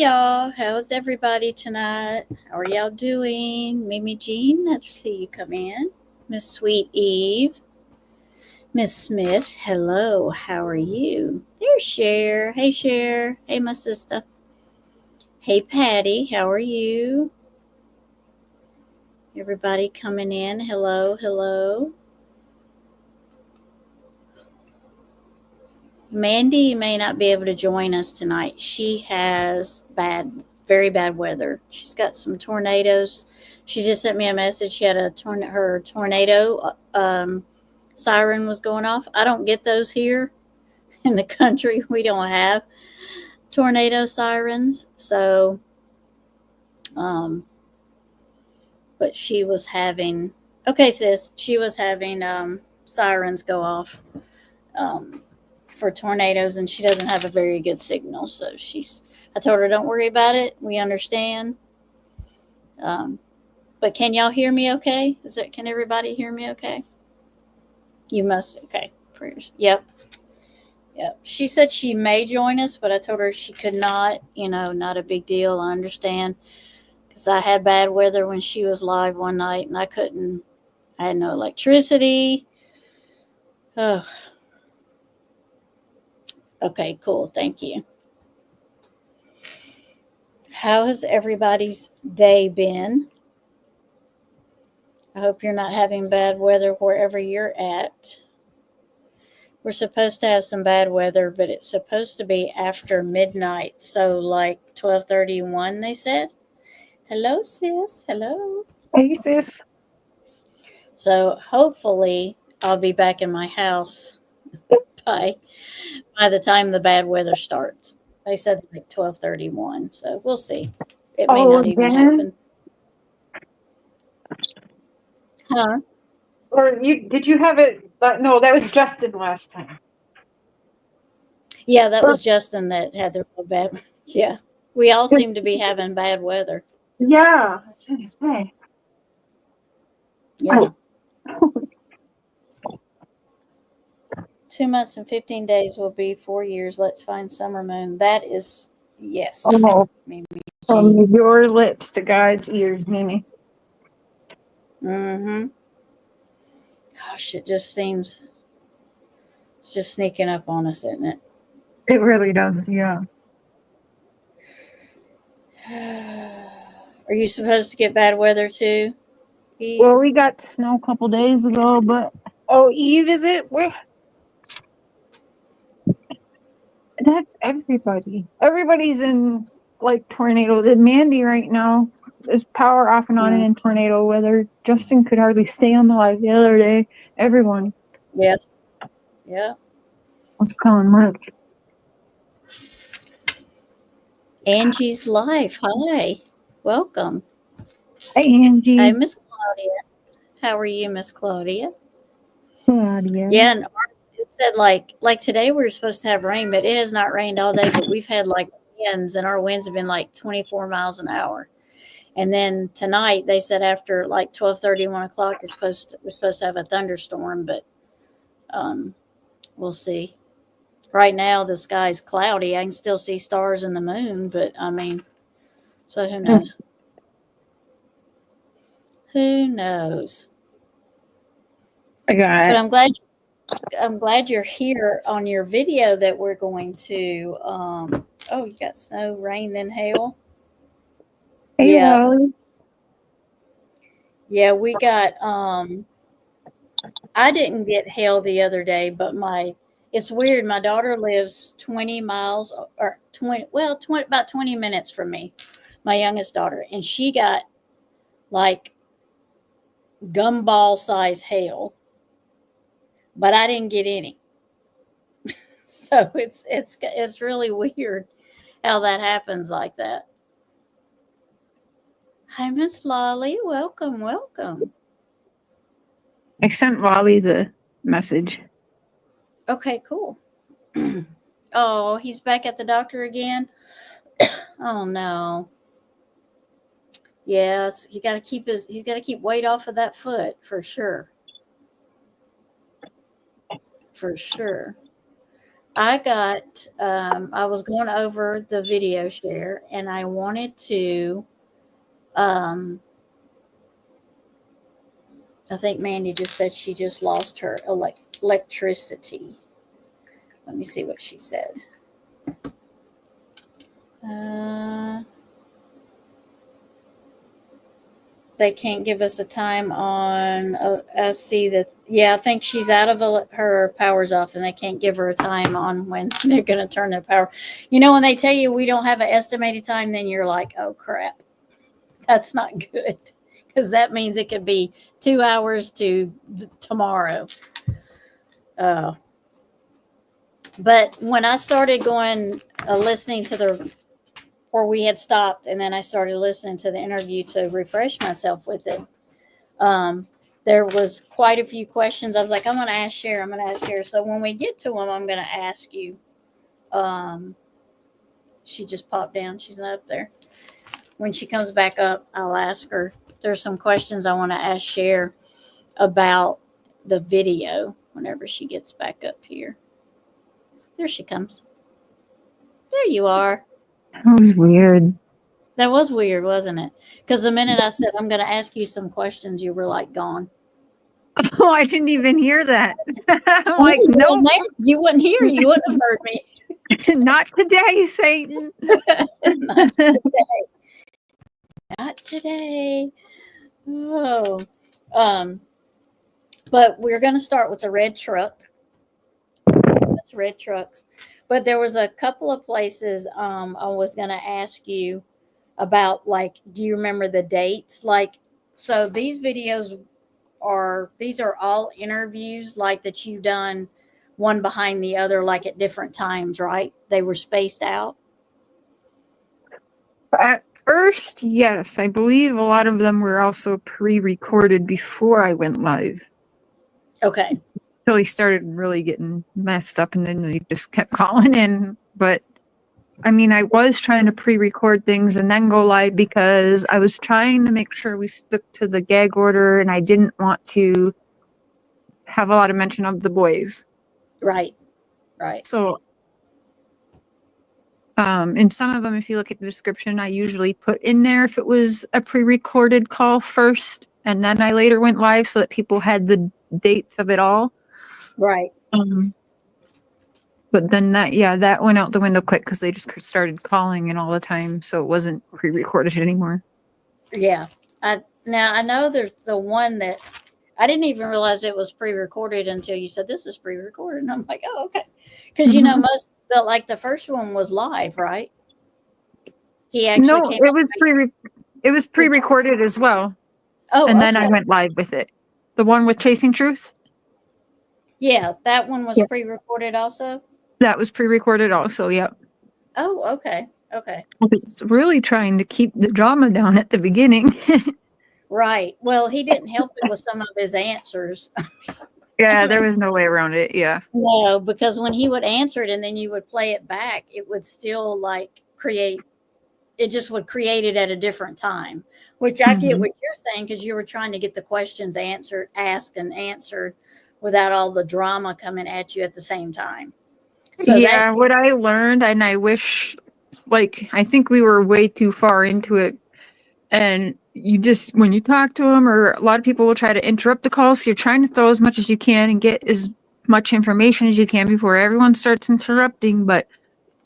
y'all. How's everybody tonight? How are y'all doing? Mimi Jean, nice to see you come in. Miss Sweet Eve. Miss Smith, hello. How are you? There's Cher. Hey, Cher. Hey, my sister. Hey, Patty. How are you? Everybody coming in. Hello, hello. Mandy may not be able to join us tonight. She has very bad weather. She's got some tornadoes. She just sent me a message. She had her tornado siren was going off. I don't get those here in the country. We don't have tornado sirens. So, but she was having, okay, sis, she was having sirens go off. For tornadoes, and she doesn't have a very good signal. So I told her, don't worry about it. We understand. But can y'all hear me okay? Can everybody hear me okay? You must. Okay. Prayers. Yep. She said she may join us, but I told her she could not. Not a big deal. I understand. Because I had bad weather when she was live one night, and I had no electricity. Oh. Okay, cool. Thank you. How has everybody's day been? I hope you're not having bad weather wherever you're at. We're supposed to have some bad weather, but it's supposed to be after midnight. So like 12:31, they said. Hello, sis. Hello. Hey, sis. So hopefully I'll be back in my house by the time the bad weather starts. They said like 12:31. So we'll see. It may not even happen. Huh? Or did you have it? No, that was Justin last time. Yeah, that was Justin that had the real bad. Yeah, we all seem to be having bad weather. Yeah, I was going to say. Yeah. 2 months and 15 days will be 4 years. Let's find summer moon. That is, yes. Oh, from your lips to God's ears, Mimi. Mm-hmm. Gosh, it just seems it's just sneaking up on us, isn't it? It really does, yeah. Are you supposed to get bad weather too, Eve? Well, we got snow a couple days ago, but Eve, is it? That's everybody. Everybody's in like tornadoes. And Mandy right now is power off and on and in tornado weather. Justin could hardly stay on the live the other day. Everyone. Yeah. I was telling Mark. Angie's Life. Hi. Welcome. Hey, Angie. Hi, Miss Claudia. How are you, Miss Claudia? Claudia. Yeah, and it said like today we were supposed to have rain, but it has not rained all day. But we've had like winds, and our winds have been like 24 miles an hour. And then tonight they said after like 12:30, 1 o'clock we're supposed to have a thunderstorm, but we'll see. Right now the sky's cloudy. I can still see stars and the moon, but I mean, so who knows? Who knows? I got it. But I'm glad you're here on your video that we're going to. You got snow, rain, then hail. Hey, Wally. Yeah, we got. I didn't get hail the other day, but it's weird. My daughter lives 20 miles or 20, about 20 minutes from me, my youngest daughter, and she got like gumball size hail, but I didn't get any. So it's really weird how that happens like that. Hi, Miss Lolly. Welcome. I sent Wally the message. Okay, cool. Oh, he's back at the doctor again. Oh no. Yes, he's got to keep weight off of that foot for sure. For sure. I got, I was going over the video share and I wanted to, um, I think Mandy just said she just lost her electricity. Let me see what she said. Uh, they can't give us a time on. I see that. Yeah, I think she's out of her power's off, and they can't give her a time on when they're going to turn their power. You know, when they tell you we don't have an estimated time, then you're like, oh crap, that's not good, because that means it could be 2 hours to tomorrow. But when I started going, listening to the, where we had stopped, and then I started listening to the interview to refresh myself with it. There was quite a few questions. I was like, I'm going to ask Cher. I'm going to ask Cher. So when we get to them, I'm going to ask you. She just popped down. She's not up there. When she comes back up, I'll ask her. There's some questions I want to ask Cher about the video whenever she gets back up here. There she comes. There you are. That was weird. That was weird, wasn't it? Because the minute I said, I'm going to ask you some questions, you were like gone. Oh, I didn't even hear that. I'm like, no. You wouldn't hear. You wouldn't have heard me. Not today, Satan. Not today. Not today. Oh. But we're going to start with the red truck. That's red trucks. But there was a couple of places I was going to ask you about, like, do you remember the dates? Like, so these videos these are all interviews, like, that you've done one behind the other, like at different times, right? They were spaced out. At first, yes. I believe a lot of them were also pre-recorded before I went live. Okay. Until he started really getting messed up, and then they just kept calling in. But I mean, I was trying to pre-record things and then go live because I was trying to make sure we stuck to the gag order, and I didn't want to have a lot of mention of the boys. Right. So, in some of them, if you look at the description, I usually put in there if it was a pre-recorded call first, and then I later went live so that people had the dates of it all. Right. But then that went out the window quick because they just started calling in all the time, so it wasn't pre-recorded anymore. Yeah. Now I know there's the one that I didn't even realize it was pre-recorded until you said this is pre-recorded, and I'm like, oh, okay, because you know the first one was live, right? He actually it was pre-recorded as well. Oh, and then I went live with it. The one with Chasing Truth. Yeah, that one was pre-recorded also. That was pre-recorded also. Yep. Oh, okay. It's really trying to keep the drama down at the beginning. Right. Well, he didn't help it with some of his answers. Yeah, there was no way around it. Yeah. No, because when he would answer it and then you would play it back, it would still like create. It just would create it at a different time, which I get what you're saying, because you were trying to get the questions asked and answered without all the drama coming at you at the same time. So what I learned, and I wish, I think we were way too far into it. And you just, when you talk to them, or a lot of people will try to interrupt the call, so you're trying to throw as much as you can and get as much information as you can before everyone starts interrupting. But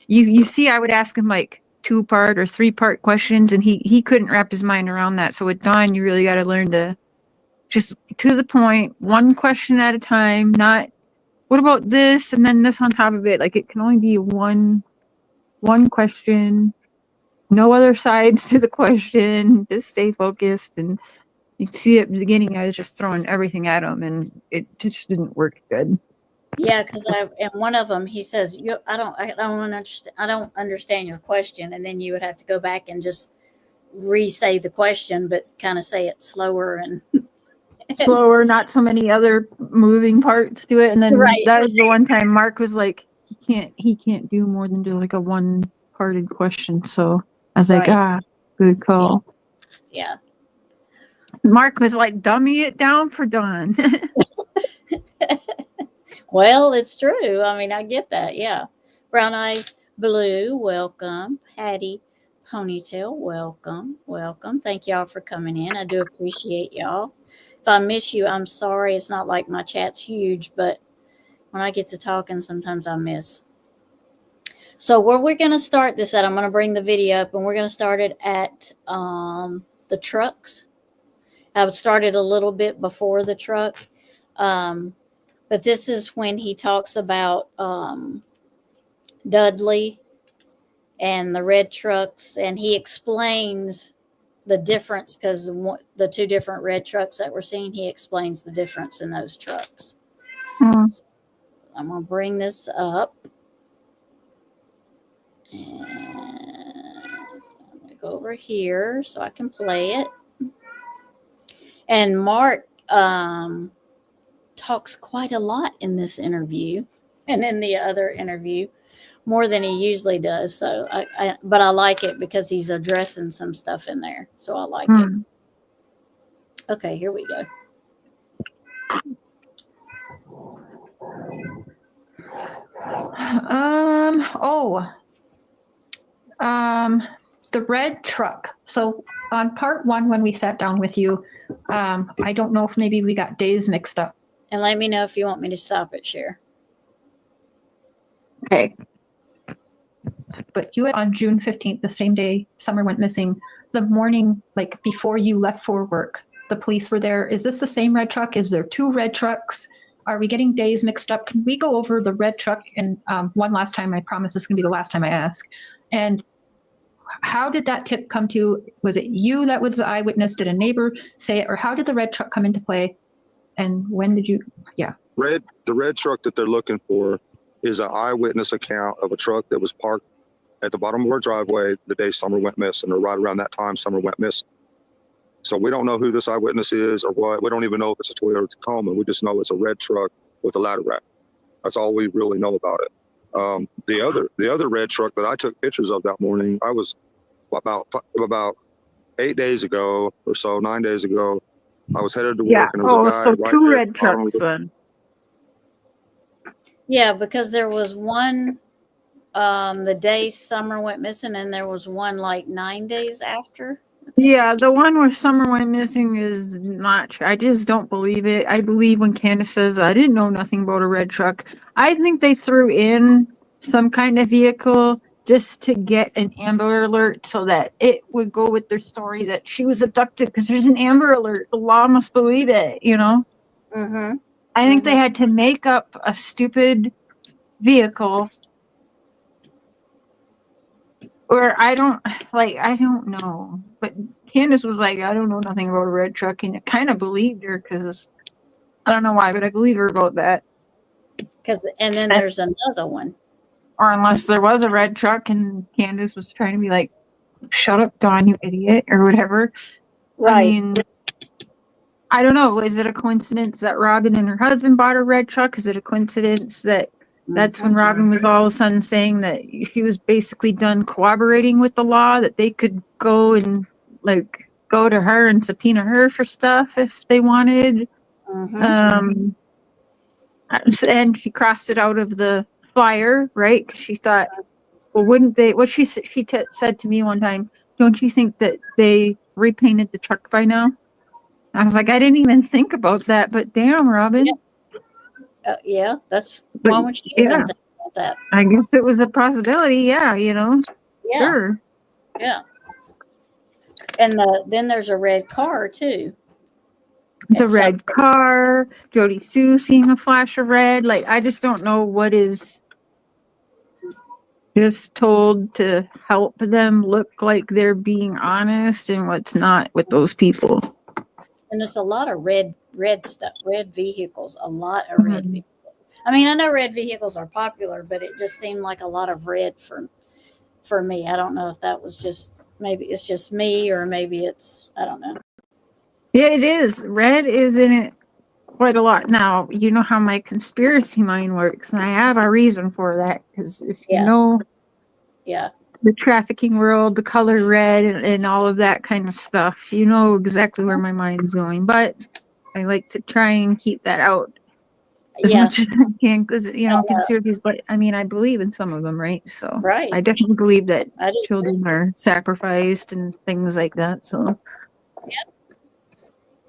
you see, I would ask him like 2-part or 3-part questions, and he couldn't wrap his mind around that. So with Dawn, you really got to learn to just to the point, one question at a time, not what about this and then this on top of it. Like, it can only be one question, no other sides to the question. Just stay focused. And you see at the beginning, I was just throwing everything at him, and it just didn't work good. Yeah, because and one of them, he says, I don't understand your question," and then you would have to go back and just re-say the question, but kind of say it slower and slower, not so many other moving parts to it. And then that was the one time Mark was like, he can't do more than do like a one-parted question. So I was like, good call. Yeah. Mark was like, dummy it down for Dawn. Well, it's true. I mean, I get that. Yeah. Brown Eyes Blue, welcome. Patty Ponytail, welcome. Welcome. Thank y'all for coming in. I do appreciate y'all. If I miss you, I'm sorry. It's not like my chat's huge, but when I get to talking, sometimes I miss. So where we're going to start this at, I'm going to bring the video up, and we're going to start it at the trucks. I started a little bit before the truck. But this is when he talks about Dudley and the red trucks, and he explains the difference because the two different red trucks that we're seeing, he explains the difference in those trucks. So I'm going to bring this up. And I'm going to go over here so I can play it. And Mark talks quite a lot in this interview and in the other interview, more than he usually does. So but I like it because he's addressing some stuff in there. So I like it. Okay, here we go. The red truck. So on part 1, when we sat down with you, I don't know if maybe we got days mixed up. And let me know if you want me to stop it, Cher. Okay. But you had on June 15th, the same day Summer went missing, the morning, like before you left for work, the police were there. Is this the same red truck? Is there 2 red trucks? Are we getting days mixed up? Can we go over the red truck? And one last time, I promise this is going to be the last time I ask. And how did that tip come to? Was it you that was the eyewitness? Did a neighbor say it? Or how did the red truck come into play? And when did you, The red truck that they're looking for is an eyewitness account of a truck that was parked at the bottom of our driveway the day Summer went missing, or right around that time Summer went missing. So we don't know who this eyewitness is or what. We don't even know if it's a Toyota Tacoma. We just know it's a red truck with a ladder rack. That's all we really know about it. The other red truck that I took pictures of that morning, I was about 8 days ago or so, 9 days ago, I was headed to work, and there was a guy so right 2 there red trucks then. Yeah, because there was one the day Summer went missing, and there was one like 9 days after. Yeah, the one where Summer went missing is not true. I just don't believe it. I believe when Candace says, I didn't know nothing about a red truck. I think they threw in some kind of vehicle just to get an Amber Alert so that it would go with their story that she was abducted, because there's an Amber Alert. The law must believe it, you know? Mm-hmm. I think they had to make up a stupid vehicle. Or I don't know. But Candace was like, I don't know nothing about a red truck. And I kind of believed her because I don't know why, but I believe her about that. And then there's another one. Or unless there was a red truck and Candace was trying to be like, shut up, Dawn, you idiot, or whatever. Right. I mean, I don't know. Is it a coincidence that Robin and her husband bought a red truck? Is it a coincidence that that's when Robin was all of a sudden saying that she was basically done cooperating with the law, that they could go and like go to her and subpoena her for stuff if they wanted. And she crossed it out of the flyer, right? 'Cause she thought, well, wouldn't they? What she said to me one time, don't you think that they repainted the truck by now? I was like, I didn't even think about that, but damn, Robin. Yeah, that's why would you even think about that? I guess it was a possibility. Yeah, you know. Yeah. Sure. Yeah. And then there's a red car too. It's a red car. Jody Sue seeing a flash of red. Like, I just don't know what is just told to help them look like they're being honest and what's not with those people. And there's a lot of red stuff, red vehicles, a lot of red vehicles. I mean, I know red vehicles are popular, but it just seemed like a lot of red for me. I don't know if that was just, maybe it's just me, or maybe it's, I don't know. Yeah, it is. Red is in it quite a lot. Now, you know how my conspiracy mind works, and I have a reason for that, because if you know the trafficking world, the color red, and all of that kind of stuff, you know exactly where my mind's going. But I like to try and keep that out. as Yeah, much as I can, because I consider these. But I mean, I believe in some of them, right? So right. I definitely believe that I do. children are sacrificed and things like that. So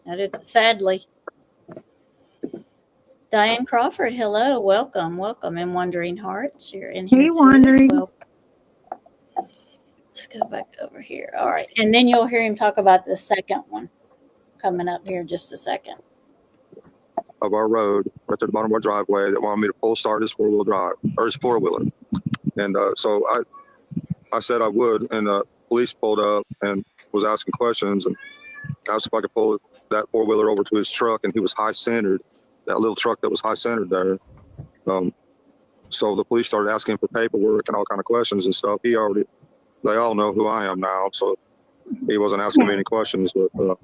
I did. Sadly. Diane Crawford, hello, welcome, welcome. And Wandering Hearts, you're in here hey, too. wandering. Well, let's go back over here. All right, and then you'll hear him talk about the second one coming up here in just a second. Of our road, right to the bottom of our driveway, that wanted me to pull start his four-wheel drive or his four-wheeler. And so I said I would, and the police pulled up and was asking questions and asked if I could pull that four-wheeler over to his truck, and he was high-centered, that little truck that was high-centered there. So the police started asking for paperwork and all kind of questions and stuff. They all know who I am now, so he wasn't asking me any questions. But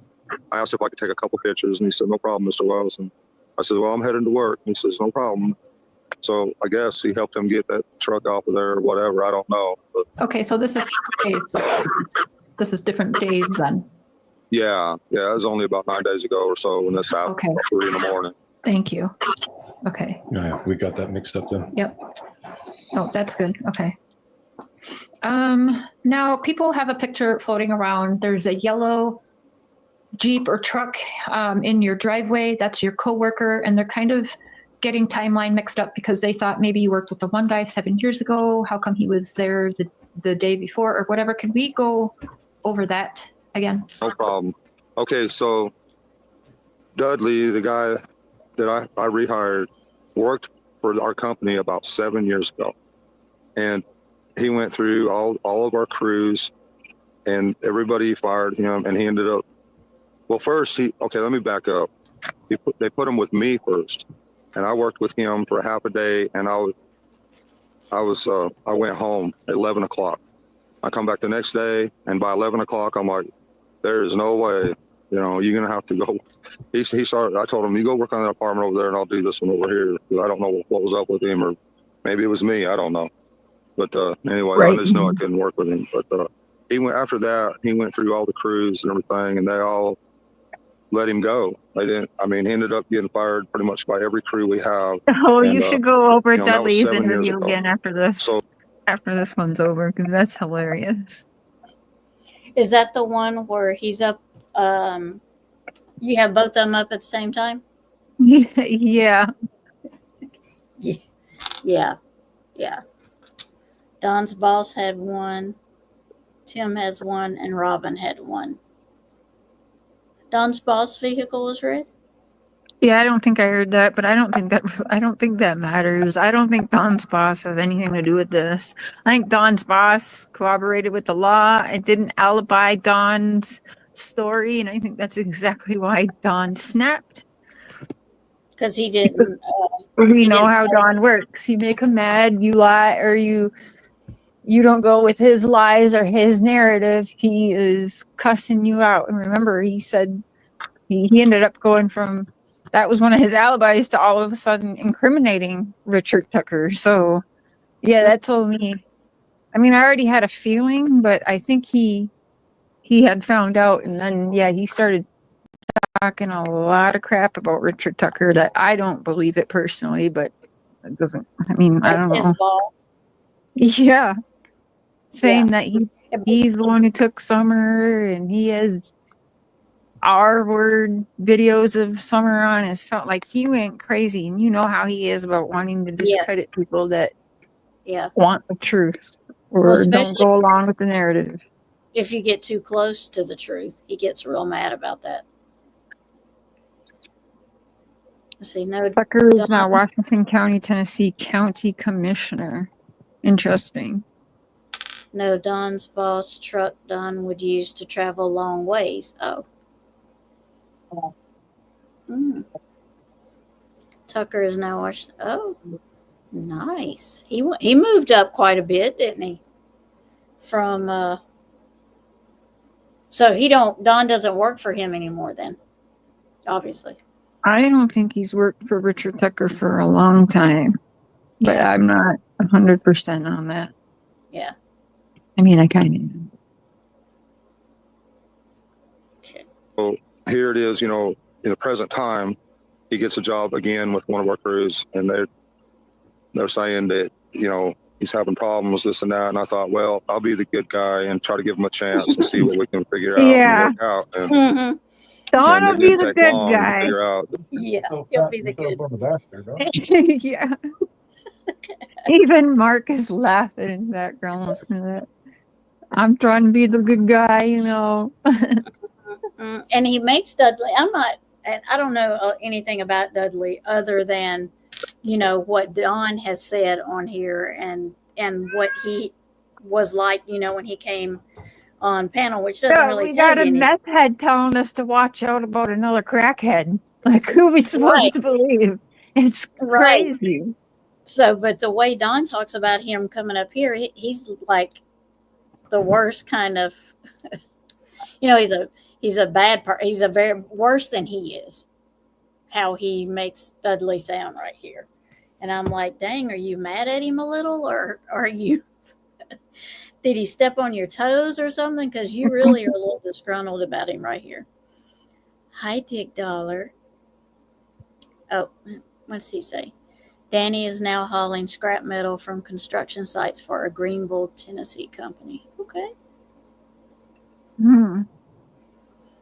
I asked if I could take a couple pictures, and he said, "No problem, Mr. Wells." And I said, "Well, I'm heading to work." And he says, "No problem." So I guess he helped him get that truck off of there or whatever. I don't know. But Okay, so this is days. This is different days then. yeah, it was only about 9 days ago or so when this happened, Okay. about 3 in the morning. Thank you. Okay. Yeah, we got that mixed up then. Yep. Oh, that's good. Okay. Now people have a picture floating around. There's a yellow Jeep or truck in your driveway. That's your coworker, and they're kind of getting timeline mixed up because they thought maybe you worked with the one guy 7 years ago. How come he was there the day before or whatever? Can we go over that again? No problem. Okay, so Dudley, the guy that I rehired, worked for our company about 7 years ago. And he went through all of our crews, and everybody fired him, and he ended up, well, first let me back up. They put him with me first, and I worked with him for half a day, and I went home at 11 o'clock. I come back the next day, and by 11 o'clock, I'm like, there is no way, you're going to have to go. He started, I told him, you go work on that apartment over there, and I'll do this one over here. I don't know what was up with him, or maybe it was me. I don't know. But anyway, Right. I just know I couldn't work with him. But he went after that. He went through all the crews and everything, and they all let him go. They didn't. I mean, he ended up getting fired pretty much by every crew we have. Oh, And, you should go over that was Dudley's 7 years interview ago. again after this. So After this one's over, because that's hilarious. Is that the one where he's up? You have both of them up at the same time? Yeah. Yeah. Don's boss had one, Tim has one, and Robin had one. Don's boss vehicle is red? Yeah, I don't think I heard that, but I don't think that matters. I don't think Don's boss has anything to do with this. I think Don's boss cooperated with the law. It didn't alibi Don's story, and I think that's exactly why Don snapped. Because he didn't. We He know didn't how say- Don works. You make him mad, you lie, or you don't go with his lies or his narrative. He is cussing you out. And remember, he said he ended up going from, that was one of his alibis, to all of a sudden incriminating Richard Tucker. So yeah, that told me, I mean, I already had a feeling, but I think he had found out, and then he started talking a lot of crap about Richard Tucker that I don't believe it personally, but it doesn't, I mean, I That's don't his know. boss. Yeah. Saying that Yeah, he's the one who took Summer, and he has R-word videos of Summer on his phone. Like, he went crazy, and you know how he is about wanting to discredit people that want the truth or especially don't go along with the narrative. if you get too close to the truth, he gets real mad about that. Let's see, no, Tucker is now Don- Washington County, Tennessee County Commissioner. Interesting. no, Don's boss truck Don would use to travel long ways. Oh. Mm. Tucker is now Washington. Oh, nice. He moved up quite a bit, didn't he? From so Don doesn't work for him anymore then. Obviously. I don't think he's worked for Richard Tucker for a long time, but I'm not 100% on that. Yeah. I mean, I kind of am. Okay. here it is, in the present time, he gets a job again with one of our crews, and they're saying that, you know, he's having problems, this and that. And I thought, well, I'll be the good guy and try to give him a chance and see what we can figure out Yeah. and work out. And, Mm-hmm. Dawn and will it be didn't the take good long to guy. figure out. Yeah, he'll be the good. Yeah. Even Mark is laughing in the background. Listening to that. I'm trying to be the good guy, you know. And he makes Dudley. I don't know anything about Dudley other than, you know, what Don has said on here and what he was like, you know, when he came on panel, which doesn't Yeah, really we tell got you a anything. meth head telling us to watch out about another crackhead. Like, who are we supposed Right. to believe? It's Right. crazy. So, but the way Don talks about him coming up here, he's like the worst kind of, you know, he's a bad part. He's a very worse than he is. How he makes Dudley sound right here. And I'm like, dang, are you mad at him a little? Or are you, did he step on your toes or something? Because you really are a little disgruntled about him right here. Hi, Dick Dollar. Oh, what's he say? Danny is now hauling scrap metal from construction sites for a Greenville, Tennessee company. Okay. Hmm.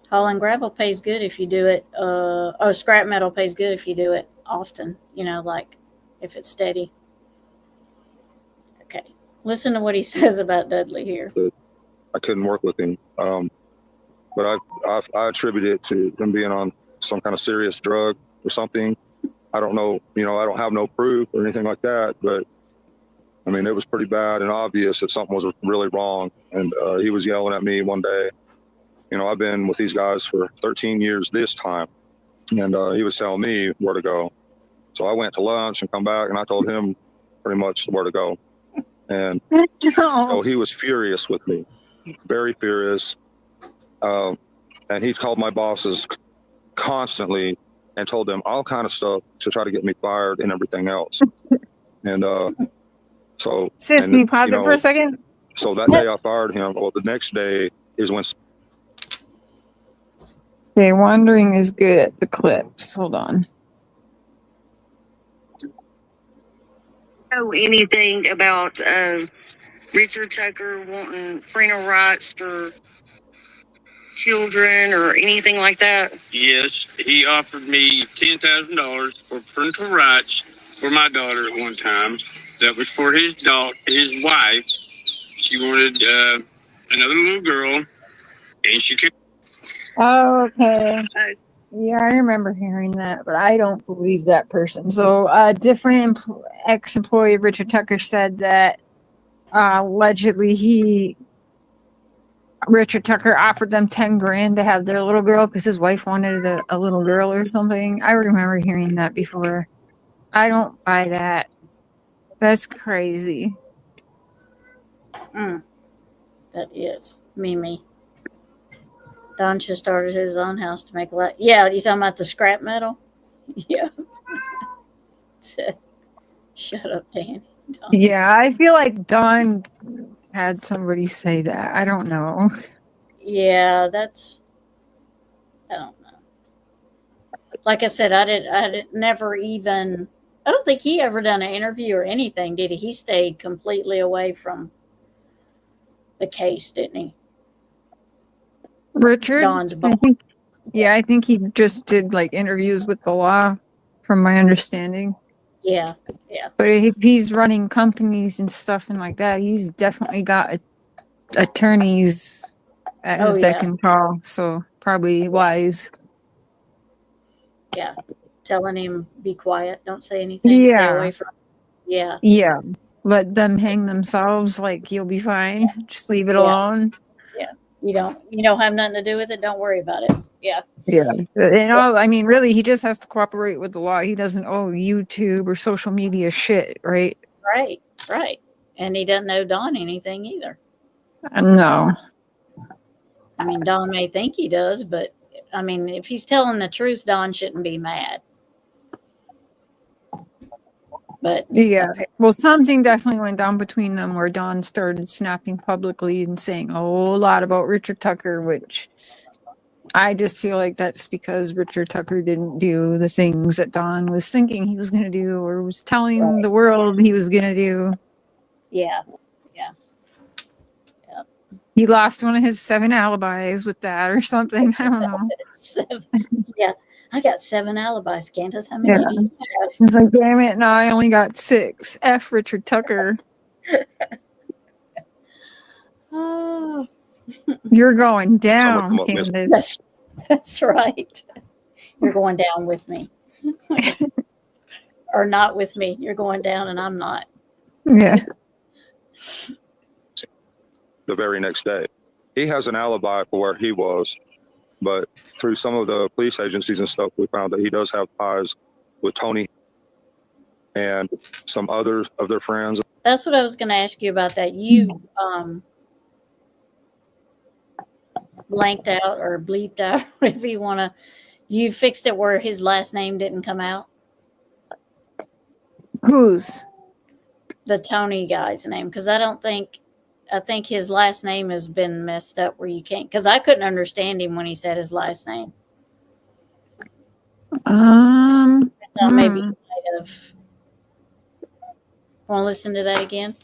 Hauling gravel pays good if you do it. Scrap metal pays good if you do it often, you know, like if it's steady. Okay. Listen to what he says about Dudley here. I couldn't work with him. But I attribute it to him being on some kind of serious drug or something. I don't know, you know, I don't have no proof or anything like that, but I mean, it was pretty bad and obvious that something was really wrong. And he was yelling at me one day. You know, I've been with these guys for 13 years this time, and he was telling me where to go. So I went to lunch and come back, and I told him pretty much where to go. And so he was furious with me, very furious. And he called my bosses constantly and told them all kind of stuff to try to get me fired and everything else. And so, Sis, and, can you pause you it for a second? So that day I fired him. Well, the next day is when. Okay, wandering is good at the clips. Hold on. Know anything about Richard Tucker wanting parental rights for children or anything like that? Yes, he offered me $10,000 for parental rights for my daughter at one time. That was for his wife. She wanted another little girl, and she could. Oh, okay. Yeah, I remember hearing that, but I don't believe that person. So, a different ex-employee of Richard Tucker said that allegedly Richard Tucker offered them 10 grand to have their little girl because his wife wanted a little girl or something. I remember hearing that before. I don't buy that. That's crazy. That is Mimi. Don just started his own house to make a lot. Yeah, you talking about the scrap metal? Yeah. Shut up, Danny. Don. Yeah, I feel like Don had somebody say that. I don't know. Yeah, that's. I don't know. Like I said, I did never even. I don't think he ever done an interview or anything, did he? He stayed completely away from the case, didn't he? Richard? Don's boss. I think he just did like interviews with the law, from my understanding. Yeah. But if he's running companies and stuff and like that, he's definitely got attorneys at his beck and call. So probably wise. Yeah. Telling him, be quiet, don't say anything, stay away from. Yeah. Yeah. Let them hang themselves, like you'll be fine. Just leave it alone. Yeah. You don't have nothing to do with it, don't worry about it. Yeah. Yeah. And all, I mean, really, he just has to cooperate with the law. He doesn't owe YouTube or social media shit, right? Right. And he doesn't owe Don anything either. No. I mean, Don may think he does, but I mean, if he's telling the truth, Don shouldn't be mad. But yeah, well, something definitely went down between them where Don started snapping publicly and saying a whole lot about Richard Tucker, which I just feel like that's because Richard Tucker didn't do the things that Don was thinking he was going to do or was telling the world he was going to do. Yeah. He lost one of his 7 alibis with that or something. I don't know. 7. Yeah. I got 7 alibis, Candace. How many Yeah. do you have? It's like, damn it, no, I only got 6. F Richard Tucker. Oh, You're going Some of down, them up missing. Candace. that's right. You're going down with me. Or not with me. You're going down and I'm not. Yeah. The very next day. He has an alibi for where he was, but through some of the police agencies and stuff, we found that he does have ties with Tony and some other of their friends. That's what I was going to ask you about that. You blanked out or bleeped out, whatever you want to. You fixed it where his last name didn't come out? Whose? The Tony guy's name. Because I think his last name has been messed up where you can't. Because I couldn't understand him when he said his last name. So maybe you might have. Want to listen to that again?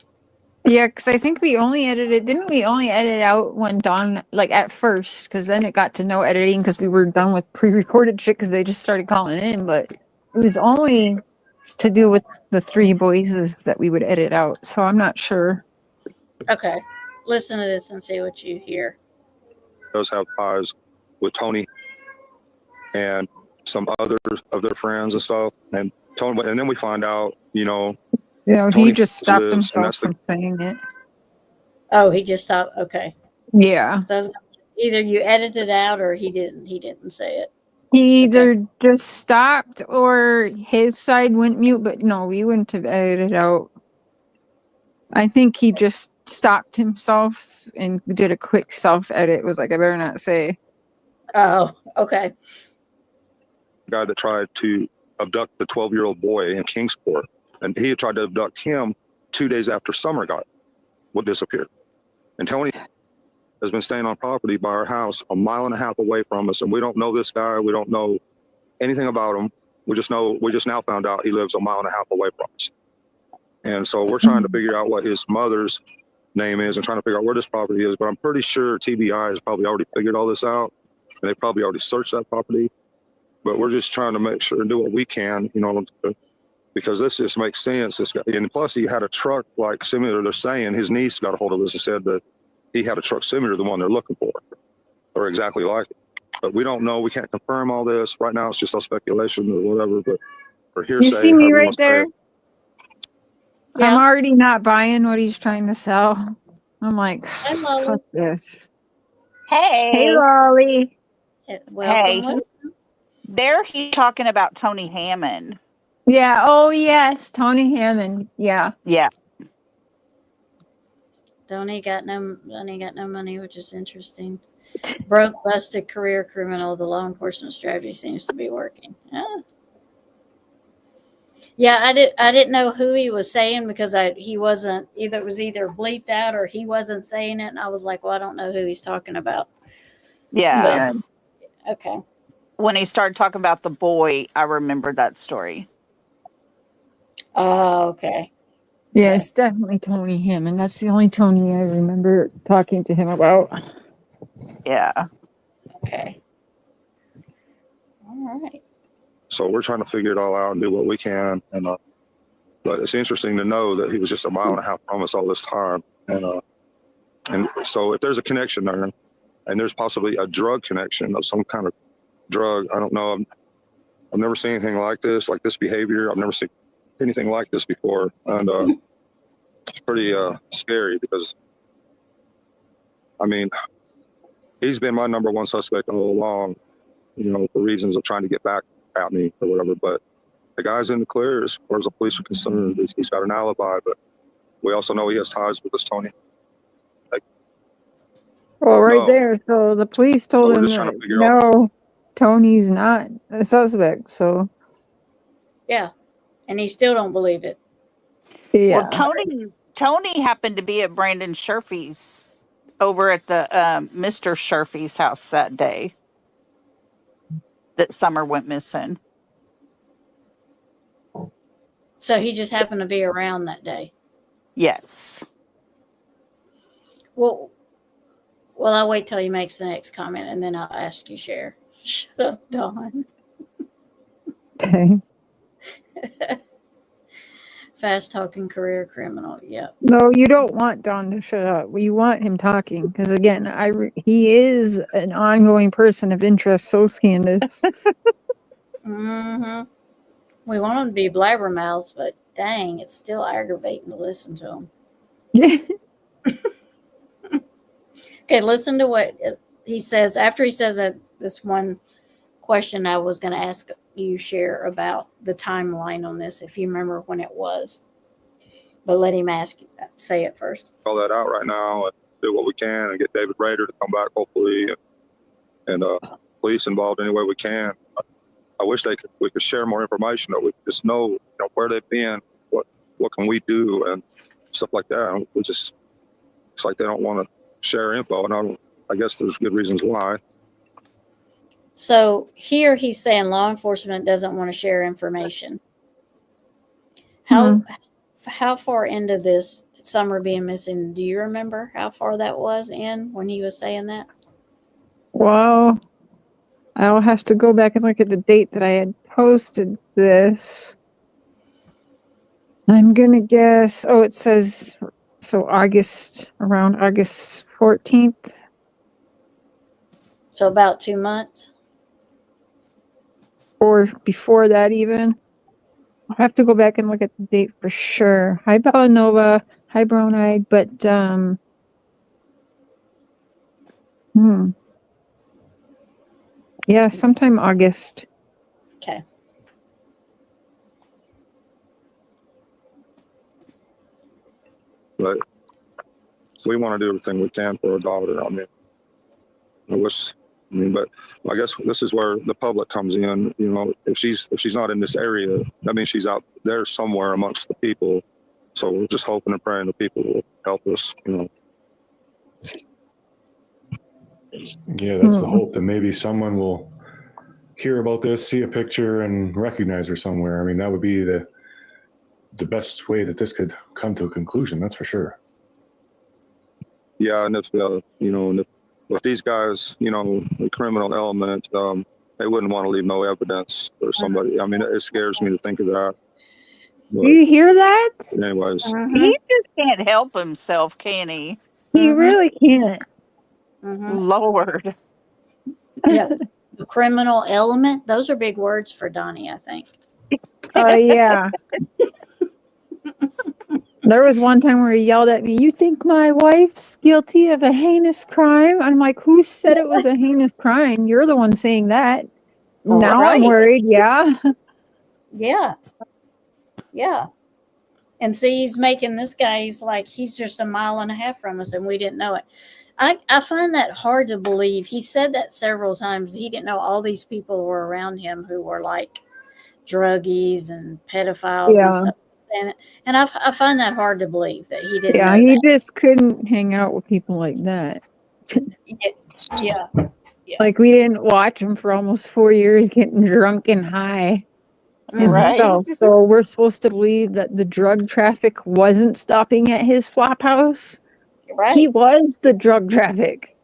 Yeah, because I think we only edited, didn't we only edit out when Don, like at first, because then it got to no editing because we were done with pre-recorded shit because they just started calling in, but it was only to do with the 3 voices that we would edit out, so I'm not sure. Okay. Listen to this and see what you hear. Does have ties with Tony and some other of their friends and stuff. And Tony, and then we find out, He Tony just stopped lives, and himself that's from saying it. Oh, he just stopped. Okay. Yeah. So either you edited out or he didn't say it. He either just stopped or his side went mute, but no, we wouldn't have edited out. I think he just stopped himself and did a quick self-edit. It was like, I better not say. Oh, okay. guy that tried to abduct the 12-year-old boy in Kingsport. And he had tried to abduct him 2 days after Summer would disappear. And Tony has been staying on property by our house 1.5 miles away from us. And we don't know this guy. We don't know anything about him. We just now found out he lives 1.5 miles away from us. And so we're trying to figure out what his mother's name is and trying to figure out where this property is. But I'm pretty sure TBI has probably already figured all this out. And they probably already searched that property. But we're just trying to make sure and do what we can, because this just makes sense. This guy, and plus he had a truck like similar. They're saying his niece got a hold of us and said that he had a truck similar to the one they're looking for, or exactly like it. But we don't know. We can't confirm all this right now. It's just all speculation or whatever. But for hearsay, You see me however you right want to say there? it. I'm already not buying what he's trying to sell. I'm like, Hi, Molly. fuck this. Hey, Hey, Lolly. Welcome. Hey. There he's talking about Tony Hammond. Yeah. Oh, yes. Tony Hammond. Yeah. Yeah. Donnie got no money, which is interesting. Broke, busted, career criminal. The law enforcement strategy seems to be working. Yeah, I didn't know who he was saying because he wasn't either. It was either bleeped out or he wasn't saying it, and I was like, well, I don't know who he's talking about. Yeah. But, okay. When he started talking about the boy, I remember that story. Oh, okay. Yeah, it's definitely Tony Hammond. That's the only Tony I remember talking to him about. Yeah. Okay. All right. So we're trying to figure it all out and do what we can. And but it's interesting to know that he was just 1.5 miles from us all this time. And so if there's a connection there, and there's possibly a drug connection of some kind of drug, I don't know. I've never seen anything like this behavior. I've never seen anything like this before. And it's pretty scary because, I mean, he's been my number one suspect all along, for reasons of trying to get back at me or whatever. But the guy's in the clear as far as the police are concerned. He's got an alibi, but we also know he has ties with this Tony. There. So the police told him that, no, Tony's not a suspect. So. Yeah. And he still don't believe it. Yeah. Well, Tony happened to be at Brandon Sherfy's over at the Mr. Sherfy's house that day. that Summer went missing. So he just happened to be around that day. Yes. Well, I'll wait till he makes the next comment, and then I'll ask you, Cher. Shut up, Dawn. Okay. Fast talking career criminal. Yep. No, you don't want Don to shut up. You want him talking because, again, he is an ongoing person of interest. So is Candace. Mm-hmm. We want him to be blabbermouths, but dang, it's still aggravating to listen to him. Okay, listen to what he says after he says that. This one question I was going to ask you, Cher, about the timeline on this, if you remember when it was. But let him say it first. All that out right now and do what we can and get David Rader to come back, hopefully, and police involved any way we can. I wish we could share more information, that we just know, where they've been, what can we do, and stuff like that. It's like they don't want to share info, and I guess there's good reasons why. So here he's saying law enforcement doesn't want to share information. How far into this Summer being missing, do you remember how far that was in when he was saying that? Well, I'll have to go back and look at the date that I had posted this. I'm going to guess, it says, so around August 14th. So about 2 months? Or before that even. I'll have to go back and look at the date for sure. Hi, Bellanova. Hi, Brown-Eyed. But, yeah, sometime August. Okay. But we want to do everything we can for our daughter. But I guess this is where the public comes in. If she's not in this area, that means she's out there somewhere amongst the people. So we're just hoping and praying that people will help us. Yeah, that's the hope, that maybe someone will hear about this, see a picture, and recognize her somewhere. I mean, that would be the best way that this could come to a conclusion. That's for sure. Yeah, and if these guys, the criminal element, they wouldn't want to leave no evidence for somebody. I mean, it scares me to think of that. But do you hear that? anyways, He just can't help himself, can he? He really can't. Lord. Yeah. The criminal element, those are big words for Donnie, I think. Yeah. There was one time where he yelled at me, "You think my wife's guilty of a heinous crime?" I'm like, who said it was a heinous crime? You're the one saying that. Now I'm worried. Yeah. Yeah. Yeah. And see, he's making this guy, he's just a mile and a half from us and we didn't know it. I find that hard to believe. He said that several times. He didn't know all these people were around him who were like druggies and pedophiles and stuff. And I find that hard to believe that he didn't know he that. just couldn't hang out with people like that. Yeah. Like, we didn't watch him for almost 4 years getting drunk and high himself. So we're supposed to believe that the drug traffic wasn't stopping at his flop house. Right. He was the drug traffic.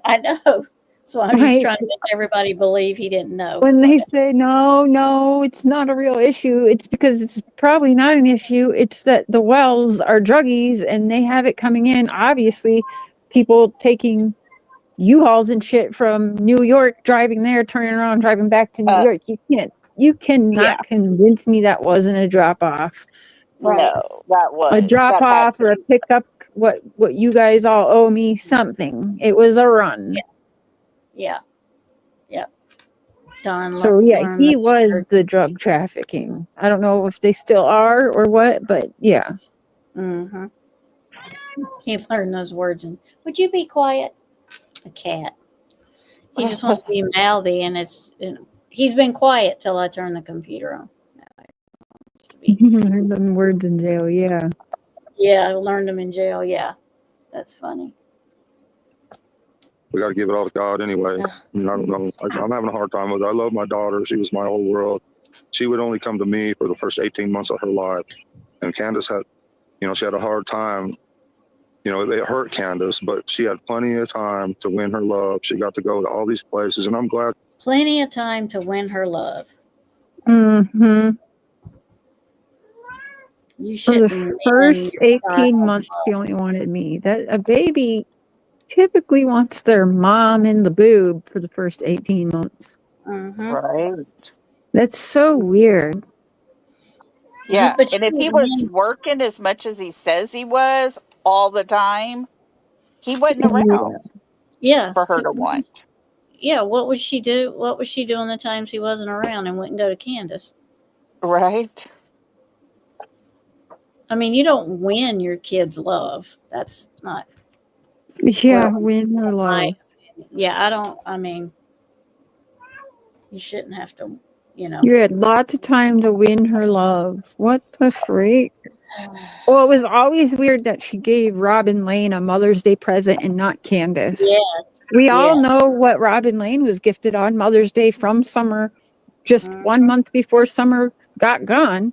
I know. So I'm just trying to make everybody believe he didn't know. When they say, no, it's not a real issue, it's because it's probably not an issue. It's that the Wells are druggies and they have it coming in. Obviously, people taking U-Hauls and shit from New York, driving there, turning around, driving back to New York. You cannot convince me that wasn't a drop-off. Right. No, that was A drop-off or a pickup, what you guys all owe me, something. It was a run. Yeah. Don. So he was the drug trafficking. I don't know if they still are or what, but yeah. Mm-hmm. He learned those words. And would you be quiet? A cat. He just wants to be mouthy, and he's been quiet till I turn the computer on. Learned them words in jail, yeah. Yeah, I learned them in jail. Yeah, that's funny. we got to give it all to God anyway. Ugh. I mean, I don't know. I'm having a hard time with it. I love my daughter. She was my whole world. She would only come to me for the first 18 months of her life. And Candace had, she had a hard time. It hurt Candace, but she had plenty of time to win her love. She got to go to all these places, and I'm glad. Plenty of time to win her love. Mm-hmm. You For shouldn't the win first your 18 child's months, love. she only wanted me. That a baby typically wants their mom in the boob for the first 18 months. Mm-hmm. Right. That's so weird. Yeah. But And if you he was win. working as much as he says he was all the time, he wasn't Yeah. around Yeah. for her to want. Yeah. What would she do? What was she doing the times he wasn't around and wouldn't go to Candace? Right. I mean, you don't win your kid's love. That's not. Yeah, Well, win her love. Yeah, I don't. I mean, you shouldn't have to. You had lots of time to win her love. What the freak? Well, it was always weird that she gave Robin Lane a Mother's Day present and not Candace. Yeah. We all Yeah. know what Robin Lane was gifted on Mother's Day from Summer, just Mhm. 1 month before Summer got gone.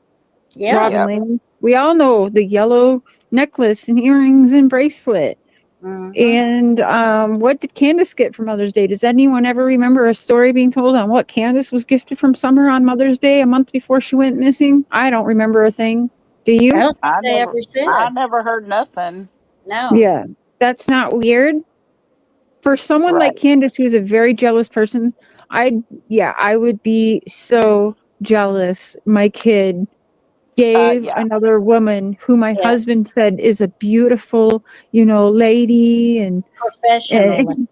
Yeah. Robin Yep. Lane. We all know the yellow necklace and earrings and bracelet. Mhm. And what did Candace get for Mother's Day? Does anyone ever remember a story being told on what Candace was gifted from Summer on Mother's Day a month before she went missing? I don't remember a thing. Do I you? don't think I they ever said. never heard nothing. No. Yeah, that's not weird. For someone like Right. Candace, who's a very jealous person, I would be so jealous. My kid gave Yeah. another woman who my Yeah. husband said is a beautiful, lady and Professional.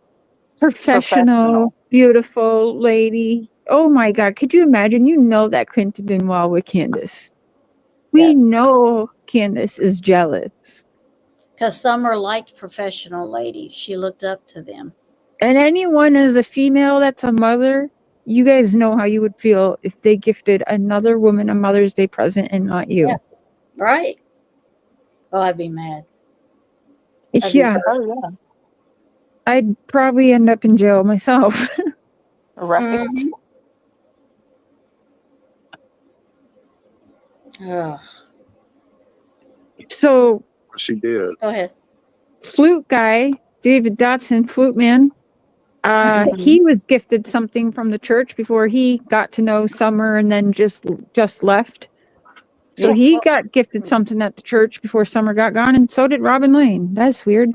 professional, beautiful lady. Oh my God, could you imagine? That couldn't have been well with Candace. We Yeah. know Candace is jealous. Because Summer liked professional ladies. She looked up to them. And anyone as a female that's a mother, you guys know how you would feel if they gifted another woman a Mother's Day present and not you. Yeah. Right. Oh, I'd be mad. I'd be Yeah, Oh, yeah. I'd probably end up in jail myself. Right. Mhm. Ugh. So, She did. Go ahead. flute guy, David Dotson, flute man, he was gifted something from the church before he got to know Summer and then just left. So Yeah. he got gifted something at the church before Summer got gone, and so did Robin Lane. That's weird.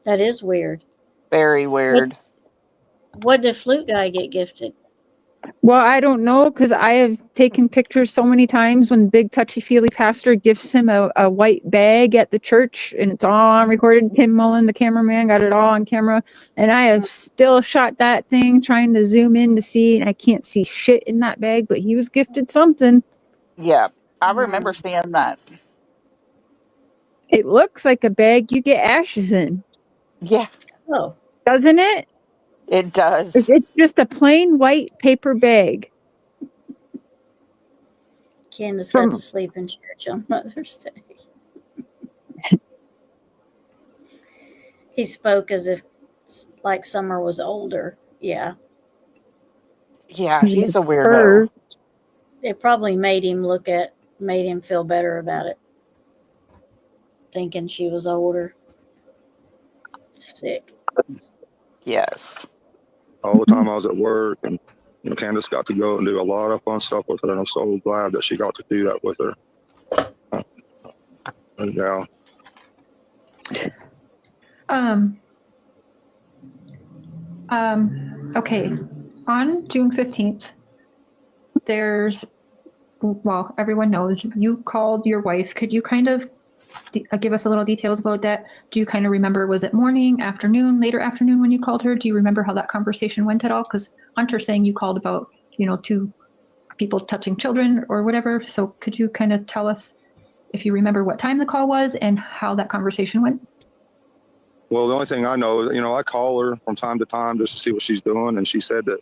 That is weird. Very weird. What did Flute Guy get gifted? Well, I don't know because I have taken pictures so many times when big touchy-feely pastor gifts him a white bag at the church, and it's all on recorded. Tim Mullen, the cameraman, got it all on camera, and I have still shot that thing trying to zoom in to see, and I can't see shit in that bag, but he was gifted something. Yeah. I remember seeing that. It looks like a bag you get ashes in, Yeah, Oh, doesn't it? it does. It's just a plain white paper bag. Candace From- got to sleep in church on Mother's Day. He spoke as if like Summer was older. Yeah. Yeah, he's a weirdo. Her. It probably made him feel better about it. Thinking she was older. Sick. Yes. All the time I was at work, and Candace got to go and do a lot of fun stuff with her, and I'm so glad that she got to do that with her. And yeah, Okay. On June 15th, everyone knows you called your wife. Could you kind of give us a little details about that? Do you kind of remember, was it morning, afternoon, later afternoon when you called her? Do you remember how that conversation went at all? Because Hunter's saying you called about, two people touching children or whatever. So could you kind of tell us if you remember what time the call was and how that conversation went? well, the only thing I know is, I call her from time to time just to see what she's doing, and she said that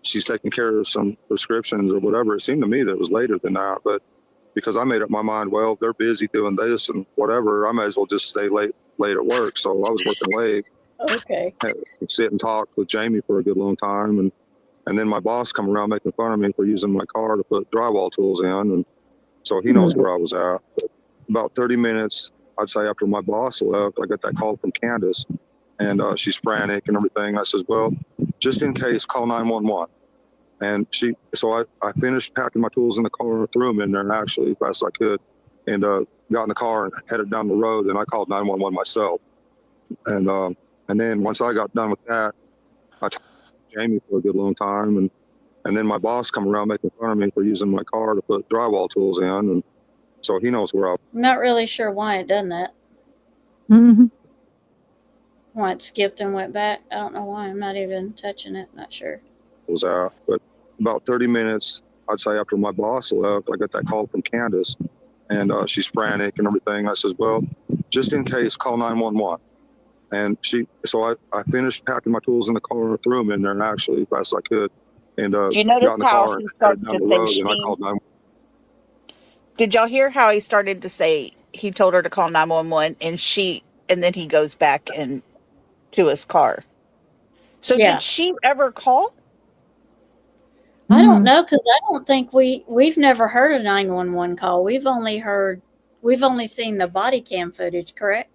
she's taking care of some prescriptions or whatever. It seemed to me that it was later than that, but because I made up my mind, they're busy doing this and whatever, I might as well just stay late at work. So I was working late, Okay. sit and talk with Jamie for a good long time, and then my boss come around making fun of me for using my car to put drywall tools in, and so he knows where I was at. But about 30 minutes, I'd say, after my boss left, I got that call from Candace, and she's frantic and everything. I says, well, just in case, call 911. And so I finished packing my tools in the car, threw them in there actually as fast as I could, and got in the car and headed down the road, and I called 911 myself. And then once I got done with that, I talked to Jamie for a good long time, and then my boss come around making fun of me for using my car to put drywall tools in, and so he knows where I I'm not really sure why it done that. Mhm. Why it skipped and went back. I don't know why. I'm not even touching it. Not sure. was at. But about 30 minutes, I'd say, after my boss left, I got that call from Candace, and she's frantic and everything. I says, well, just in case, call 911. And so I finished packing my tools in the car, threw them in there actually as fast as I could, and Do you got notice in the how car he and headed starts down to the say road, and I she? called 911. Did y'all hear how he started to say he told her to call 911 and then he goes back and to his car? So Yeah. did she ever call? I don't Mhm. know because I don't think we've never heard a 911 call. We've only seen the body cam footage. Correct?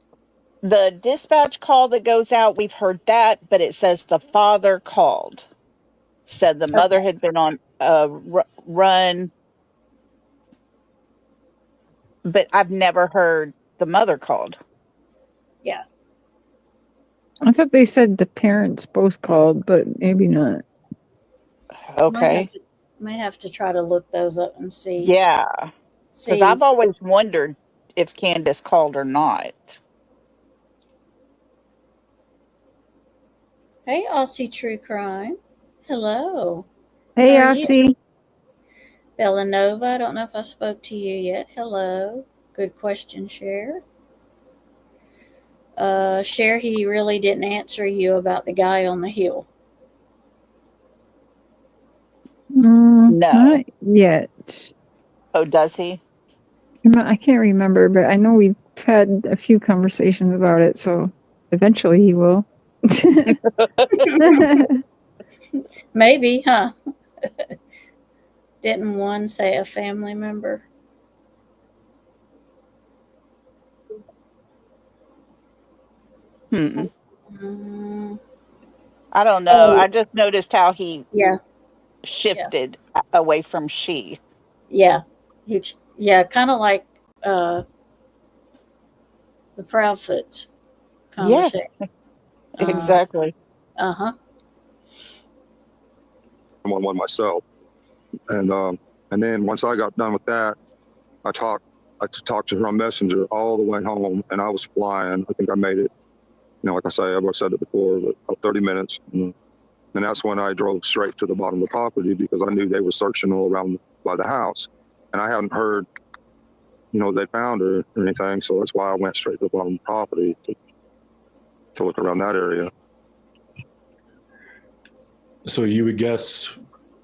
The dispatch call that goes out, we've heard that, but it says the father called. Said the mother had been on a run, but I've never heard the mother called. Yeah. I thought they said the parents both called, but maybe not. Okay. Might have to try to look those up and see. Yeah. Because I've always wondered if Candace called or not. Hey, Aussie True Crime. Hello. Hey, How are you? Aussie. Bella Nova. I don't know if I spoke to you yet. Hello. Good question, Cher. Cher, he really didn't answer you about the guy on the hill. No. Not yet. Oh, does he? I can't remember, but I know we've had a few conversations about it, so eventually he will. Maybe, huh? Didn't one say a family member? Mm, I don't know. I just noticed how he yeah. shifted away from she. Yeah. Kind of like the Proudfoot conversation. Exactly. Uh-huh. 911 myself, and then once I got done with that, I talked to her on Messenger all the way home, and I was flying. I think I made it. Like I say, I've said it before, but about 30 minutes. And that's when I drove straight to the bottom of the property because I knew they were searching all around by the house. And I hadn't heard, they found her or anything. So that's why I went straight to the bottom of the property to look around that area. So you would guess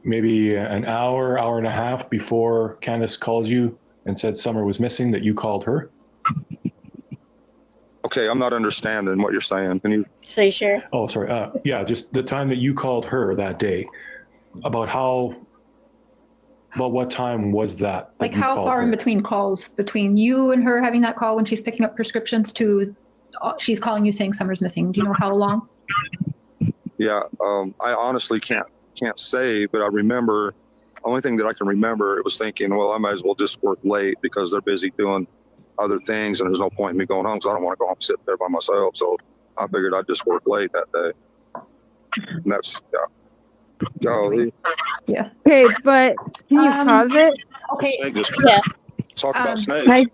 maybe an hour and a half before Candace called you and said Summer was missing that you called her? Okay, I'm not understanding what you're saying. Can you say, Cher? Oh, sorry. Yeah, just the time that you called her that day. About what time was that? Like how far in between calls, between you and her having that call when she's picking up prescriptions to she's calling you saying Summer's missing? Do you know how long? Yeah, I honestly can't say, but I remember. Only thing that I can remember, it was thinking, well, I might as well just work late because they're busy doing other things, and there's no point in me going home because I don't want to go home and sit there by myself. So I figured I'd just work late that day. And that's golly. Yeah. Okay, but can you pause it? Okay. Talk about snakes. I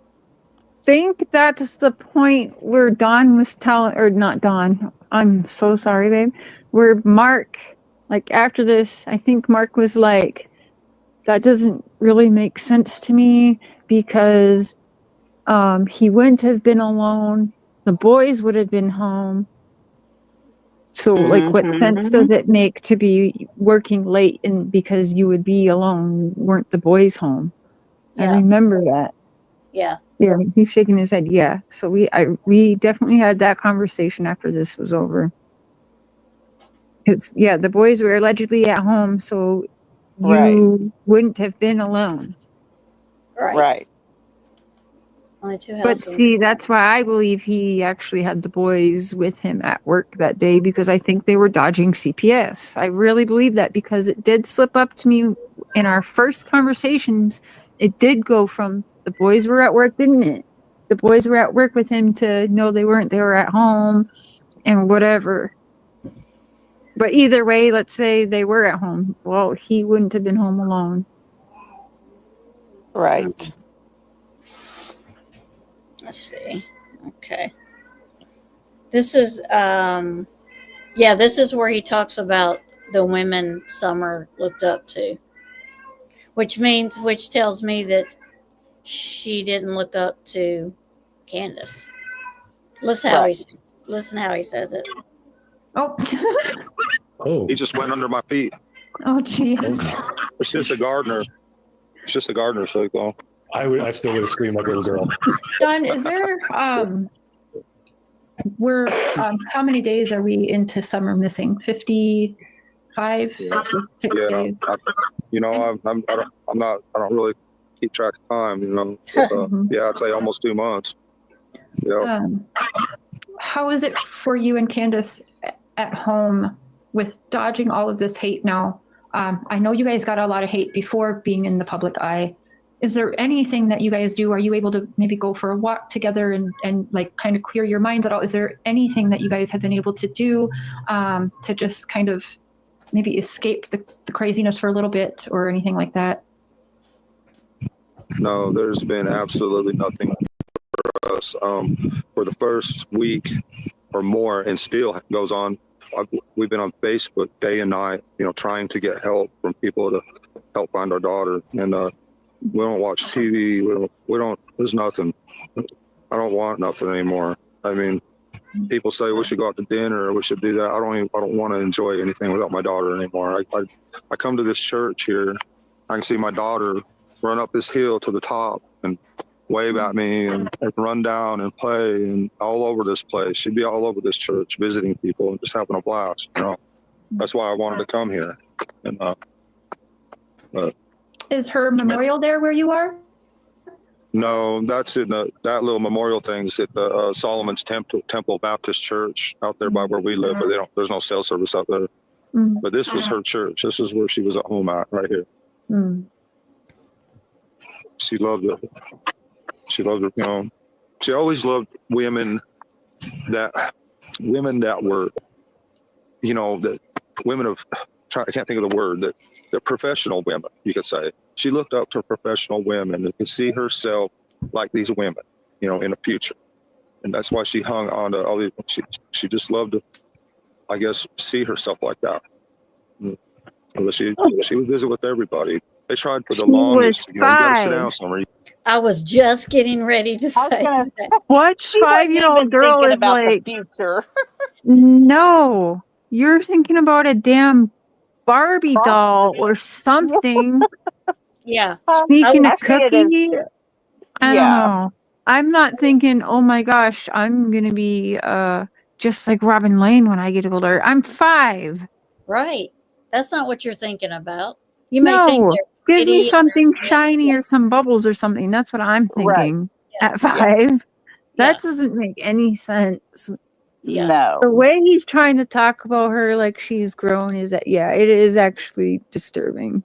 think that's the point where Dawn was telling, or not Dawn. I'm so sorry, babe. Where Mark, like after this, I think Mark was like, that doesn't really make sense to me because he wouldn't have been alone. The boys would have been home. So, like, what sense does it make to be working late and because you would be alone, weren't the boys home? Yeah. I remember that. Yeah. Yeah, he's shaking his head. Yeah. So we definitely had that conversation after this was over. Because the boys were allegedly at home, so you wouldn't have been alone. Right. Right. Only two But houses. see, that's why I believe he actually had the boys with him at work that day, because I think they were dodging CPS. I really believe that, because it did slip up to me in our first conversations. It did go from the boys were at work, didn't it? The boys were at work with him to no, they weren't. They were at home and whatever. But either way, let's say they were at home. Well, he wouldn't have been home alone. Right. Let's see. Okay. This is this is where he talks about the women Summer looked up to. Which tells me that she didn't look up to Candace. Listen how he says it. Oh. Oh. He just went under my feet. Oh, gee. It's just a gardener. It's just a gardener, so well. I still would have screamed like a little girl. Don, is there we're how many days are we into summer missing? 55, 56 days. I don't really keep track of time, I'd say almost 2 months. Yeah. How is it for you and Candace at home with dodging all of this hate now? I know you guys got a lot of hate before being in the public eye. Is there anything that you guys do? Are you able to maybe go for a walk together and like kind of clear your minds at all? Is there anything that you guys have been able to do to just kind of maybe escape the craziness for a little bit or anything like that? No, there's been absolutely nothing for us. For the first week or more, and still goes on, we've been on Facebook day and night, trying to get help from people to help find our daughter. And we don't watch TV. We don't, there's nothing. I don't want nothing anymore. I mean, people say we should go out to dinner or we should do that. I don't want to enjoy anything without my daughter anymore. I come to this church here. I can see my daughter run up this hill to the top and wave at me and run down and play and all over this place. She'd be all over this church visiting people and just having a blast. That's why I wanted to come here. And is her memorial there where you are? No, that's in that little memorial thing's at the Solomon's Temple Baptist Church out there by where we live, but there's no cell service out there. But this was her church. This is where she was at home at, right here. She loved it. She loved it, She always loved women that were, that women of, I can't think of the word, that they're professional women, you could say. She looked up to professional women and could see herself like these women, in the future. And that's why she hung on to all these, she just loved to, I guess, see herself like that. She would visit with everybody. They tried for the longest, you gotta sit down somewhere. I was just getting ready to say that. What She wasn't 5-year-old even girl thinking is about like, the future. no, you're thinking about a damn Barbie doll or something. Yeah. Sneaking a I see it as- cookie. I don't know. I'm not thinking, oh my gosh, I'm going to be just like Robin Lane when I get older. I'm 5. Right. That's not what you're thinking about. You may think No, they're give me pretty something shiny or some bubbles or something. That's what I'm thinking at 5. That doesn't make any sense. Yeah. No. The way he's trying to talk about her like she's grown is that, it is actually disturbing.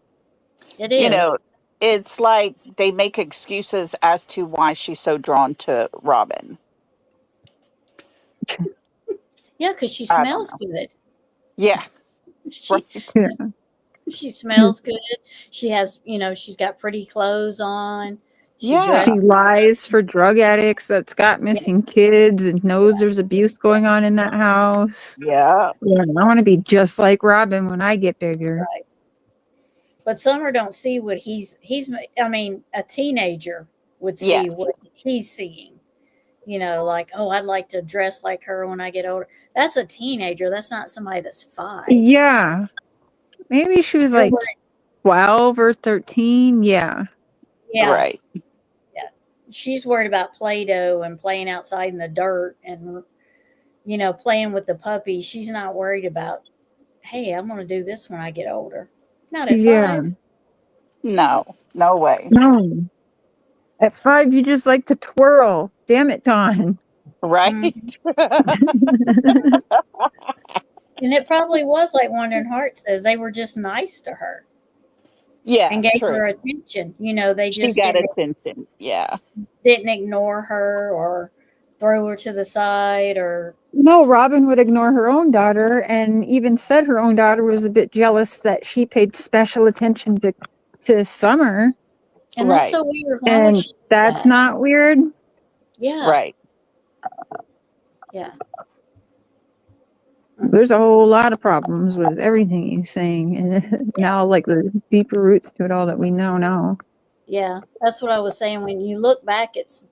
It is. It's like they make excuses as to why she's so drawn to Robin. Yeah, because she I don't smells know. good. Yeah. She smells good. She has, she's got pretty clothes on. She lies for drug addicts that's got missing kids and knows there's abuse going on in that house. Yeah. I want to be just like Robin when I get bigger. Right. But Summer don't see what he's I mean, a teenager would see what he's seeing. Like, oh, I'd like to dress like her when I get older. That's a teenager. That's not somebody that's 5. Yeah. Maybe she was like 12 or 13. Yeah. Yeah. Right. Yeah. she's worried about Play-Doh and playing outside in the dirt and, playing with the puppy. She's not worried about, hey, I'm going to do this when I get older. Not at Yeah. 5. No way. No. At 5, you just like to twirl. Damn it, Dawn. Right? And it probably was like Wandering Heart says, they were just nice to her Yeah, and gave true. her attention. They She just got didn't attention. Yeah. ignore her or throw her to the side or No, Robin would ignore her own daughter and even said her own daughter was a bit jealous that she paid special attention to Summer. and that's Right. so weird. Why would And she do that's that? not weird. Yeah. Right. Yeah. There's a whole lot of problems with everything he's saying. And now, like, there's deeper roots to it all that we know now. Yeah. That's what I was saying. When you look back, it's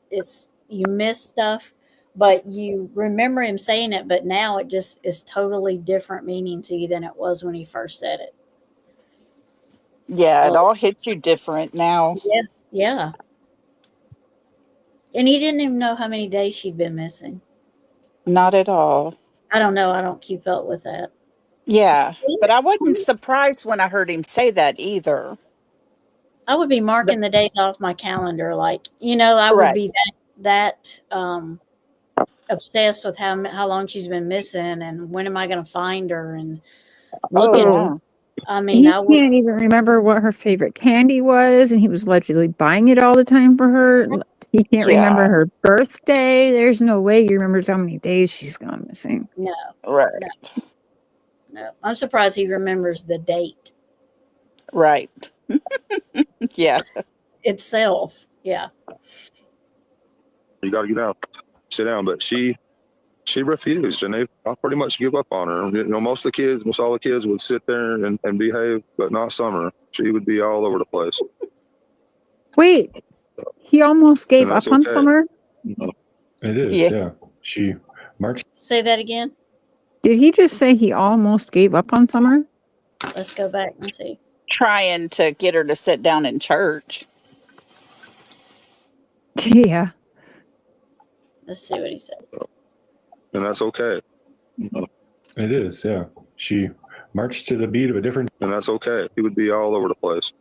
you miss stuff, but you remember him saying it, but now it just is totally different meaning to you than it was when he first said it. Yeah, it Oh, all hits you different now. yeah. Yeah. And he didn't even know how many days she'd been missing. Not at all. I don't know. I don't keep up with that. Yeah, but I wasn't surprised when I heard him say that either. I would be marking the days off my calendar. Like, I would Right. be that obsessed with how long she's been missing and when am I going to find her and looking. Yeah. I mean, He I would. can't even remember what her favorite candy was, and he was allegedly buying it all the time for her. He can't Yeah. remember her birthday. There's no way he remembers how many days she's gone missing. No, Right. no. I'm surprised he remembers the date Right. Yeah. itself. Yeah. You got to get out, sit down. But she refused, and I pretty much give up on her. Most all the kids would sit there and behave, but not Summer. She would be all over the place. Wait, he almost gave And up that's on okay. Summer? It is, Yeah. yeah. She marched. Say that again. Did he just say he almost gave up on Summer? Let's go back and see. Trying to get her to sit down in church. Yeah. Let's see what he said. And that's okay. It is, yeah. She marched to the beat of a different. And that's okay. He would be all over the place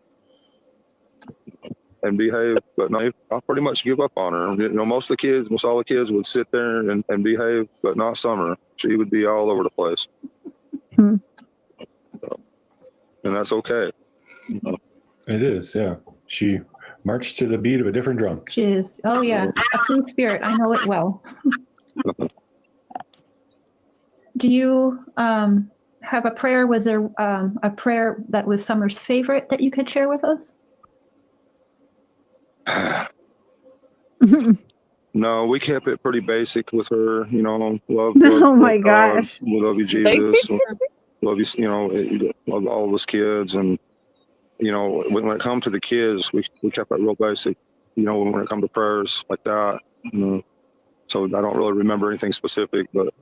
and behave, but no, I pretty much give up on her. Most all the kids would sit there and behave, but not Summer. She would be all over the place. Hmm. And that's okay. It is, yeah. She marched to the beat of a different drum. She is, oh yeah, a free spirit. I know it well. Do you have a prayer? Was there a prayer that was Summer's favorite that you could share with us? No, we kept it pretty basic with her. Love. Oh my gosh. We love you, Jesus. Love you. Love all of us kids. And when it comes to the kids, we kept it real basic. When it comes to prayers like that. So I don't really remember anything specific, but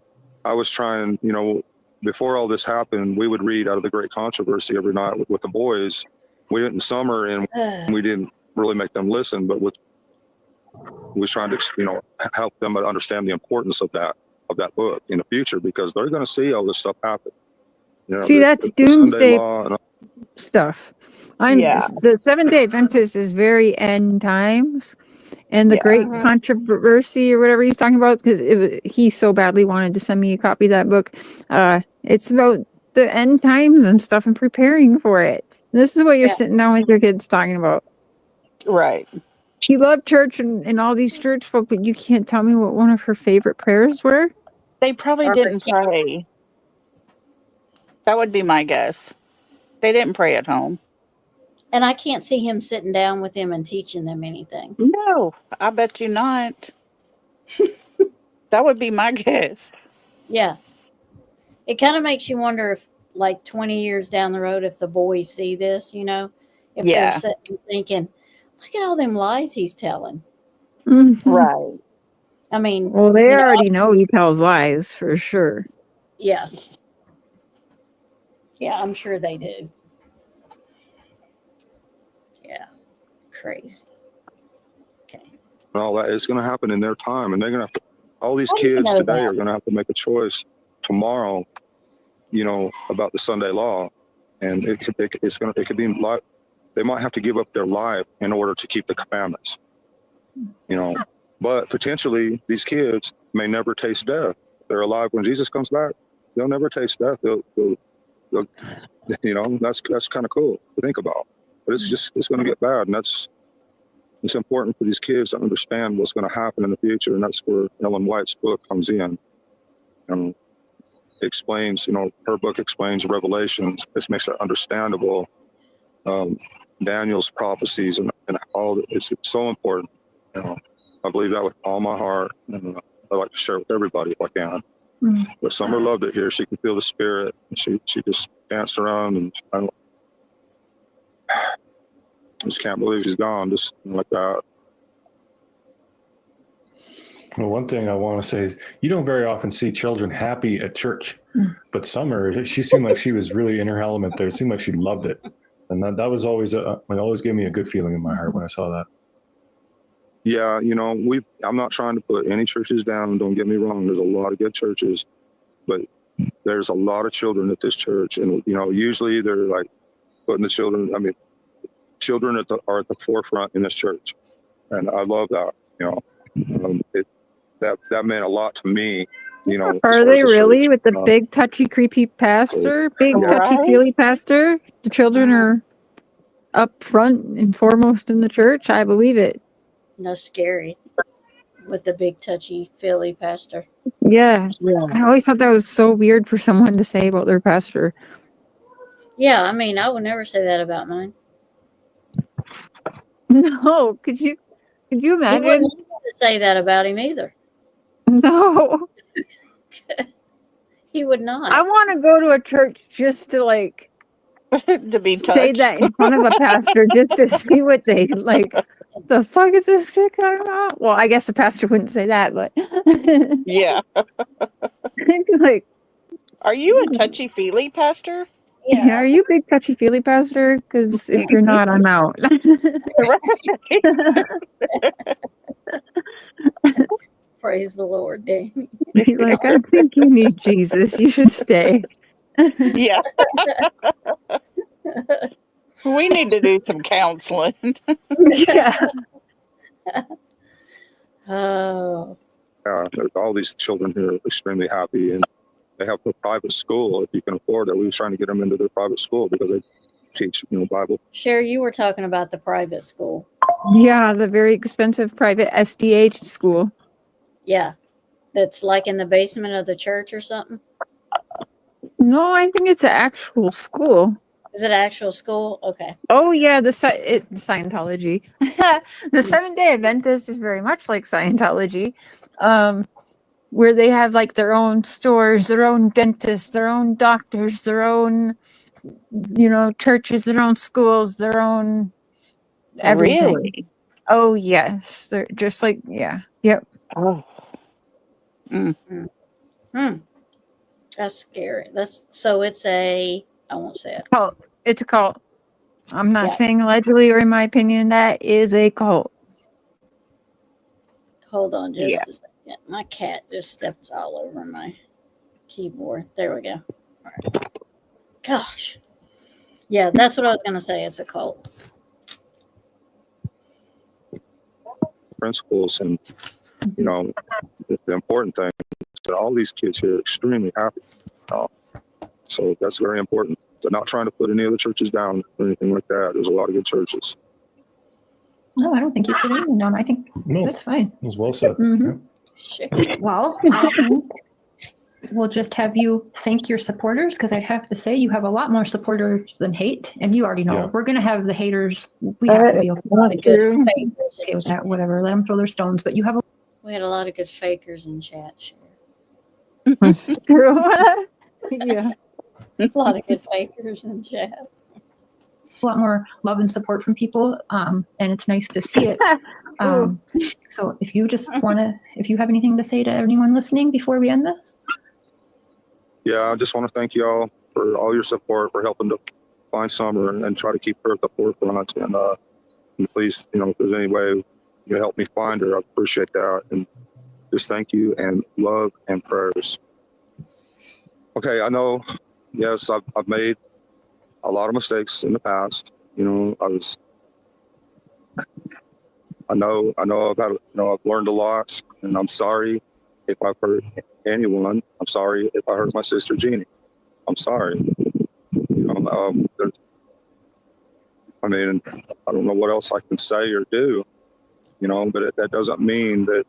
I was trying. Before all this happened, we would read out of the Great Controversy every night with the boys. We didn't Summer, and we didn't really make them listen, but we was trying to help them understand the importance of that book in the future, because they're going to see all this stuff happen. See, that's the Sunday doomsday law and stuff. Yeah. The Seventh-day Adventist is very end times, and the Yeah. Great Controversy or whatever he's talking about, because he so badly wanted to send me a copy of that book. It's about the end times and stuff and preparing for it. This is what you're sitting down with your kids talking about. Right. She loved church and all these church folk, but you can't tell me what one of her favorite prayers were? They probably Or didn't pray. That would be my guess. They didn't pray at home. And I can't see him sitting down with them and teaching them anything. No, I bet you not. That would be my guess. Yeah. It kind of makes you wonder if, like, 20 years down the road, if the boys see this, if they're Yeah. sitting thinking, look at all them lies he's telling. Mhm. Right. I mean, Well, they already know he tells lies for sure. yeah. Yeah, I'm sure they do. Yeah. Crazy. Okay. and all that. It's going to happen in their time, and they're going to have to, all these How do you kids know today that? are going to have to make a choice tomorrow, about the Sunday law, and it could be like they might have to give up their life in order to keep the commandments. But potentially these kids may never taste death. They're alive when Jesus comes back. They'll never taste death. They'll that's kind of cool to think about. But it's going to get bad, and it's important for these kids to understand what's going to happen in the future, and that's where Ellen White's book comes in. And explains, her book explains Revelations. This makes it understandable. Daniel's prophecies and all. It's so important. I believe that with all my heart, and I like to share it with everybody if I can. Mm. But Summer loved it here. She can feel the spirit. She just danced around, and I just can't believe she's gone, just like that. Well, one thing I want to say is you don't very often see children happy at church, but Summer, she seemed like she was really in her element there. It seemed like she loved it. And that was always, it always gave me a good feeling in my heart when I saw that. Yeah, I'm not trying to put any churches down. Don't get me wrong. There's a lot of good churches, but there's a lot of children at this church. And, usually they're like putting the children, children are at the forefront in this church. And I love that, that meant a lot to me, as Are far as they the really church. with the big touchy creepy pastor? Big Yeah. touchy feely pastor? The children are up front and foremost in the church? I believe it. No, scary with the big touchy Philly pastor. Yeah. I always thought that was so weird for someone to say about their pastor. Yeah, I would never say that about mine. No, could you He imagine? wouldn't say that about him either. No. He would not. I want to go to a church just to To be say touched. that in front of a pastor just to see what they like. The fuck is this shit going on? Well, I guess the pastor wouldn't say that, but Yeah. like, Are you a touchy feely pastor? Yeah. are you big touchy feely pastor? Because if you're not, I'm out. Praise the Lord, Damn. You're like, I think you need Jesus. You should stay. Yeah. We need to do some counseling. Yeah. Oh. All these children here are extremely happy, and they have a private school if you can afford it. We were trying to get them into their private school because they teach, Bible. Cher, you were talking about the private school. Yeah, the very expensive private SDH school. Yeah. That's like in the basement of the church or something. No, I think it's an actual school. Is it an actual school? Okay. Oh yeah, Scientology. The Seventh-day Adventist is very much like Scientology, where they have like their own stores, their own dentists, their own doctors, their own, churches, their own schools, their own everything. Really? Oh yes, they're just like yep. Oh. That's scary. It's a, I won't say it. Cult. It's a cult. I'm not Yeah. saying allegedly or in my opinion. That is a cult. Hold on just Yeah. a second. My cat just stepped all over my keyboard. There we go. All right. Gosh. Yeah, that's what I was going to say. It's a cult. Principles, and the important thing is that all these kids here are extremely happy. So that's very important. They're not trying to put any other churches down or anything like that. There's a lot of good churches. No, I don't think you put anything down. I think No, that's fine. it was well said. Mhm. Shit. Well, I think we'll just have you thank your supporters, because I'd have to say you have a lot more supporters than hate, and you already know Yeah. we're going to have the haters. We have to be okay A lot of good fakers. with that. Whatever, let them throw their stones. But you have a We had a lot of good fakers in chat. Cher. That's true. Yeah. A lot of good fakers in chat. lot more love and support from people, and it's nice to see it. So if you just if you have anything to say to anyone listening before we end this. Yeah, I just want to thank you all for all your support, for helping to find Summer and try to keep her at the forefront. And please, if there's any way, you helped me find her. I appreciate that. And just thank you and love and prayers. Okay, I know, yes, I've made a lot of mistakes in the past. You know, I know I've learned a lot, and I'm sorry if I've hurt anyone. I'm sorry if I hurt my sister Jeannie. I'm sorry. You know, I mean, I don't know what else I can say or do, you know, but that doesn't mean that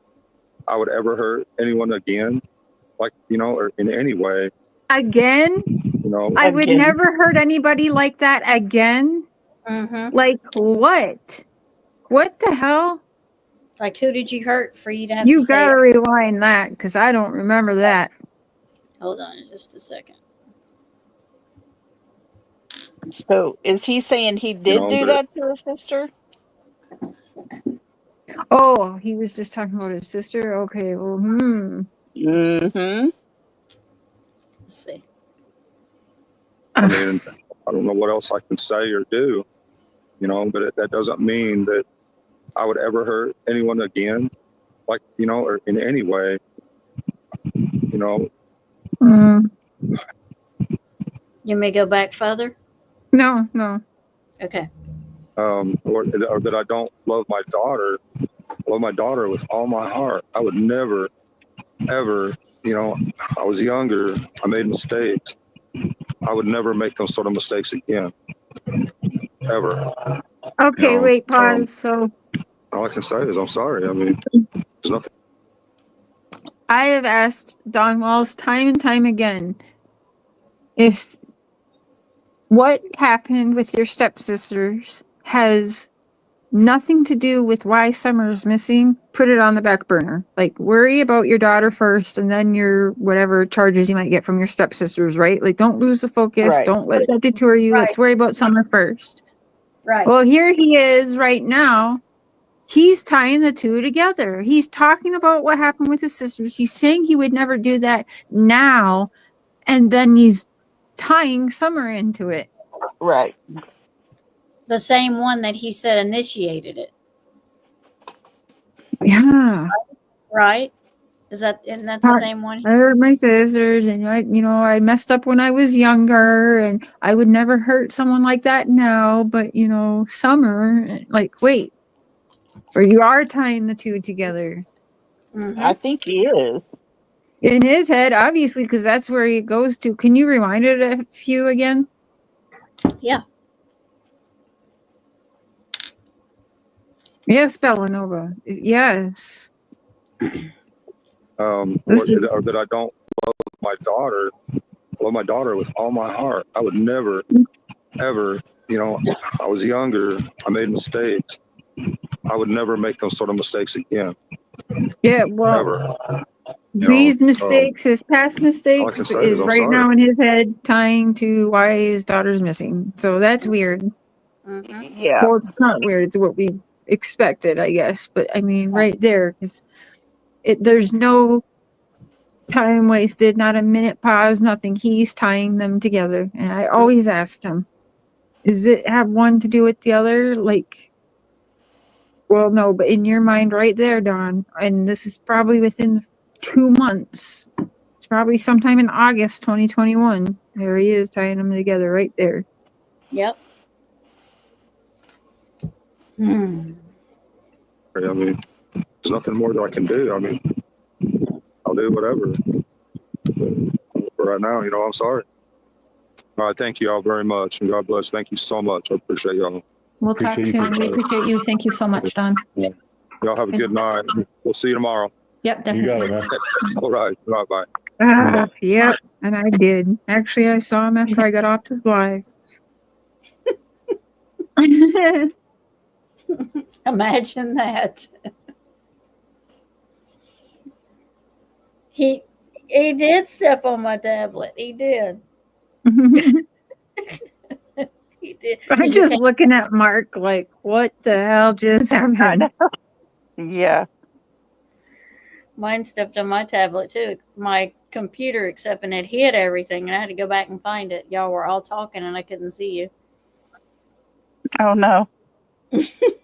I would ever hurt anyone again, like, you know, or in any way, Again? you know. I would Again. never hurt anybody like that again. Mm-hmm. Like what? What the hell? Like, who did you hurt for you to have to You say? gotta rewind that because I don't remember that. Hold on just a second. So is he saying he did know, do but that to his sister? Oh, he was just talking about his sister. Okay, well, Mm-hmm. Let's see. I mean, I don't know what else I can say or do, you know, but that doesn't mean that I would ever hurt anyone again, like, you know, or in any way, you know. You may go back further. No. Okay. Or that I don't love my daughter with all my heart. I would never, ever, you know, I was younger, I made mistakes. I would never make those sort of mistakes again, ever. Okay, You know, wait, pause. So all I can say is I'm sorry. I mean, there's nothing. I have asked Don Walls time and time again if what happened with your stepsisters has nothing to do with why Summer's missing. Put it on the back burner. Like, worry about your daughter first and then your whatever charges you might get from your stepsisters, right? Like, don't lose the focus. Right. Don't let that detour you. Right. Let's worry about Summer first. Right. Well, here he is right now. He's tying the two together. He's talking about what happened with his sisters. He's saying he would never do that now. And then he's tying Summer into it. Right. The same one that he said initiated it. Yeah. Right? Isn't that the same one? I hurt my sisters and I messed up when I was younger and I would never hurt someone like that now. But, Summer, like, wait, or you are tying the two together. Mm-hmm. I think he is. In his head, obviously, because that's where he goes to. Can you rewind it a few again? Yeah. Yes, Bellanova. Yes. Or that I don't love my daughter with all my heart. I would never, ever, I was younger, I made mistakes. I would never make those sort of mistakes again. Yeah, well, Ever. These mistakes, his past all I mistakes, can say is is I'm right sorry. now in his head tying to why his daughter's missing. So that's weird. Mm-hmm. Yeah. Well, it's not weird. It's what we expected, I guess. But I mean, right there, there's no time wasted, not a minute pause, nothing. He's tying them together. And I always asked him, does it have one to do with the other? Like, well, no, but in your mind right there, Don, and this is probably within 2 months. It's probably sometime in August 2021. There he is tying them together right there. Yep. Hmm. I mean, there's nothing more that I can do. I mean, I'll do whatever. But for right now, I'm sorry. All right, thank you all very much, and God bless. Thank you so much. I appreciate y'all. We'll talk Appreciate you soon. too, We Tyler. appreciate you. Thank you so much, Don. Y'all have a good night. We'll see you tomorrow. Yep, You definitely. got it, man. All right. Bye. Yep, and I did. Actually, I saw him after I got off his live. Imagine that. He did step on my tablet. He did. He did. I'm just looking at Mark like, what the hell just I happened? know. Yeah. Mine stepped on my tablet too. My computer, except and it hid everything, and I had to go back and find it. Y'all were all talking, and I couldn't see you. Oh no.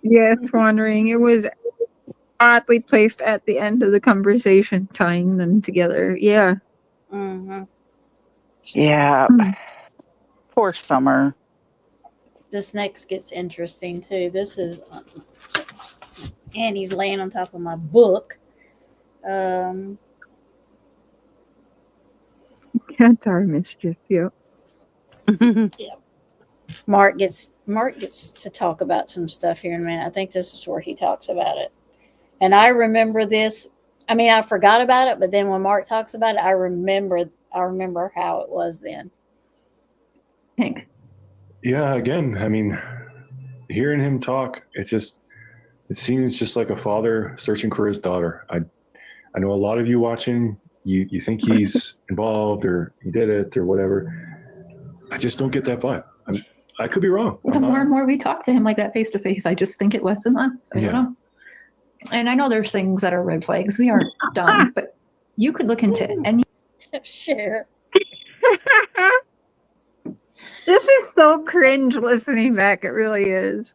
Yes, wandering. It was oddly placed at the end of the conversation, tying them together. Yeah. Mm-hmm. Yeah. Poor Summer. This next gets interesting too. This is Annie's laying on top of my book. Cats are mischief. Yeah. Mark gets to talk about some stuff here in a minute. I think this is where he talks about it. And I remember this. I mean, I forgot about it, but then when Mark talks about it, I remember how it was then. Think. Yeah, again, I mean, hearing him talk, it seems just like a father searching for his daughter. I know a lot of you watching, you think he's involved or he did it or whatever. I just don't get that vibe. I could be wrong. The more and more we talk to him like that face to face, I just think it was in us. I don't know. And I know there's things that are red flags. We aren't done, but you could look into any. Cher. This is so cringe listening back. It really is.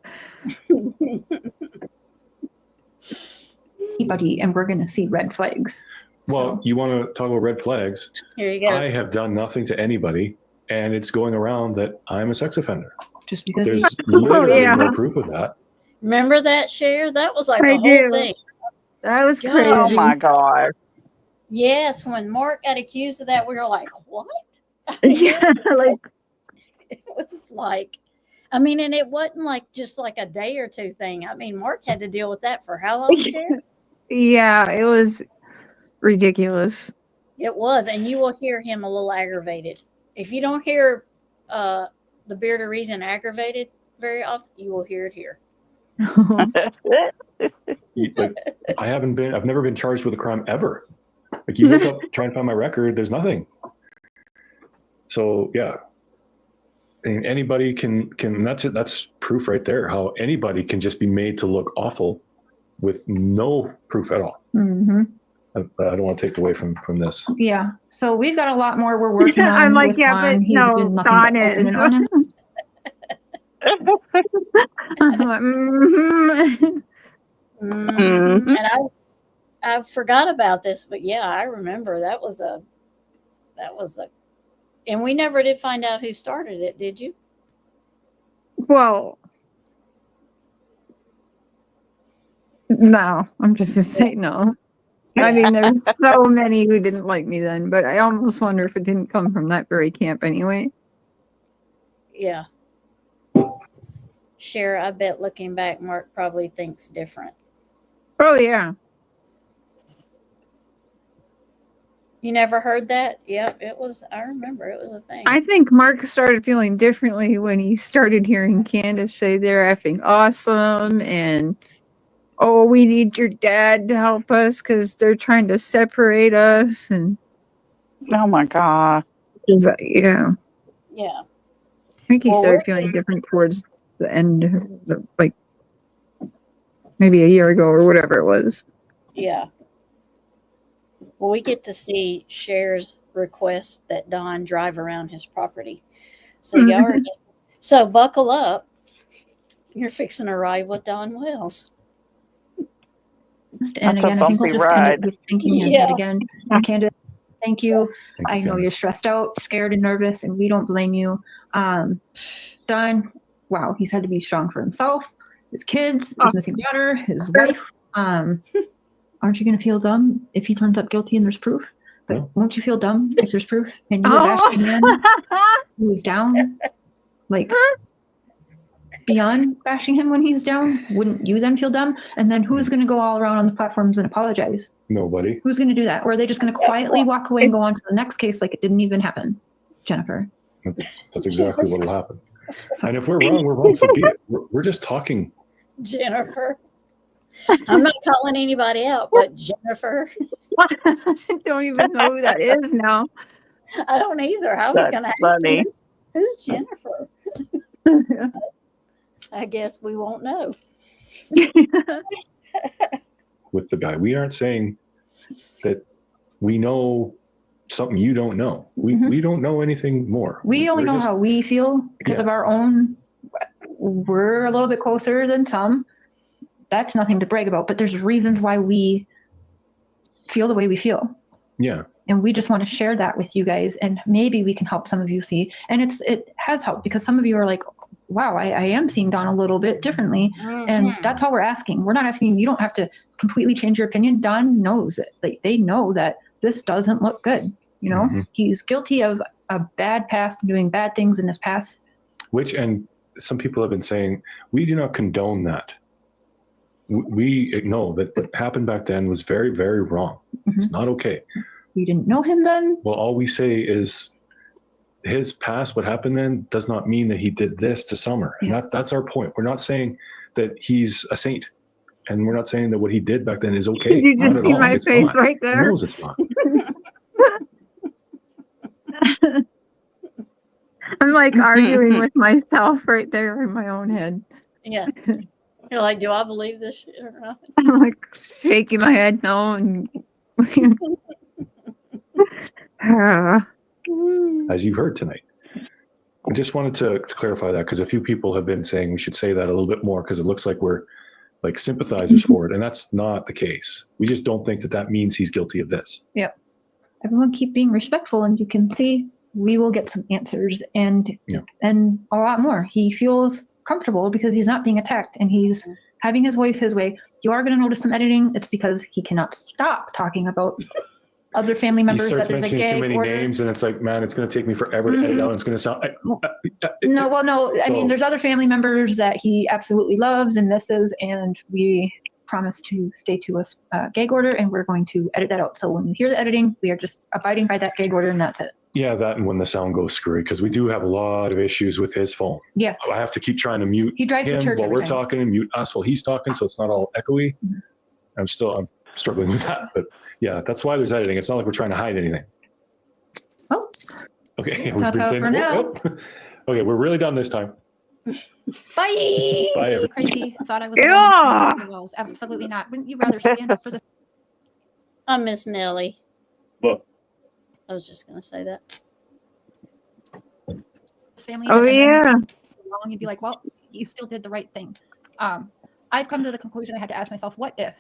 Anybody, and we're going to see red flags. Well, So, you want to talk about red flags? Here you go. I have done nothing to anybody, and it's going around that I'm a sex offender. just because There's we, literally yeah. no proof of that. Remember that, Cher? That was like I a whole do. thing. That was God. crazy. Oh my God. Yes, when Mark got accused of that, we were like, what? I mean, Yeah, like it was like, I mean, and it wasn't like just like a day or two thing. I mean, Mark had to deal with that for how long, Cher? yeah, it was ridiculous. It was, and you will hear him a little aggravated. If you don't hear the Beard of Reason aggravated very often, you will hear it here. Like, I've never been charged with a crime ever. Like, you look up, try and find my record, there's nothing. So yeah, and anybody can that's proof right there. How anybody can just be made to look awful with no proof at all. mm-hmm. I don't want to take away from this. Yeah. So we've got a lot more we're working on. I'm like, with yeah, Lon. but He's no, been nothing Don but open is. and honest. I'm like, mhm. Mm-hmm. And I forgot about this, but yeah, I remember that was a, and we never did find out who started it, did you? Well, no, I'm just gonna say no. I mean, there's so many who didn't like me then, but I almost wonder if it didn't come from that very camp anyway. Yeah. Cher, I bet looking back, Mark probably thinks different. Oh yeah. You never heard that? Yep, it was. I remember it was a thing. I think Mark started feeling differently when he started hearing Candace say they're effing awesome and, oh, we need your dad to help us because they're trying to separate us. And Oh my God. yeah, Yeah. I think he Well, started we're- feeling different towards the end, like maybe a year ago or whatever it was. Yeah. Well, we get to see Cher's request that Don drive around his property. So y'all are so buckle up. You're fixing to ride with Don Wells. And That's a again, I think we'll bumpy just end ride. it with thanking him Yeah. yet again. Candace, thank you. Thank I know you're Candace. stressed out, scared, and nervous, and we don't blame you. Don, wow, he's had to be strong for himself, his kids, his missing daughter, his wife. Aren't you going to feel dumb if he turns up guilty and there's proof? But No. won't you feel dumb if there's proof? And you're bashing a man who is down, like beyond bashing him when he's down. Wouldn't you then feel dumb? And then who's going to go all around on the platforms and apologize? Nobody. Who's going to do that? Or are they just going to quietly walk away and go on to the next case like it didn't even happen? Jennifer. That's exactly what will happen. And if we're wrong, we're wrong. So be it. We're just talking. Jennifer. I'm not calling anybody out, but Jennifer. I don't even know who that is now. I don't either. I was going That's to funny. ask you, who's Jennifer? I guess we won't know. With the guy, we aren't saying that we know something you don't know. We don't know anything more. We only We're know just- how we feel because of our own. We're a little bit closer than some. that's nothing to brag about, but there's reasons why we feel the way we feel. Yeah. And we just want to share that with you guys, and maybe we can help some of you see. And it has helped, because some of you are like, wow, I am seeing Dawn a little bit differently. And that's all we're asking. We're not asking, you don't have to completely change your opinion. Dawn knows it. Like, they know that this doesn't look good. You know, he's guilty of a bad past and doing bad things in his past. Which, and some people have been saying, we do not condone that. We know that what happened back then was very, very wrong. It's not okay. We didn't know him then. Well, all we say is his past, what happened then, does not mean that he did this to Summer. And that's our point. We're not saying that he's a saint. And we're not saying that what he did back then is okay. You can see my It's face not. right He there. knows it's not. I'm like arguing with myself right there in my own head. Yeah. You're like, do I believe this shit or not? I'm like shaking my head no. And As you heard tonight. I just wanted to clarify that, because a few people have been saying we should say that a little bit more, because it looks like we're like sympathizers for it. And that's not the case. We just don't think that that means he's guilty of this. Yep. Everyone keep being respectful, and you can see we will get some answers and a lot more. He feels comfortable because he's not being attacked, and he's having his voice his way. You are going to notice some editing. It's because he cannot stop talking about other family members. He starts that there's a mentioning gag too many order. names, and it's like, man, it's going to take me forever to edit out. It's going to sound. No. I mean, So- there's other family members that he absolutely loves and misses, and we promise to stay to a gag order, and we're going to edit that out. So when you hear the editing, we are just abiding by that gag order, and that's it. Yeah, that and when the sound goes screwy, because we do have a lot of issues with his phone. Yes. I have to keep trying to mute He drives to him church while every we're time. talking, and mute us while he's talking, so it's not all echoey. I'm struggling with that, but yeah, that's why there's editing. It's not like we're trying to hide anything. Oh. Okay, we've Ta-ta been saying for now. Okay, we're really done this time. Bye. Bye, everyone. Crazy. Thought I was alone and standing up for the walls. Absolutely not. Wouldn't you rather stand up for the I miss Nellie. What? I was just going to say that. family? Oh, and then yeah. Wrong, you'd be like, well, you still did the right thing. I've come to the conclusion I had to ask myself, what if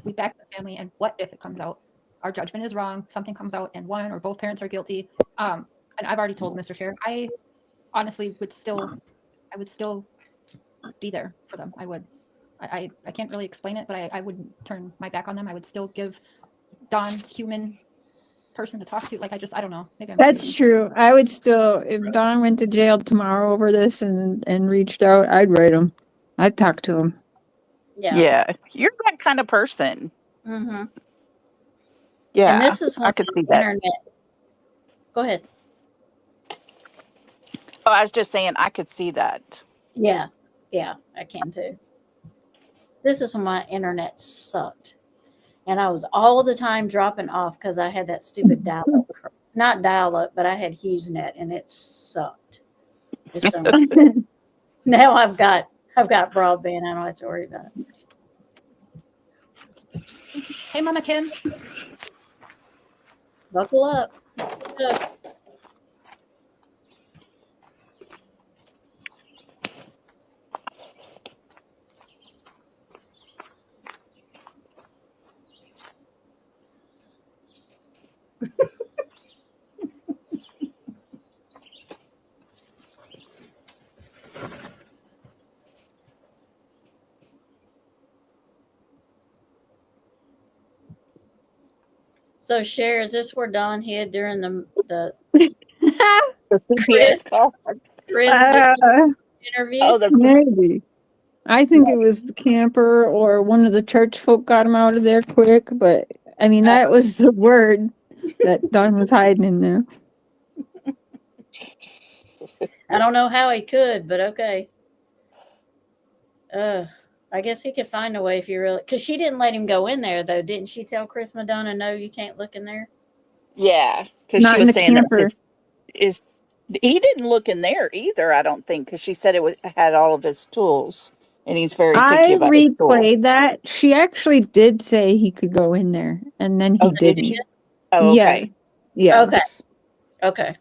we back this family, and what if it comes out our judgment is wrong, something comes out and one or both parents are guilty? And I've already told Mr. Cher, I honestly would still be there for them. I would. I can't really explain it, but I wouldn't turn my back on them. I would still give Dawn human person to talk to. Like, I don't know. Maybe I'm That's crazy. true. I would still, if Don went to jail tomorrow over this and reached out, I'd write him. I'd talk to him. Yeah. You're that kind of person. Mm-hmm. Yeah. And this is I when could see the that. internet. Go ahead. Oh, I was just saying I could see that. Yeah, I can too. This is when my internet sucked, and I was all the time dropping off because I had that stupid dial-up. Not dial-up, but I had HughesNet, and it sucked. It's so much. Now I've got broadband. I don't have to worry about it. Hey, Mama Kim. Buckle up. Buckle up. So, Cher, is this where Don hid during the Chris call. Chris interview? Oh, the Maybe. I think it was the camper or one of the church folk got him out of there quick, but I mean, that was the word that Don was hiding in there. I don't know how he could, but okay. I guess he could find a way if you really, because she didn't let him go in there though, didn't she? Tell Chris Madonna, no, you can't look in there. yeah, because Not she in was the saying camper. that he didn't look in there either. I don't think, because she said it had all of his tools, and he's very picky I about his tools. replayed that. She actually did say he could go in there, and then he Oh, did didn't. she? Oh, okay. Yeah. Okay. Yes. Okay.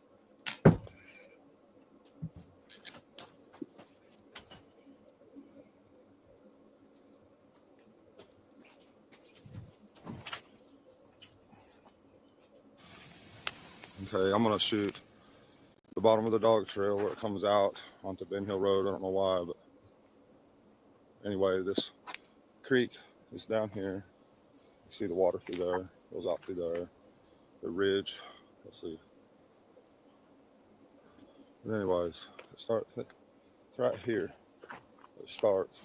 Okay, I'm gonna shoot the bottom of the dog trail where it comes out onto Ben Hill Road. I don't know why, but anyway, this creek is down here. You see the water through there, goes out through there. The ridge, let's see. But anyways, it's right here. It starts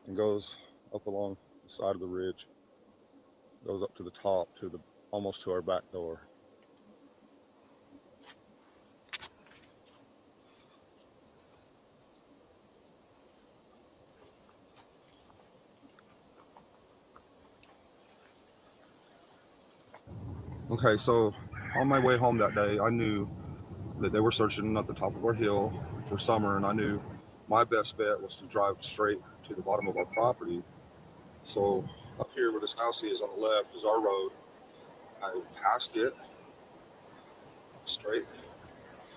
and goes up along the side of the ridge, goes up to the top, almost to our back door. Okay, so on my way home that day, I knew that they were searching at the top of our hill for Summer, and I knew my best bet was to drive straight to the bottom of our property. So up here where this house is on the left is our road. I passed it straight.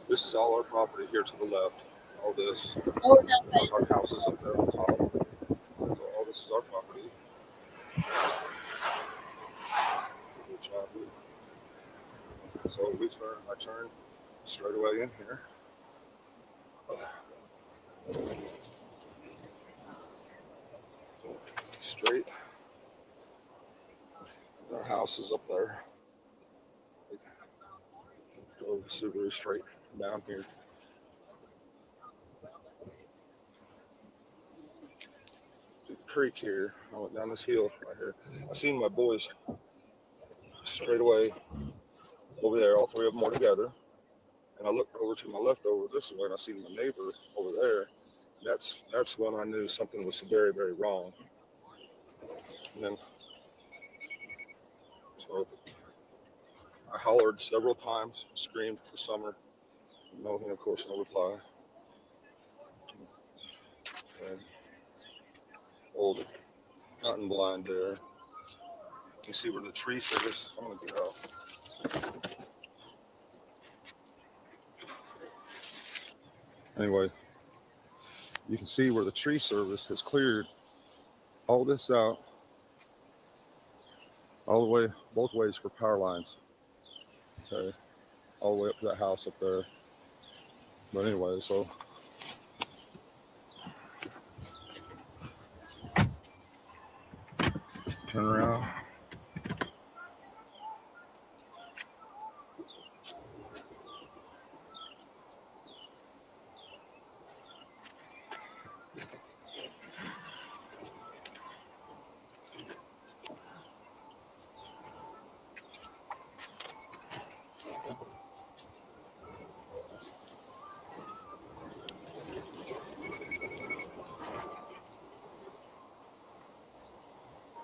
This is all our property here to the left. All this, Oh, no. our house is up there on top. So all this is our property. So I turned straight away in here. Straight. Our house is up there. Go super straight down here. To the creek here. I went down this hill right here. I seen my boys straight away over there. All three of them were together. And I looked over to my left over this way, and I seen my neighbor over there. That's when I knew something was very, very wrong. And then, so I hollered several times, screamed for Summer. No, of course, no reply. And old mountain blind there. You see where the tree service. I'm gonna get out. Anyway, you can see where the tree service has cleared all this out, all the way, both ways for power lines. Okay, all the way up to that house up there. But anyway, so turn around.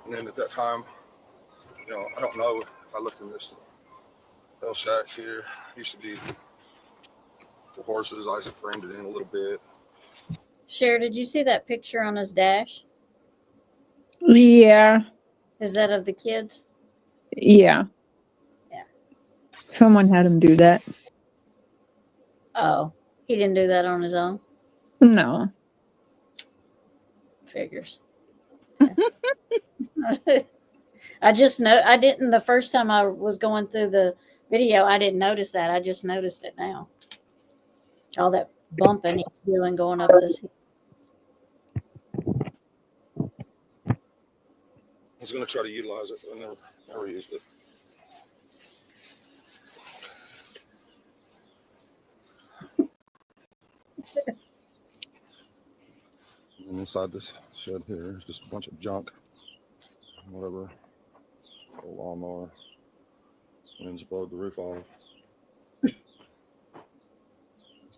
And then at that time, I don't know if I looked in this little shack here. Used to be for horses. I framed it in a little bit. Cher, did you see that picture on his dash? Yeah. Is that of the kids? Yeah. Yeah. Someone had him do that. Oh, he didn't do that on his own? No. Figures. Yeah. I didn't the first time I was going through the video, I didn't notice that. I just noticed it now. All that bumping he's doing going up this hill. I was going to try to utilize it, but I never used it. And inside this shed here is just a bunch of junk, whatever. A lawnmower. Wind's blowed the roof off. So,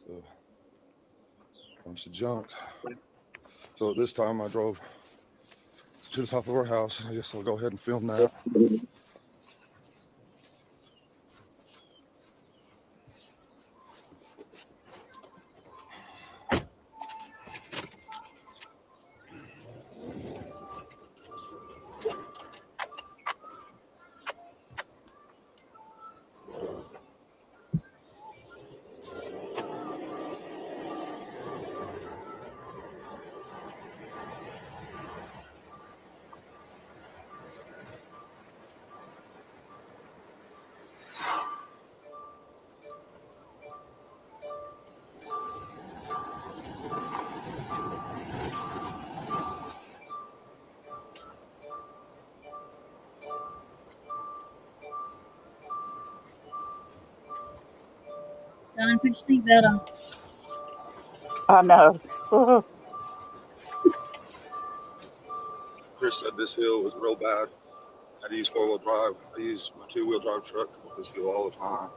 a bunch of junk. So at this time I drove to the top of our house. I guess I'll go ahead and film that. John, put your seatbelt on. I know. Chris said this hill was real bad. I had to use 4-wheel drive. I use my 2-wheel drive truck up this hill all the time.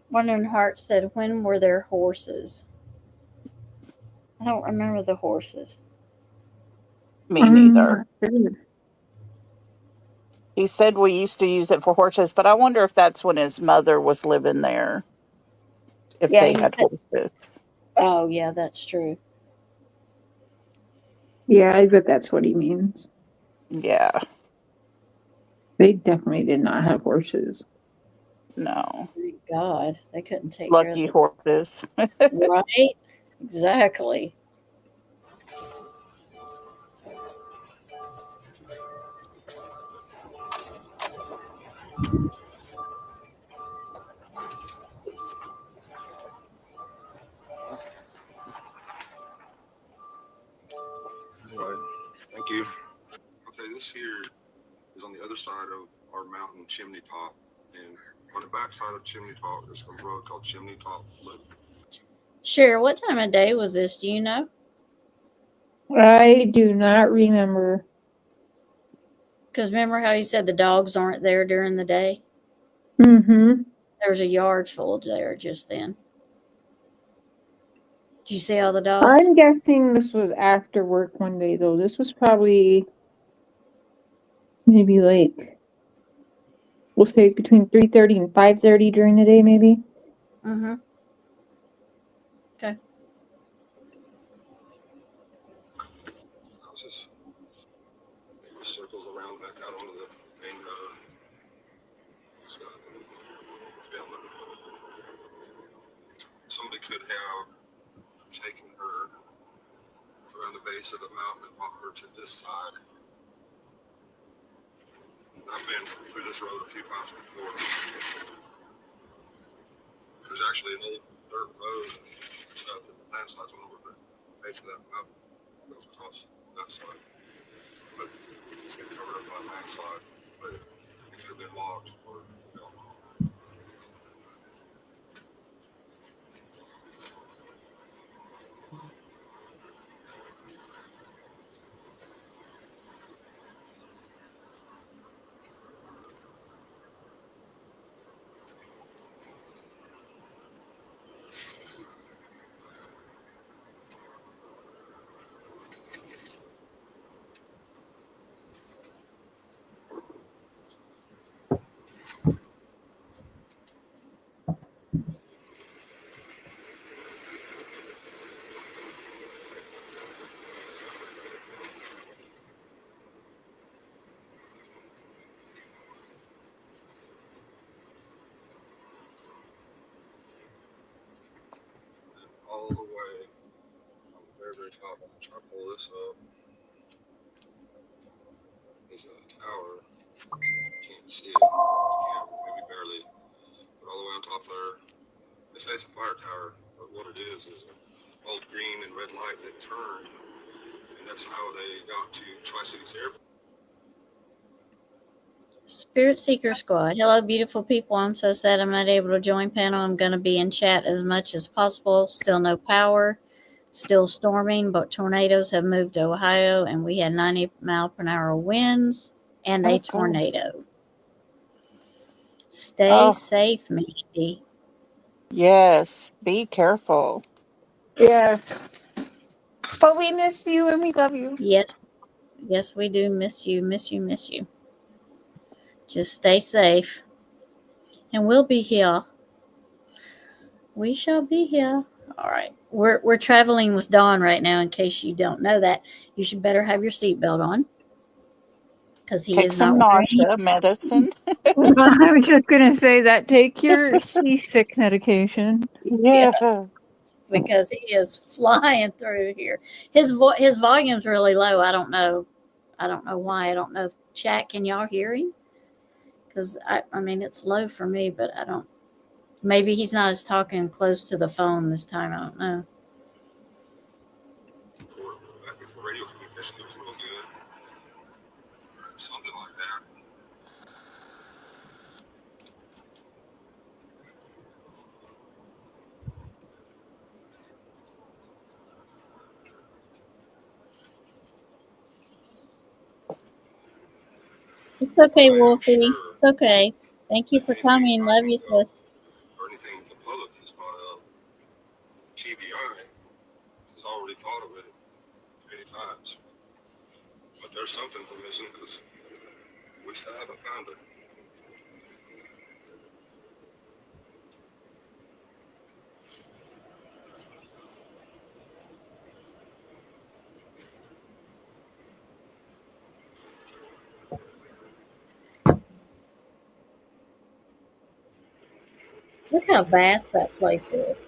Wandering Heart said, when were there horses? I don't remember the horses. Me neither. Sure. He said we used to use it for horses, but I wonder if that's when his mother was living there. If Yeah, they he had said- horses. Oh, yeah, that's true. Yeah, I bet that's what he means. Yeah. They definitely did not have horses. No. Thank God. They couldn't take Lucky care horses. of it. Right? Exactly. Anyway, thank you. Okay, this here is on the other side of our mountain chimney top. And on the back side of chimney top, there's a road called Chimney Top Loop. Cher, what time of day was this? Do you know? I do not remember. Because remember how you said the dogs aren't there during the day? Mm-hmm. There was a yard full there just then. Did you see all the dogs? I'm guessing this was after work one day, though. This was probably maybe like, we'll say between 3:30 and 5:30 during the day, maybe. Mm-hmm. Okay. Houses. Circles around back out onto the main road. So, somebody could have taken her around the base of the mountain and walked her to this side. I've been through this road a few times before. There's actually an old dirt road and stuff that the landslides went over the base of that mountain. It goes across that side. But it's been covered up by a landslide. But it could have been logged or all the way on the very, very top. I'm trying to pull this up. There's a tower. You can't see it. You can, maybe barely. But all the way on top there, they say it's a fire tower, but what it is an old green and red light that turned, and that's how they got to Tri-Cities Airport. Spirit Seeker Squad. Hello, beautiful people. I'm so sad I'm not able to join panel. I'm going to be in chat as much as possible. Still no power. Still storming, but tornadoes have moved to Ohio, and we had 90-mile-per-hour winds and a tornado. Stay safe, Mandy. Yes. Be careful. Yes. But we miss you and we love you. Yes. Yes, we do miss you, miss you, miss you. Just stay safe. And we'll be here. We shall be here. All right. We're traveling with Dawn right now, in case you don't know that. You should better have your seatbelt on. Because he Take is some not wearing nausea medicine. I was just gonna say that. Take your seasick medication. Yeah. because he is flying through here. His volume's really low. I don't know why. I don't know. Chat, can y'all hear him? Because I mean it's low for me, but I don't. Maybe he's not as talking close to the phone this time. I don't know. Radio communication was real good. It's okay, I am Wolfie. sure It's okay. Thank you that for anything coming. I Love do you, about sis. or anything the public has thought of TBI has already thought of it many times. But there's something we're missing because we still haven't found it. Look how vast that place is.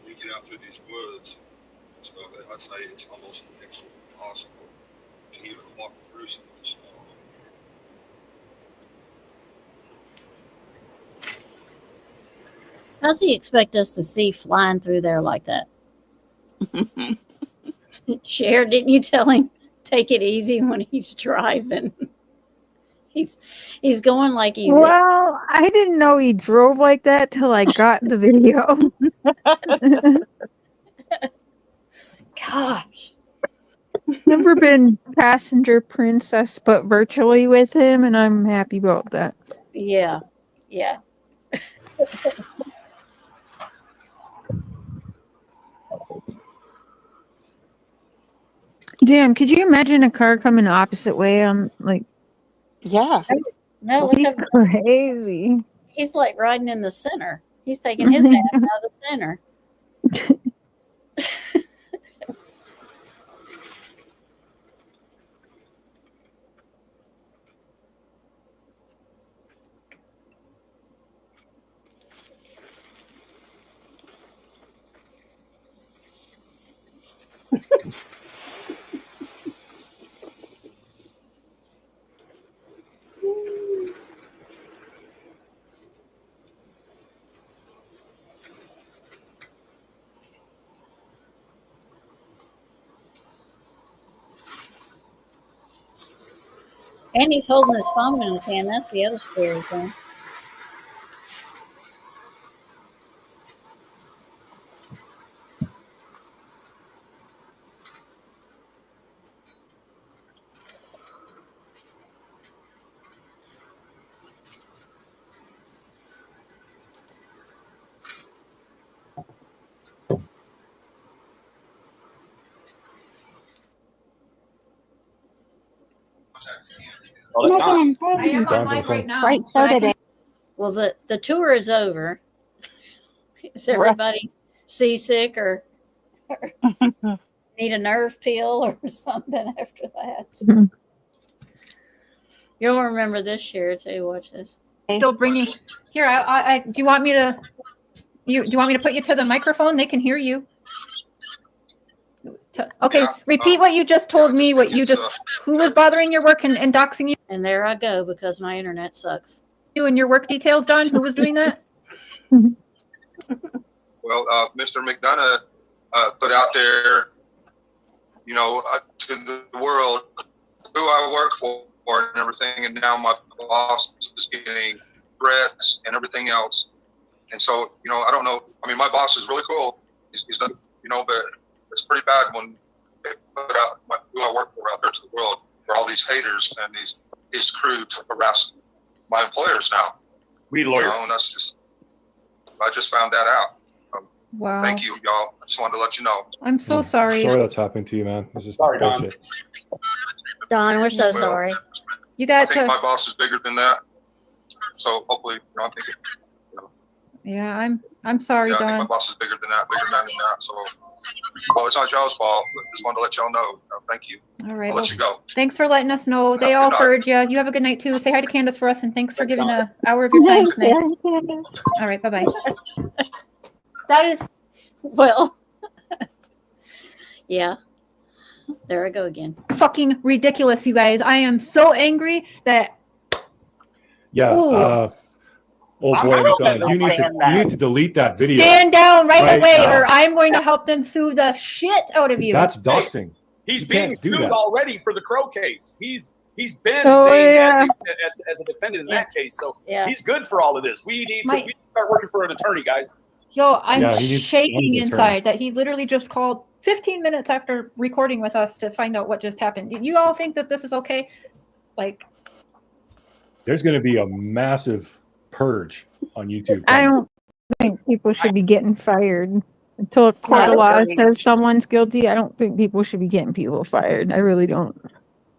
We get out through these woods, so I'd say it's almost next to impossible to even walk through some of this stuff. How's he expect us to see flying through there like that? Cher, didn't you tell him take it easy when he's driving? He's going like he's Well, I didn't know he drove like that till I got the video. gosh. Never been passenger princess, but virtually with him, and I'm happy about that. Yeah. Yeah. Damn, could you imagine a car coming the opposite way? I'm like, Yeah. No, look he's how crazy. he's like riding in the center. He's taking his half out of the center. And he's holding his phone in his hand. That's the other scary thing. Well, it's not. I am on Don's live right now. Right, but so I did can- it. Well, the tour is over. Is everybody seasick or need a nerve pill or something after that? You'll remember this year too. Watch this. Still bringing. Here, I do you want me to? Do you want me to put you to the microphone? They can hear you. Okay, Yeah, repeat what you just told me. What you just. Who was bothering your work and doxing And there I go because my internet sucks. you and your work details, Don? Who was doing that? Well, Mr. McDonough put out there, you know, to the world who I work for and everything, and now my boss is getting threats and everything else. And so, you know, I don't know. I mean, my boss is really cool. He's done, you know, but it's pretty bad when they put out who I work for out there to the world for all these haters and his crew to harass my employers now. We You lawyer. know, and that's just, I just found that out. Wow. Thank you, y'all. I just wanted to let you know. I'm so sorry. Sorry that's happening to you, man. This is Sorry, Don. bullshit. Don, we're so Well, sorry. You I got think to. my boss is bigger than that. So hopefully, you know, I'm thinking, Yeah, I'm sorry, yeah, I think my Don. boss is bigger than that. So, well, it's not y'all's fault, but just wanted to let y'all know. Thank you. All right. I'll Well, let you go. thanks for letting us know. They Have a all good night. heard you. You have a good night too. Say hi to Candace for us, and thanks for Thanks, giving Don. an hour of your time tonight. All right. Bye bye. That is Well, yeah. There I go again. fucking ridiculous, you guys. I am so angry that. Yeah. Ooh. Oh I boy, don't McDonald, you need to understand that. delete that video. Stand down right away, now. or I'm going to help them sue the shit out of you. That's doxing. He's You being can't do sued that. already for the Crow case. He's been Oh, named yeah. as a defendant in that case, so Yeah. he's good for all of this. We need to start working for an attorney, guys. Yo, I'm Yeah, he needs shaking one's attorney. inside that he literally just called 15 minutes after recording with us to find out what just happened. You all think that this is okay? Like, There's going to be a massive purge on YouTube. I coming. don't think people should be getting fired until a court I of law agree. says someone's guilty. I don't think people should be getting people fired. I really don't.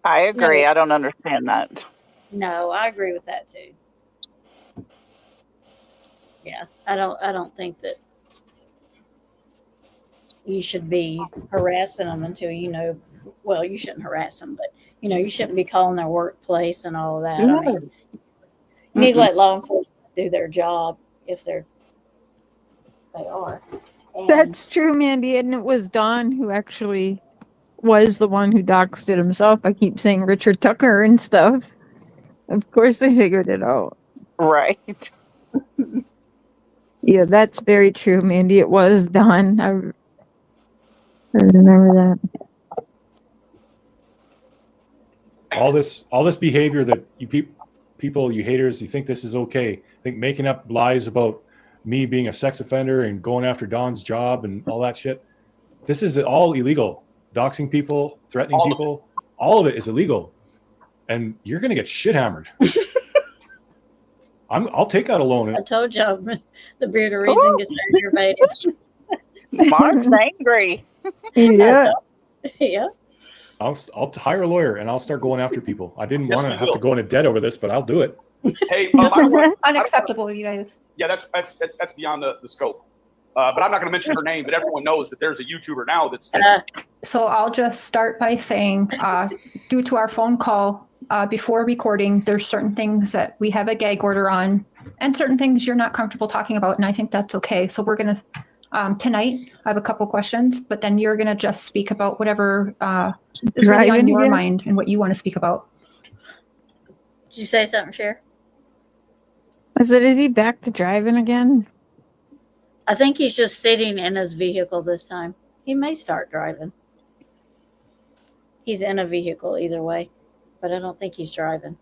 I agree. I don't understand that. No, I agree with that too. Yeah, I don't think that you should be harassing them until you know. Well, you shouldn't harass them, but you shouldn't be calling their workplace and all of that. I mean, you need to let law enforcement do their job if they are. And That's true, Mandy. And it was Don who actually was the one who doxed it himself. I keep saying Richard Tucker and stuff. Of course they figured it out. Right. Yeah, that's very true, Mandy. It was Don. I remember that. all this behavior that you people, you haters, you think this is okay. I think making up lies about me being a sex offender and going after Don's job and all that shit. This is all illegal. Doxing people, threatening people, all of it is illegal. And you're going to get shit hammered. I'll take out a loan. I told y'all the beard of reason gets aggravated. Mark's angry. Yeah. Yeah. I'll hire a lawyer and I'll start going after people. I didn't Yes, want to we have will. to go into debt over this, but I'll do it. Hey, this is unacceptable, you guys. yeah, that's beyond the scope. But I'm not going to mention her name, but everyone knows that there's a YouTuber now that's So I'll just start by saying, due to our phone call before recording, there's certain things that we have a gag order on and certain things you're not comfortable talking about. And I think that's okay. So we're going to, tonight, I have a couple questions, but then you're going to just speak about whatever is really on Driving your again? mind and what you want to speak about. Did you say something, Cher? I said, is he back to driving again? I think he's just sitting in his vehicle this time. He may start driving. He's in a vehicle either way, but I don't think he's driving.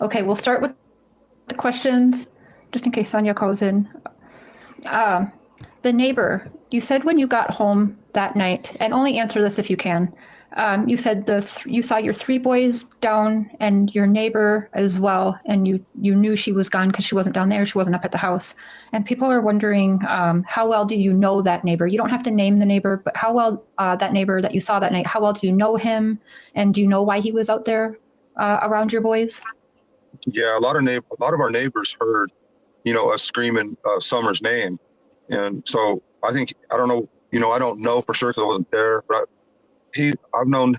Okay, we'll start with the questions, just in case Sonia calls in. The neighbor, you said when you got home that night, and only answer this if you can. You said you saw your 3 boys down and your neighbor as well, and you knew she was gone because she wasn't down there, she wasn't up at the house. And people are wondering, how well do you know that neighbor? You don't have to name the neighbor, but how well that neighbor that you saw that night, how well do you know him? And do you know why he was out there around your boys? Yeah, a lot of our neighbors heard, us screaming Summer's name, and so I don't know, I don't know for sure because I wasn't there, but I've known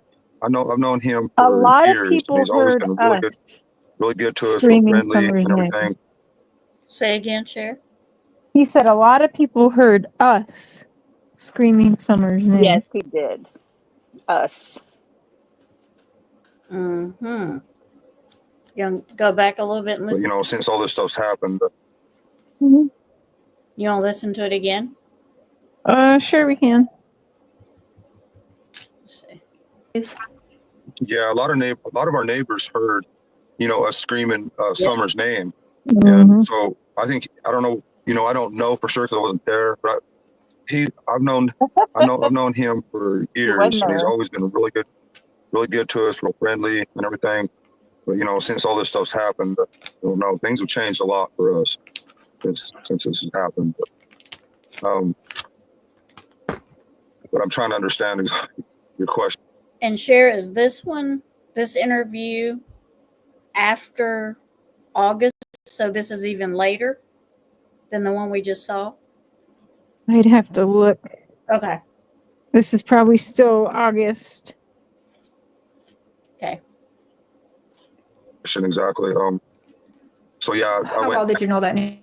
him for A lot years. of people He's always heard been us really good to us, real screaming friendly Summer's and name. everything. Say again, Cher. He said a lot of people heard us screaming Summer's name. Yes, he did. Us. Mm-hmm. You want to go back a little bit and But, listen? since all this stuff's happened, Mhm. You want to listen to it again? Sure we can. Let's see. yeah, a lot of our neighbors heard, us screaming Summer's name, Mhm. and so I don't know, I don't know for sure because I wasn't there, but I've known him for years, and he's there. always been really good to us, real friendly and everything. But since all this stuff's happened, things have changed a lot for us since this has happened. But I'm trying to understand exactly your question. And Cher, is this interview after August? So this is even later than the one we just saw? I'd have to look. Okay. This is probably still August. Okay. Exactly. So yeah, How well did you know that name?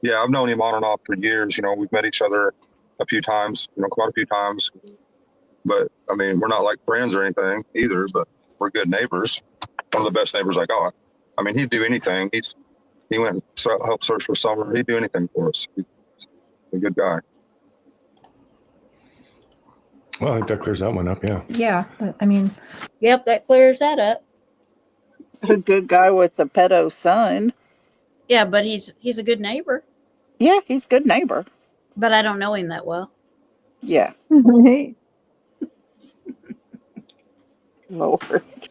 Yeah, I've known him on and off for years. We've met each other a few times, quite a few times. But I mean, we're not like friends or anything either, but we're good neighbors. one of the best neighbors I got. I mean, he'd do anything. He went and helped search for Summer. He'd do anything for us. He's a good guy. Well, I think that clears that one up. Yeah. Yeah, but, I mean, Yep, that clears that up. A good guy with the pedo son. Yeah, but he's a good neighbor. Yeah, he's a good neighbor. But I don't know him that well. Yeah. Right. Lord.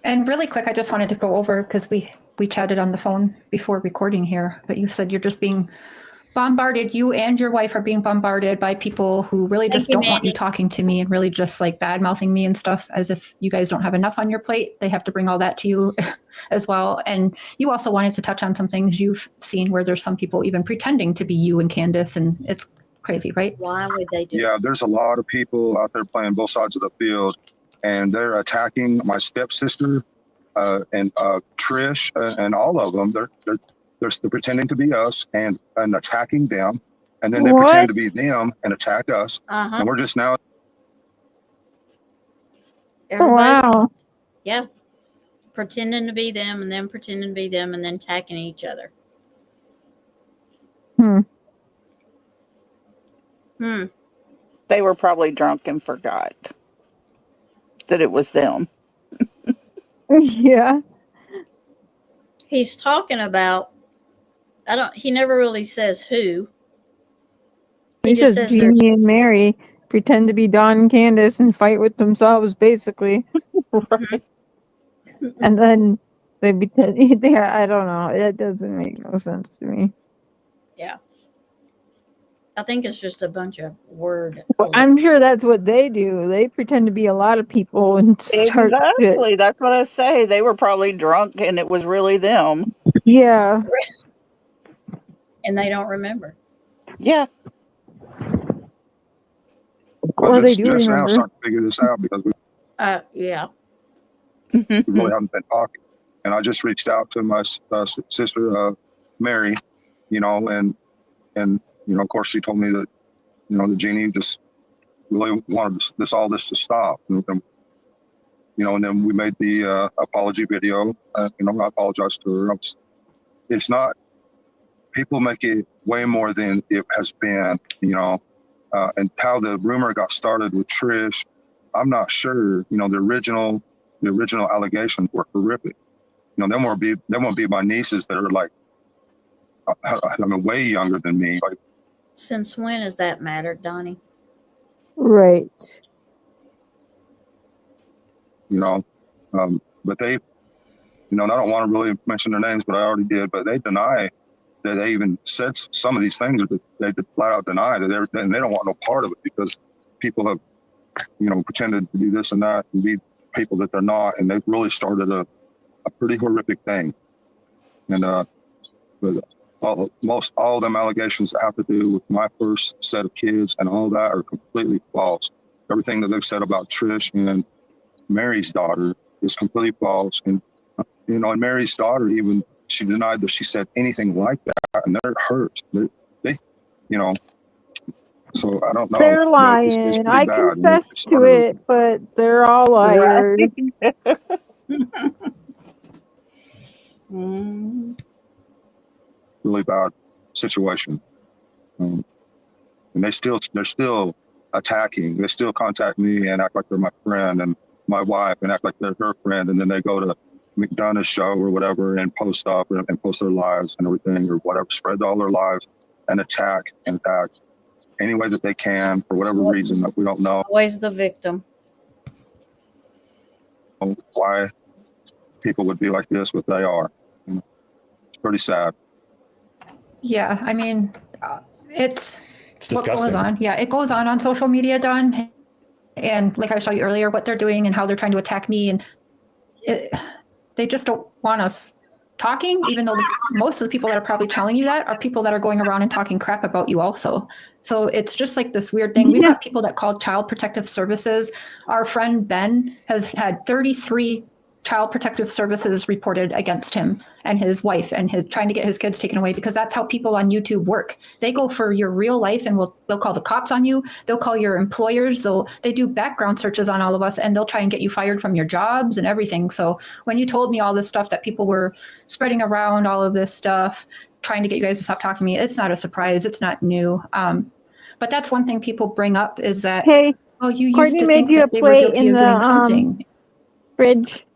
and really quick, I just wanted to go over because we chatted on the phone before recording here, but you said you're just being bombarded. You and your wife are being bombarded by people who really Thank just you, don't want you Mandy. talking to me and really just like bad mouthing me and stuff, as if you guys don't have enough on your plate. They have to bring all that to you as well. And you also wanted to touch on some things you've seen where there's some people even pretending to be you and Candace, and it's crazy, right? Why would they do Yeah, there's a lot of people out there playing both sides of the field, and they're attacking my stepsister and Trish and all of them. They're pretending to be us and attacking them, and then they pretend to be them and attack us. Uh-huh. And we're just now. Everybody, Wow. yeah, pretending to be them and then pretending to be them and then attacking each other. Hmm. They were probably drunk and forgot that it was them. Yeah. He's talking about, he never really says who. He just says they're- Jeannie and Mary pretend to be Dawn and Candace and fight with themselves, basically. Right. And then they pretend. I don't know. It doesn't make no sense to me. Yeah. I think it's just a bunch of word. Well, I'm sure that's what they do. They pretend to be a lot of people and start shit. Exactly. That's what I say. They were probably drunk and it was really them. Yeah. And they don't remember. Yeah. Or they do Just now remember. starting to figure this out because we Yeah. really haven't been talking. And I just reached out to my sister, Mary, and of course she told me that, that Jeannie just really wanted all this to stop. And then we made the apology video. I apologized to her. It's not, people make it way more than it has been, and how the rumor got started with Trish, I'm not sure. The original allegations were horrific. Them won't be my nieces that are like, way younger than me. Like, Since when has that mattered, Donnie? Right. But they, and I don't want to really mention their names, but I already did. But they deny that they even said some of these things. They flat out deny that and they don't want no part of it because people have, pretended to do this and that and be people that they're not, and they've really started a pretty horrific thing. And most all of them allegations that have to do with my first set of kids and all that are completely false. Everything that they've said about Trish and Mary's daughter is completely false. And and Mary's daughter, even she denied that she said anything like that, and that hurt. They so I don't know. They're but lying. it's pretty I bad. confess They to started it, but they're all liars. really bad situation. And they're still attacking. They still contact me and act like they're my friend and my wife and act like they're her friend. And then they go to McDonough's show or whatever and post up and post their lives and everything or whatever, spread all their lives and attack any way that they can for whatever reason that we don't know Always the victim. why people would be like this, but they are. It's pretty sad. Yeah, I mean, it's what goes disgusting. on. Yeah, it goes on social media, Don. And like I showed you earlier, what they're doing and how they're trying to attack me, and they just don't want us talking, even though most of the people that are probably telling you that are people that are going around and talking crap about you also. So it's just like this weird thing. We've got people that call Child Protective Services. Our friend Ben has had 33 Child Protective Services reported against him and his wife and his trying to get his kids taken away, because that's how people on YouTube work. They go for your real life and they'll call the cops on you. They'll call your employers. They do background searches on all of us, and they'll try and get you fired from your jobs and everything. So when you told me all this stuff that people were spreading around, all of this stuff, trying to get you guys to stop talking to me, it's not a surprise. It's not new. But that's one thing people bring up is that, Hey, oh, you used Courtney to made think you a that they were plate guilty in of doing the something. fridge.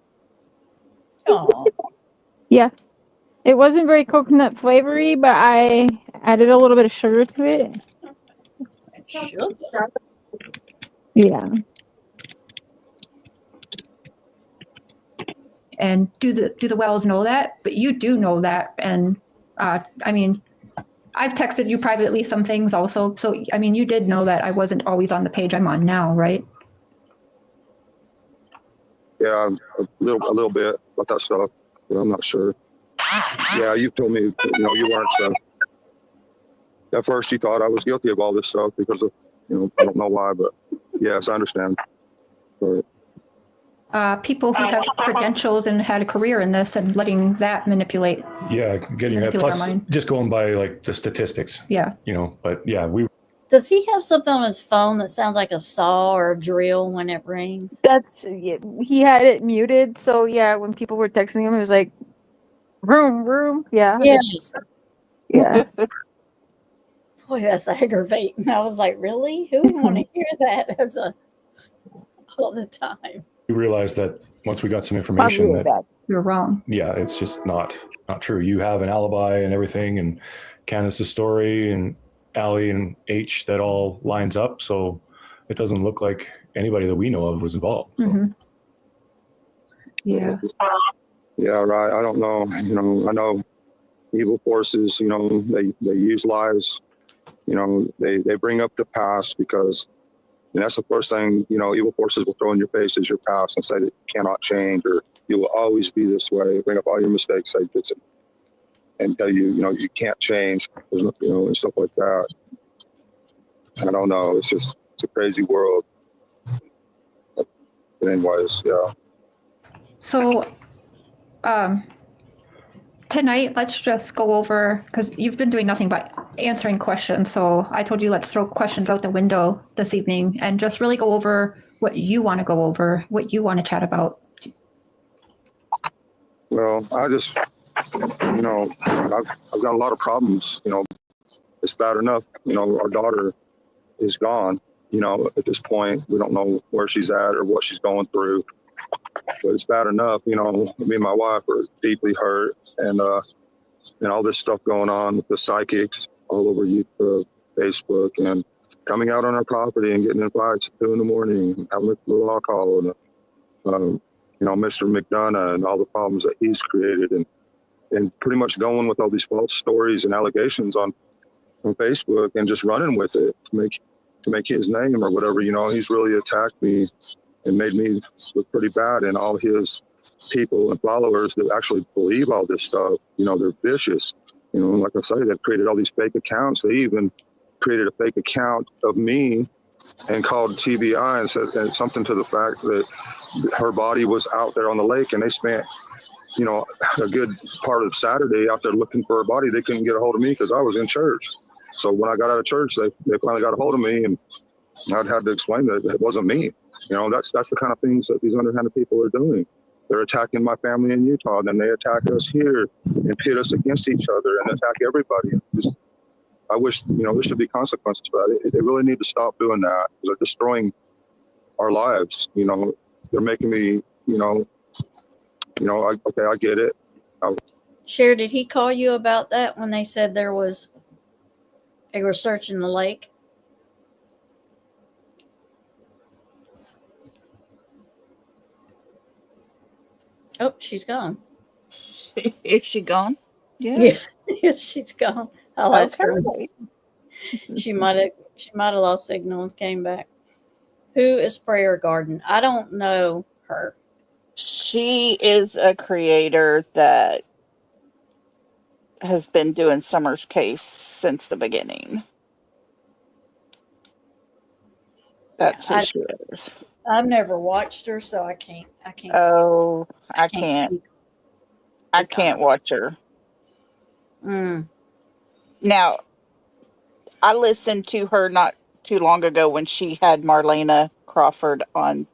Oh, Yeah. It wasn't very coconut flavory, but I added a little bit of sugar to it. sugar. Yeah. And do the Wells know that? But you do know that. And I mean, I've texted you privately some things also. So, I mean, you did know that I wasn't always on the page I'm on now, right? Yeah, a little bit about that stuff, but I'm not sure. Yeah, you told me, you weren't. So at first, you thought I was guilty of all this stuff because of, I don't know why, but yes, I understand. But, People who have credentials and had a career in this and letting that manipulate. Yeah, getting that. Manipulate our Plus, mind. just going by like the statistics. Yeah. But yeah, Does he have something on his phone that sounds like a saw or a drill when it rings? He had it muted, so yeah, when people were texting him, it was like, vroom. Yeah. Yes. Yeah. Boy, that's aggravating. I was like, really? Who would want to hear that all the time? we realized that once we got some information that You're wrong. yeah, it's just not true. You have an alibi and everything, and Candace's story and Allie and H, that all lines up. So it doesn't look like anybody that we know of was involved. So. Mm-hmm. Yeah. Yeah, right. I don't know. I know evil forces, they use lies. They bring up the past because that's the first thing, evil forces will throw in your face is your past and say that you cannot change or you will always be this way. Bring up all your mistakes, and tell you, you can't change, and stuff like that. I don't know. It's a crazy world. But anyways, yeah. So, tonight, let's just go over, because you've been doing nothing but answering questions. So I told you let's throw questions out the window this evening and just really go over what you want to go over, what you want to chat about. Well, I just, I've got a lot of problems. It's bad enough. Our daughter is gone. At this point, we don't know where she's at or what she's going through. But it's bad enough. Me and my wife are deeply hurt, and all this stuff going on with the psychics all over YouTube, Facebook, and coming out on our property and getting in fights at 2 a.m, having a little alcohol, and Mr. McDonough and all the problems that he's created, and pretty much going with all these false stories and allegations on Facebook and just running with it to make his name or whatever. He's really attacked me and made me look pretty bad, and all his people and followers that actually believe all this stuff, they're vicious. Like I say, they've created all these fake accounts. They even created a fake account of me and called TBI and said something to the fact that her body was out there on the lake, and they spent a good part of Saturday out there looking for her body. They couldn't get a hold of me because I was in church. So when I got out of church, they finally got a hold of me, and I'd had to explain that it wasn't me. That's the kind of things that these underhanded people are doing. They're attacking my family in Utah, and then they attack us here and pit us against each other and attack everybody. I wish, there should be consequences for that. They really need to stop doing that. They're destroying our lives. They're making me, I get it. Cher, did he call you about that when they said they were searching the lake? Oh, she's gone. Is she gone? Yeah. Yes, she's gone. I'll ask her. She might have lost signal and came back. Who is Prayer Garden? I don't know her. She is a creator that has been doing Summer's case since the beginning. That's who she is. I've never watched her, so I can't. Oh, I Can't can't. speak. I can't watch her. Mm. Now, I listened to her not too long ago when she had Marlena Crawford on,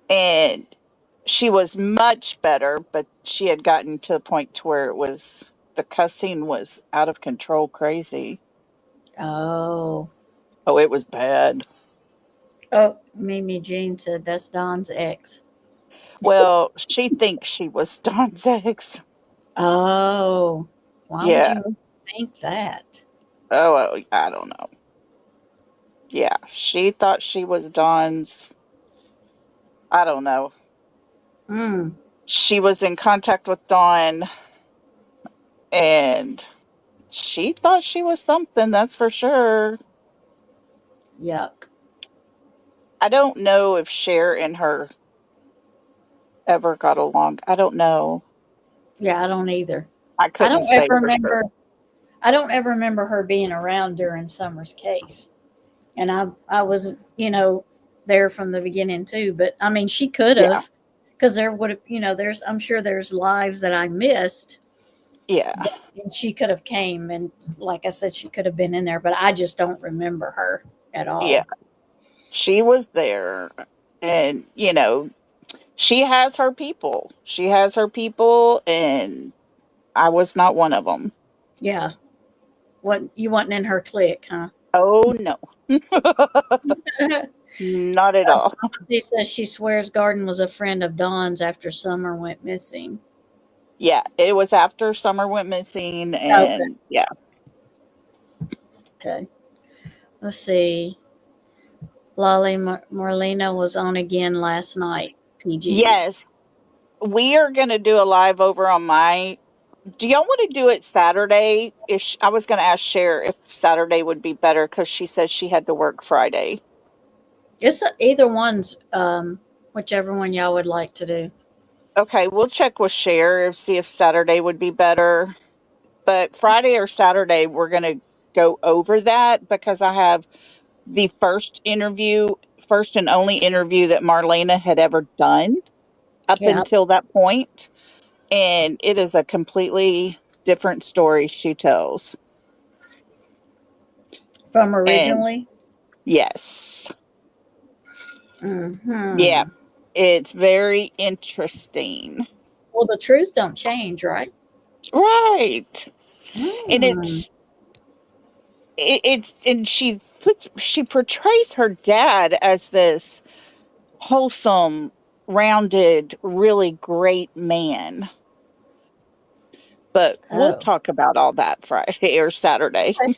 and she was much better, but she had gotten to the point to where the cussing was out of control crazy. Oh. Oh, it was bad. Oh, Mimi Jean said that's Don's ex. Well, she thinks she was Don's ex. Oh. Why would Yeah. you think that? Oh, well, I don't know. Yeah, she thought she was Don's. I don't know. Mm. She was in contact with Dawn, and she thought she was something, that's for sure. Yuck. I don't know if Cher and her ever got along. I don't know. Yeah, I don't either. I I couldn't don't say ever for sure. remember. I don't ever remember her being around during Summer's case, and I was there from the beginning too. But I mean, she could Yeah, have, because there would have there's I'm sure there's lives that I missed, yeah, and she could have came, and like I said, she could have been in there, but I just don't remember her at yeah. all. She was there, and she has her people. She has her people, and I was not one of them. Yeah, what you wasn't in her clique, huh? Oh no, not at all. She says she swears Garden was a friend of Dawn's after Summer went missing. Yeah, it was after Summer went missing, Okay. and yeah. Okay. Let's see. Lolly Marlena was on again last night. PG's. Yes, we are going to do a live over on my. Do y'all want to do it Saturday? I was going to ask Cher if Saturday would be better because she says she had to work Friday. It's either one's, whichever one y'all would like to do. Okay, we'll check with Cher and see if Saturday would be better. But Friday or Saturday, we're going to go over that because I have the first and only interview that Marlena had ever done up Yeah, until that point. And it is a completely different story she tells. from And originally. yes, yeah, Hmm. it's very interesting. Well, the truth don't change, right? Right. And Hmm. and she portrays her dad as this wholesome, rounded, really great man. But we'll Oh. talk about all that Friday or Saturday. Okay.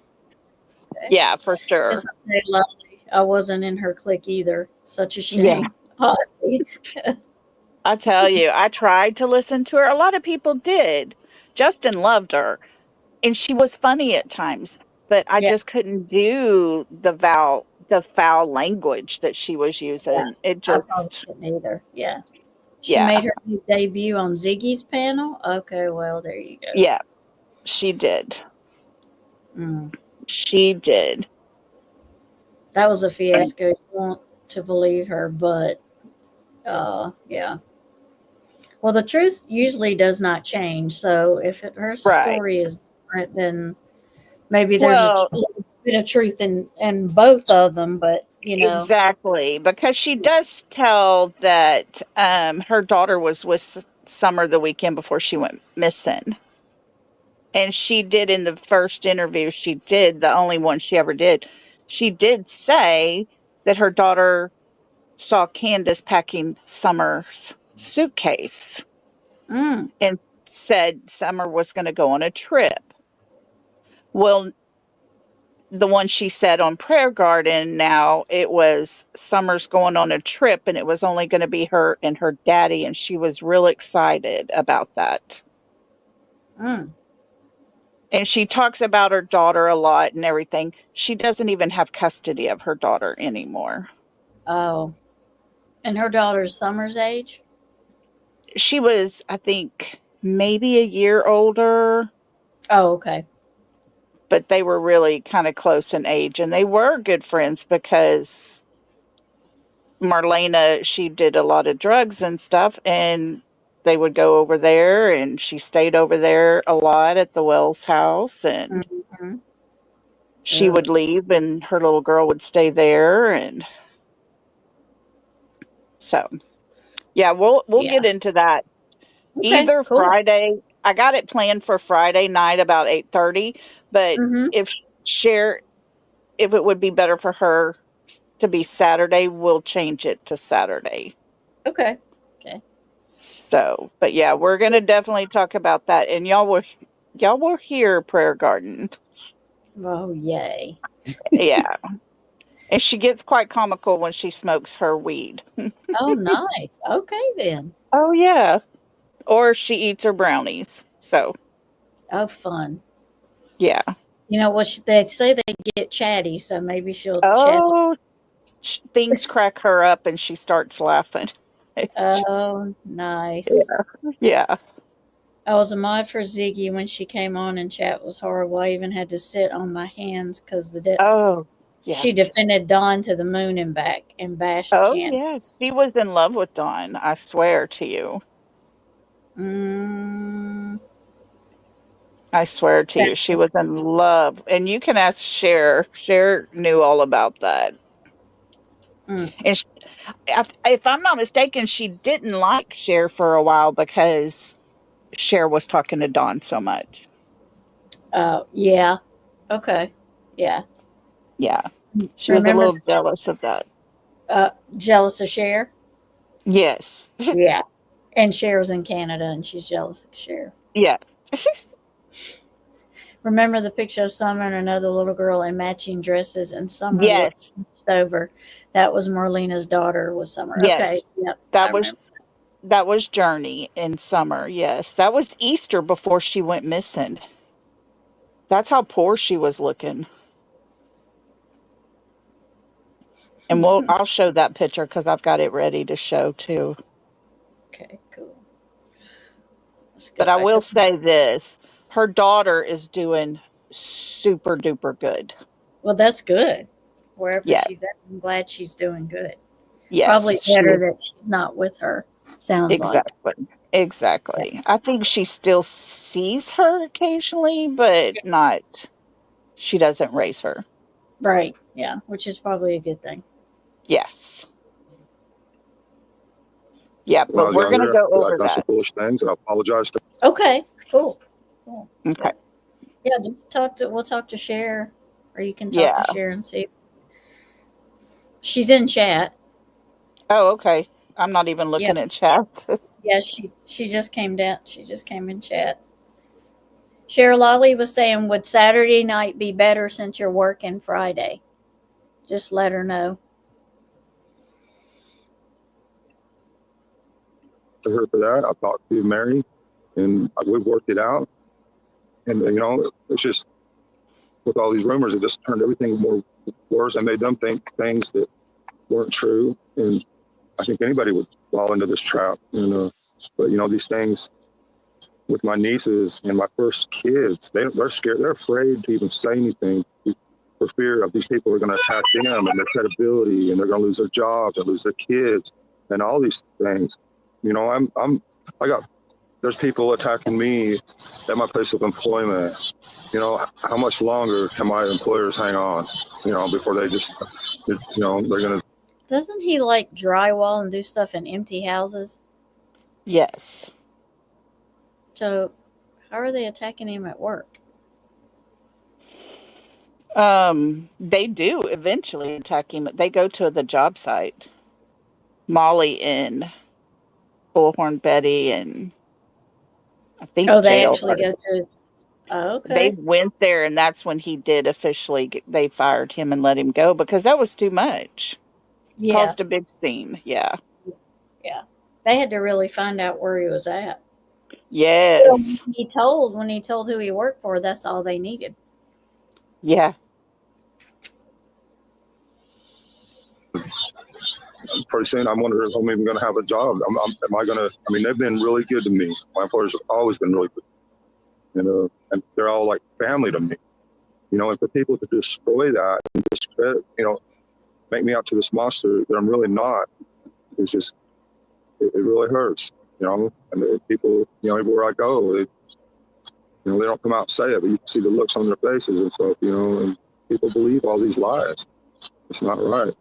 Okay. Yeah, for It's sure. okay, lovely. I wasn't in her clique either. Such a Yeah. shame. Honestly. I tell you, I tried to listen to her. A lot of people did. Justin loved her, and she was funny at times, but I Yeah. just couldn't do the foul language that she was Yeah. using. It I probably just, couldn't either. Yeah. She yeah, made her debut on Ziggy's panel. Okay, well, there you go. yeah, she did. Mm. She did. That was a fiasco. You want to believe her, but yeah. Well, the truth usually does not change. So if her Right. story is different, then maybe there's a Well, little bit of truth in both of them. But exactly, because she does tell that her daughter was with Summer the weekend before she went missing. And she did in the first interview she did, the only one she ever did, she did say that her daughter saw Candace packing Summer's suitcase mm, and said Summer was going to go on a trip. Well, the one she said on Prayer Garden, now it was Summer's going on a trip and it was only going to be her and her daddy, and she was real excited about that. mm. And she talks about her daughter a lot and everything. She doesn't even have custody of her daughter anymore. Oh, and her daughter's Summer's age. She was, I think, maybe a year older, Oh, okay. but they were really kind of close in age, and they were good friends because Marlena, she did a lot of drugs and stuff, and they would go over there, and she stayed over there a lot at the Wells house, and Mhm. she would leave, and her little girl would stay there, and so yeah, we'll Yeah. get into that. Okay, Either cool. Friday. I got it planned for Friday night about 8:30, but Mhm. if Cher, if it would be better for her to be Saturday, we'll change it to Saturday. Okay. So, but yeah, we're gonna definitely talk about that, and y'all will hear Prayer Garden. Oh, yay. Yeah, and she gets quite comical when she smokes her weed. Oh, nice. Okay, then. Oh yeah, or she eats her brownies. So Oh, fun. yeah. You know what? They say they get chatty, so maybe she'll chat. Oh, things crack her up, and she starts laughing. It's just Oh, nice. yeah. I was a mod for Ziggy when she came on, and chat was horrible. I even had to sit on my hands because Oh yeah. she defended Dawn to the moon and back and bashed Oh Candace. yeah. She was in love with Dawn. I swear to you. Mm, I swear to you, she was in love. And you can ask Cher. Cher knew all about that. mm. And if I'm not mistaken, she didn't like Cher for a while because Cher was talking to Dawn so much. Yeah. Okay. Yeah. Yeah. She was a Remember, little jealous of that. jealous of Cher? Yes. Yeah. And Cher was in Canada, and she's jealous of Cher. Yeah. Remember the picture of Summer and another little girl in matching dresses, and Summer looked Yes. over. That was Marlena's daughter. Was Summer? Okay. Yes. Yep. I That was remember. Journey in summer. Yes. That was Easter before she went missing. That's how poor she was looking. And I'll show that picture because I've got it ready to show too. Okay. Cool. Let's go But I back will up. say this, her daughter is doing super duper good. Well, that's good. Wherever Yeah. she's at, I'm glad she's doing good. Yes. Probably she better is. that she's not with her. Sounds like. Exactly. I think she still sees her occasionally, but she doesn't raise her. Right. Yeah. Which is probably a good thing. Yes. Yeah, When I but was we're going to younger, go over I've done some that. foolish things, and I apologize to. Okay. Cool. Okay. Yeah. Just we'll talk to Cher, or you can talk Yeah. to Cher and see. She's in chat. Oh, okay. I'm not even looking at chat. Yeah, she just came down. She just came in chat. Cher Lolly was saying, would Saturday night be better since you're working Friday? Just let her know. To her for that. I talked to Mary, and we've worked it out. And it's just with all these rumors, it just turned everything more worse and made them think things that weren't true. And I think anybody would fall into this trap. But these things with my nieces and my first kids, they're scared. They're afraid to even say anything for fear of these people are going to attack them and their credibility, and they're going to lose their jobs and lose their kids and all these things. There's people attacking me at my place of employment. How much longer can my employers hang on, before they just, they're going to. Doesn't he like drywall and do stuff in empty houses? Yes. So how are they attacking him at work? They do eventually attack him. They go to the job site. Molly and Bullhorn Betty and I think they JLR. actually go to. Oh, okay. They went there, and that's when he did officially. They fired him and let him go because that was too much. Yeah. Caused a big scene. Yeah. Yeah. They had to really find out where he was at. Yes. When he told who he worked for, that's all they needed. Yeah. Pretty soon, I'm wondering if I'm even going to have a job. Am I going to? I mean, they've been really good to me. My employers have always been really good, and they're all like family to me. And for people to destroy that and discredit, make me out to this monster that I'm really not. It's just, it really hurts, you know. And the people, you know, everywhere I go, they don't come out and say it, but you can see the looks on their faces and stuff, you know. And people believe all these lies. It's not right.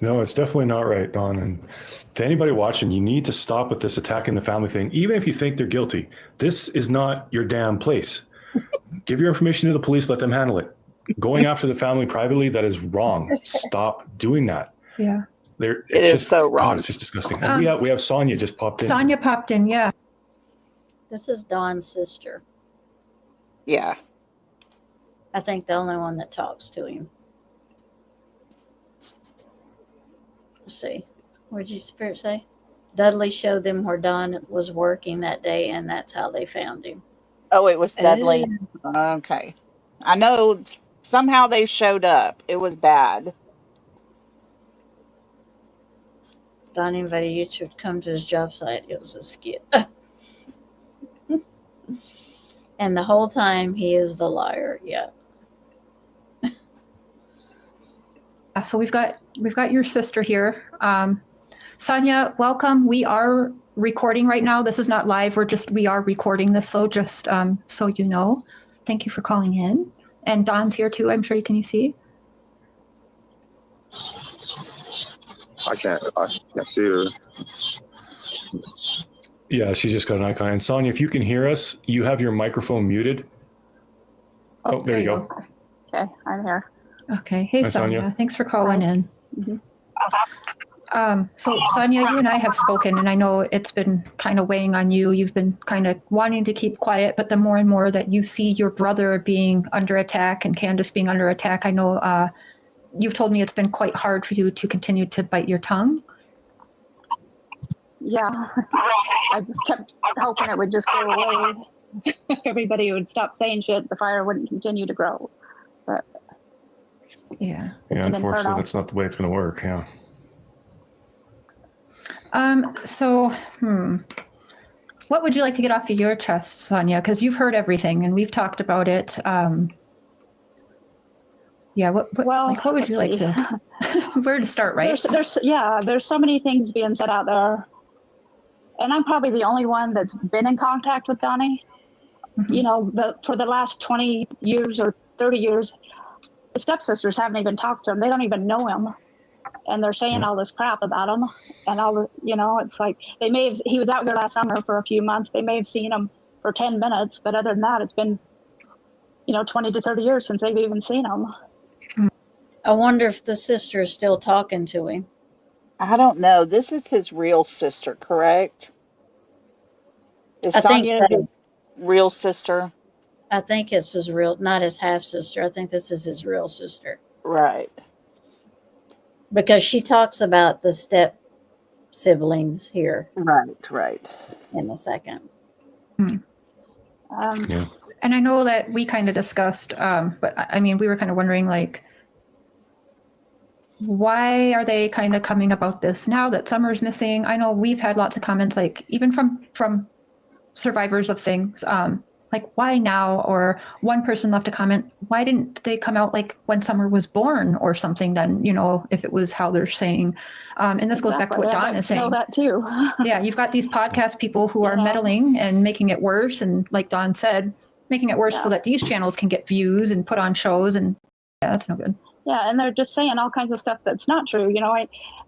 No, it's definitely not right, Don. And to anybody watching, you need to stop with this attacking the family thing, even if you think they're guilty. This is not your damn place. Give your information to the police, let them handle it. Going after the family privately, that is wrong. Stop doing that. Yeah. It is so wrong. God, it's just disgusting. And we have Sonia just popped in. Sonia popped in, yeah. This is Don's sister. Yeah. I think the only one that talks to him. Let's see. What did you Spirit say? Dudley showed them where Don was working that day, and that's how they found him. Oh, it was Dudley. Okay. I know somehow they showed up. It was bad. Don invited you to come to his job site. It was a skit. And the whole time he is the liar. Yeah. So we've got your sister here. Sonia, welcome. We are recording right now. This is not live. We are recording this though, just so you know. Thank you for calling in. And Don's here too. I'm sure can you see? I can't see her. Yeah, she's just got an icon. And Sonia, if you can hear us, you have your microphone muted. Oh, there you go. Okay, I'm here. Okay. Hey, Hi, Sonia. Sonia. Thanks for calling in. Mm-hmm. So Sonia, you and I have spoken, and I know it's been kind of weighing on you. You've been kind of wanting to keep quiet, but the more and more that you see your brother being under attack and Candace being under attack, I know you've told me it's been quite hard for you to continue to bite your tongue. Yeah, I just kept hoping it would just go away. Everybody would stop saying shit. The fire wouldn't continue to grow. But yeah, unfortunately, that's not the way it's going to work. Yeah. What would you like to get off of your chest, Sonia? Because you've heard everything, and we've talked about it. Yeah. What would you like to? Where to start, right? There's so many things being said out there, and I'm probably the only one that's been in contact with Donnie. Mm-hmm. You know, for the last 20 years or 30 years, the stepsisters haven't even talked to him. They don't even know him, and they're saying all this crap about him. And it's like he was out there last summer for a few months. They may have seen him for 10 minutes, but other than that, it's been 20 to 30 years since they've even seen him. I wonder if the sister is still talking to him. I don't know. This is his real sister, correct? Is Sonia his real sister? I think it's his real, not his half sister. I think this is his real sister. Right. Because she talks about the step siblings here. Right. In a second. Yeah. And I know that we kind of discussed, but I mean, we were kind of wondering, like, why are they kind of coming about this now that Summer's missing? I know we've had lots of comments, like even from survivors of things, like why now? Or one person left a comment, why didn't they come out like when Summer was born or something? Then if it was how they're saying, and this goes back to what Dawn is saying. I know that too. Yeah, you've got these podcast people who are meddling and making it worse, and like Dawn said, making it worse so that these channels can get views and put on shows, and that's no good. Yeah, and they're just saying all kinds of stuff that's not true.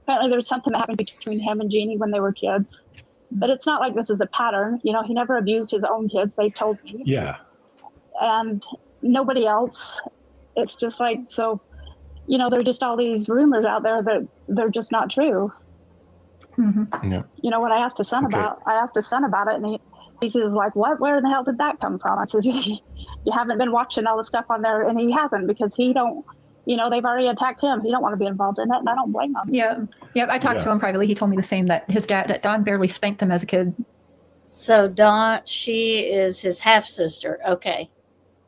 Apparently there's something that happened between him and Jeannie when they were kids. But it's not like this is a pattern. He never abused his own kids, they told me. Yeah. And nobody else. It's just like, so, there are just all these rumors out there that they're just not true. Mm-hmm. Yeah. What I asked his son about it, and he says, like, what? Where the hell did that come from? I says, you haven't been watching all the stuff on there, and he hasn't, because he don't. They've already attacked him. He don't want to be involved in it, and I don't blame him. Yeah. I talked to him privately. He told me the same, that that Don barely spanked him as a kid. So Dawn, she is his half sister. Okay.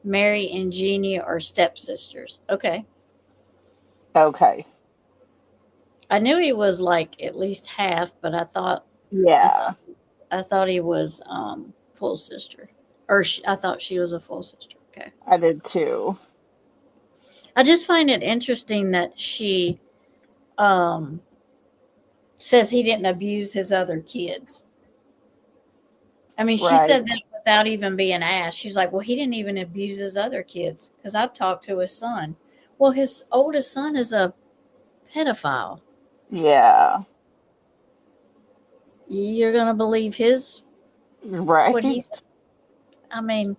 Mary and Jeannie are stepsisters. Okay. I knew he was like at least half, but I thought. Yeah. I thought he was full sister, or I thought she was a full sister. Okay. I did too. I just find it interesting that she says he didn't abuse his other kids. I mean, she said that without even being asked. She's like, well, he didn't even abuse his other kids because I've talked to his son. Well, his oldest son is a pedophile. Yeah. You're going to believe his, Right. what he's, I mean,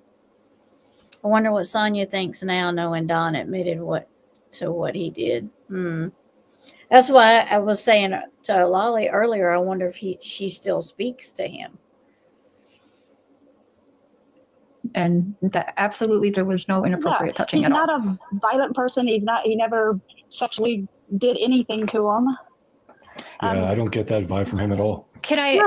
I wonder what Sonia thinks now, knowing Don admitted what he did. That's why I was saying to Lolly earlier, I wonder if she still speaks to him. And that absolutely there was no inappropriate touching at all. He's not a violent person. He never sexually did anything to him. Yeah, I don't get that vibe from him at all. Could I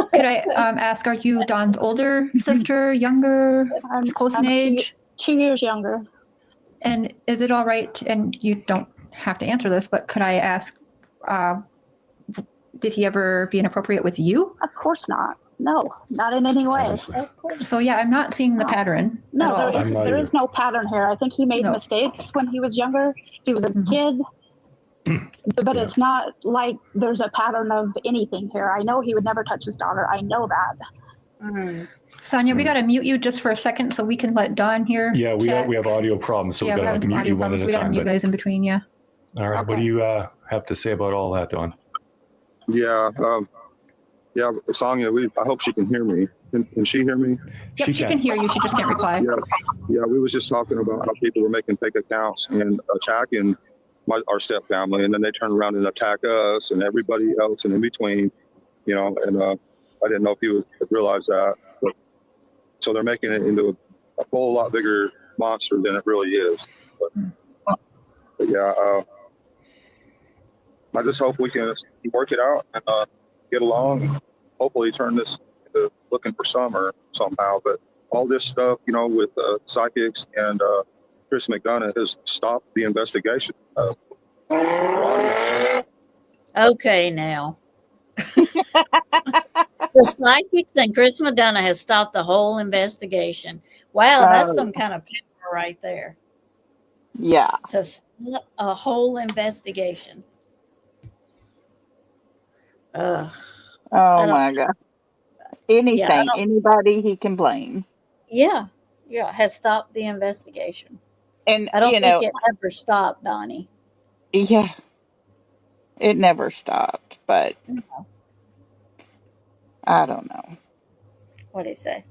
ask, are you Don's older sister, younger, close in age? 2 years younger. And is it all right, and you don't have to answer this, but could I ask, did he ever be inappropriate with you? Of course not. No, not in any way. Honestly. So yeah, I'm not seeing the pattern. No, at all. there is no pattern here. I think he made mistakes when he was younger. He was a kid. But it's not like there's a pattern of anything here. I know he would never touch his daughter. I know that. Sonia, we got to mute you just for a second so we can let Don hear. Yeah, we have audio problems, so we got to mute you one at a We got to time. mute guys in between, yeah. All right, what do you have to say about all that, Don? Yeah, Sonia, I hope she can hear me. Can she hear me? Yep, she can hear you. She just can't reply. Yeah, we was just talking about how people were making fake accounts and attacking our step family, and then they turn around and attack us and everybody else and in between, and I didn't know if you would realize that. But, so they're making it into a whole lot bigger monster than it really is. But yeah, I just hope we can work it out and get along. Hopefully turn this into looking for summer somehow. But all this stuff, with psychics and Chris McDonough has stopped the investigation. Okay, now. The psychics and Chris McDonough has stopped the whole investigation. Wow, that's some kind of power right there. Yeah. To stop a whole investigation. Oh my God. Anything, anybody he can blame. Yeah, has stopped the investigation. And I don't think it ever stopped, Donnie. Yeah. It never stopped, but I don't know. What did he say?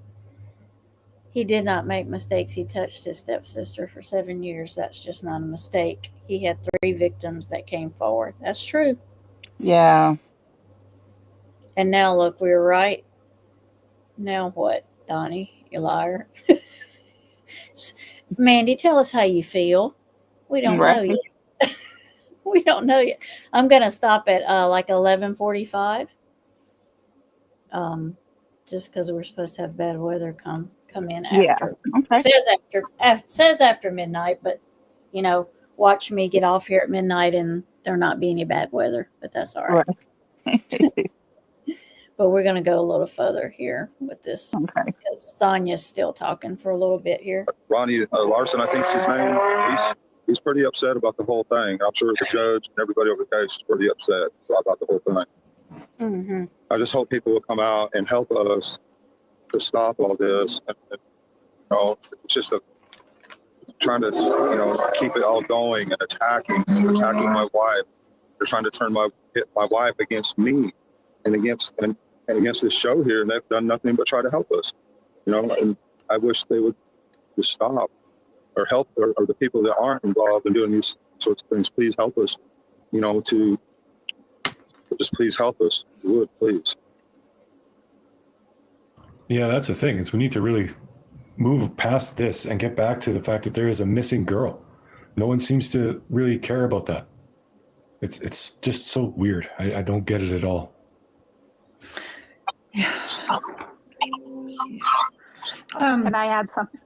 He did not make mistakes. He touched his stepsister for 7 years. That's just not a mistake. He had 3 victims that came forward. That's true. Yeah. And now look, we were right. Now what, Donnie? You liar. Mandy, tell us how you feel. We don't know yet. We don't know yet. I'm going to stop at like 11:45. Just because we're supposed to have bad weather come in after. Okay. Says after midnight, but watch me get off here at midnight and there not be any bad weather. But that's all right. But we're going to go a little further here with this. Okay. Because Sonia's still talking for a little bit here. Ronnie Larson, I think's his name. He's pretty upset about the whole thing. I'm sure the judge and everybody over the case is pretty upset about the whole thing. Mm-hmm. I just hope people will come out and help us to stop all this. And it's just trying to, keep it all going and attacking my wife. They're trying to turn my wife against me and against this show here, and they've done nothing but try to help us. And I wish they would just stop or help, or the people that aren't involved in doing these sorts of things, please help us. To just please help us. You would, please. Yeah, that's the thing, is we need to really move past this and get back to the fact that there is a missing girl. No one seems to really care about that. It's just so weird. I don't get it at all. Yeah. Can I add something?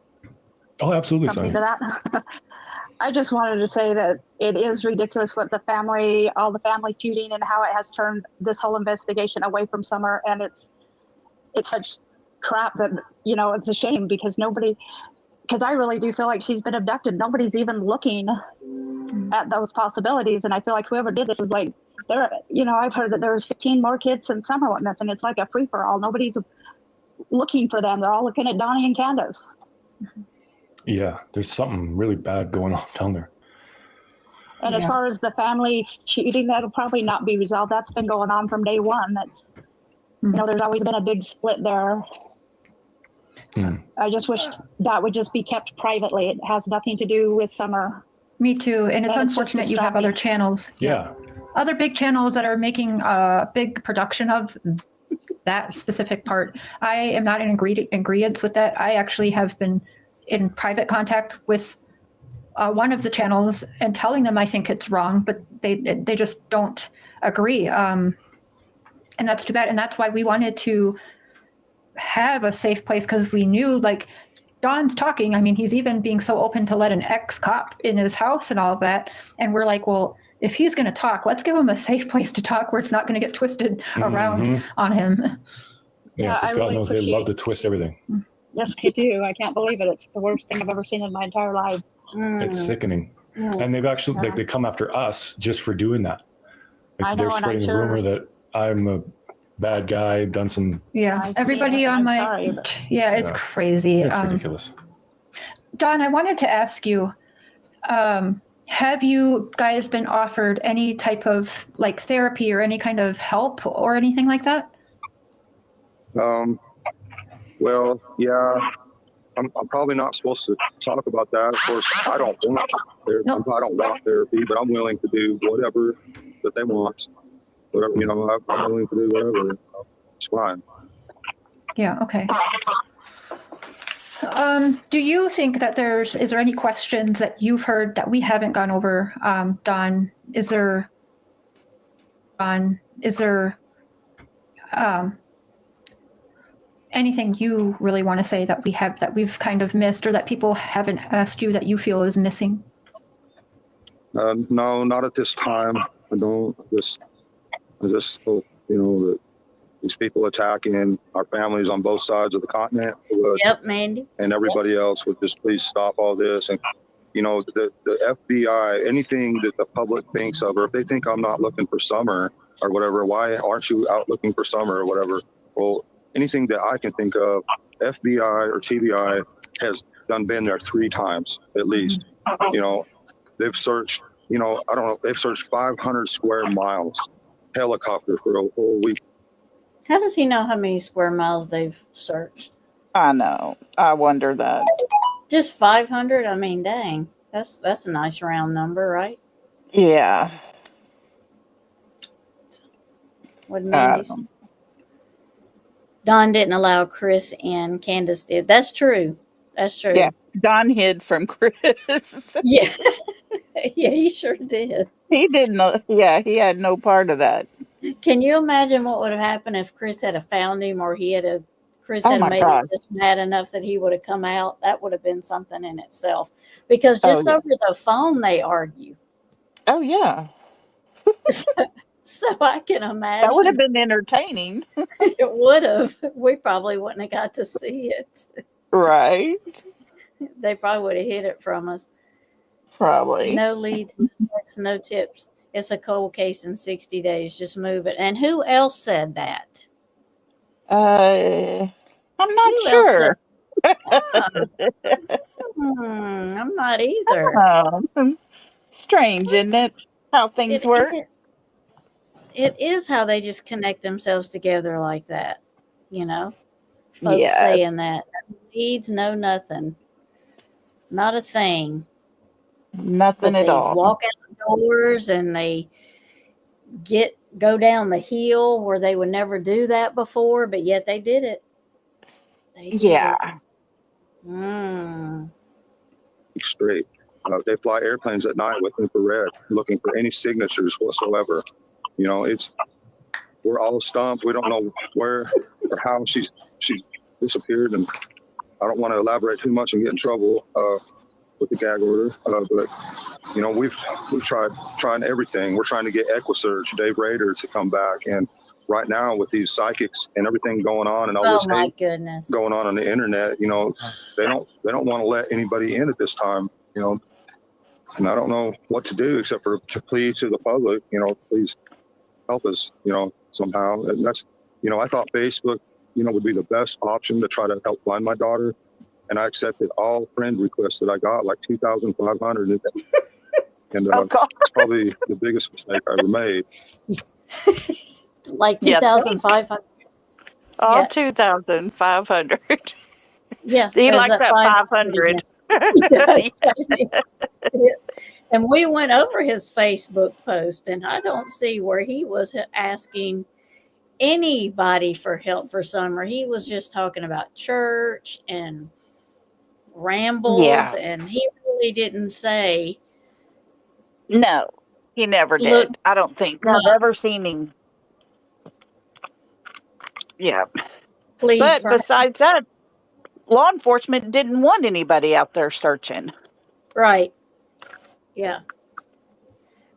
Oh, absolutely. Something to that. I just wanted to say that it is ridiculous what all the family feuding and how it has turned this whole investigation away from Summer, and it's such crap that it's a shame because I really do feel like she's been abducted. Nobody's even looking. at those possibilities. And I feel like whoever did this is like, there, I've heard that there's 15 more kids in summer went missing. It's like a free for all. Nobody's looking for them. They're all looking at Donnie and Candace. Yeah, there's something really bad going on down there. And as far as the family cheating, that'll probably not be resolved. That's been going on from day one. That's, there's always been a big split there. I just wish that would just be kept privately. It has nothing to do with Summer. Me too. And it's unfortunate you have other channels. Yeah. Other big channels that are making a big production of that specific part. I am not in agreement with that. I actually have been in private contact with one of the channels and telling them I think it's wrong, but they just don't agree. And that's too bad. And that's why we wanted to have a safe place, because we knew, like, Don's talking. I mean, he's even being so open to let an ex-cop in his house and all of that. And we're like, well, if he's going to talk, let's give him a safe place to talk where it's not going to get twisted around on him. Yeah, because God knows they love to twist everything. Yes, they do. I can't believe it. It's the worst thing I've ever seen in my entire life. It's sickening. And they've actually, like, they come after us just for doing that. Like, they're spreading a rumor that I'm a bad guy, done some... Yeah, everybody on my... Sorry, but... Yeah, it's crazy. It's ridiculous. Don, I wanted to ask you, have you guys been offered any type of, like, therapy or any kind of help or anything like that? Well, yeah, I'm probably not supposed to talk about that. Of course, I don't want therapy. Nope. I don't want therapy, but I'm willing to do whatever that they want. Whatever, I'm willing to do whatever. It's fine. Yeah. Okay. Do you think that is there any questions that you've heard that we haven't gone over? Don, is there anything you really want to say that we've kind of missed, or that people haven't asked you that you feel is missing? No, not at this time. I don't. I just hope, that these people attacking our families on both sides of the continent would, Mandy. And everybody else would just please stop all this. And, the FBI, anything that the public thinks of, or if they think I'm not looking for Summer or whatever, why aren't you out looking for Summer or whatever? Well, anything that I can think of, FBI or TBI has been there 3 times at least. They've searched, I don't know, they've searched 500 square miles, helicopter for a whole week. How does he know how many square miles they've searched? I know. I wonder that. Just 500? I mean, dang. That's a nice round number, right? Yeah. What did Mandy say? Don didn't allow Chris in. Candace did. That's true. That's true. Yeah. Don hid from Chris. Yeah. Yeah, he sure did. He didn't know. Yeah, he had no part of that. Can you imagine what would have happened if Chris had found him, or Chris had made him just mad enough that he would have come out? That would have been something in itself. Because just over the phone, they argue. Oh, yeah. So I can imagine. That would have been entertaining. It would have. We probably wouldn't have got to see it. Right. They probably would have hid it from us. Probably. No leads, no tips. It's a cold case in 60 days. Just move it. And who else said that? I'm not sure. I'm not either. Strange, isn't it? How things work. It is how they just connect themselves together like that. Folks saying that. Leads, no nothing. Not a thing. Nothing at all. They walk out the doors and they go down the hill where they would never do that before, but yet they did it. Straight. They fly airplanes at night with infrared, looking for any signatures whatsoever. We're all stumped. We don't know where or how she disappeared, and I don't want to elaborate too much and get in trouble with the gag order. But we've tried everything. We're trying to get EquiSearch, Dave Rader, to come back, and right now with these psychics and everything going on and all this hate going on the internet, they don't want to let anybody in at this time. And I don't know what to do except for to plead to the public, please help us, somehow. And that's, I thought Facebook, would be the best option to try to help find my daughter. And I accepted all friend requests that I got, like 2,500. And Oh God. it's probably the biggest mistake I ever made. Like Yeah, 2,500. all Yeah. 2,500. Yeah. He there's likes that 500 500. He does. And we went over his Facebook post, and I don't see where he was asking anybody for help for summer. He was just talking about church and rambles, Yeah. and he really didn't say, No, he never look, did. I don't think no, I've ever seen him. Yeah. plead But for besides that, law enforcement didn't want anybody out there searching. right. Yeah.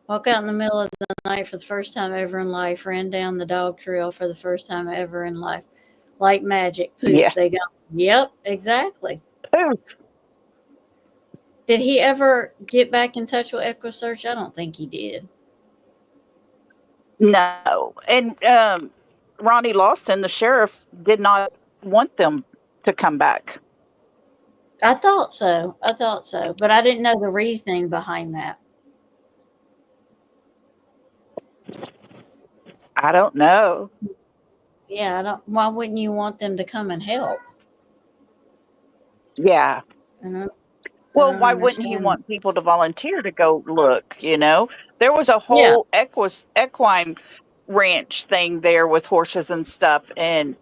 Walk out in the middle of the night for the first time ever in life, ran down the dog trail for the first time ever in life. Like magic. Poof, Yeah. they go. Yep, exactly. Poof. Did he ever get back in touch with EquiSearch? I don't think he did. No. And Ronnie Lawson, the sheriff, did not want them to come back. I thought so. But I didn't know the reasoning behind that. I don't know. Yeah, I don't. Why wouldn't you want them to come and help? Yeah. Well, don't why wouldn't he understand. want people to volunteer to go look? There was a Yeah. whole equine ranch thing there with horses and stuff, and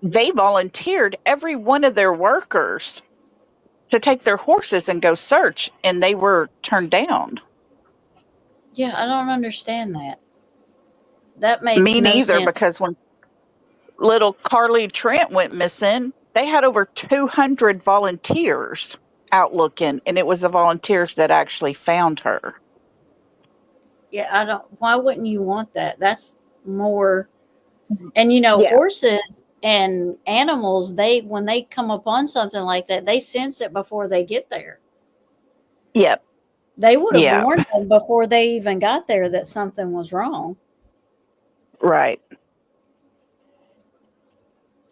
they volunteered every one of their workers to take their horses and go search, and they were turned down. Yeah, I don't understand that. That makes Me no neither, sense. because when little Carly Trent went missing, they had over 200 volunteers out looking, and it was the volunteers that actually found her. Yeah, I don't. Why wouldn't you want that? That's more. And Yeah. horses and animals, when they come upon something like that, they sense it before they get there. Yep. They would have Yeah. warned them before they even got there that something was wrong. Right.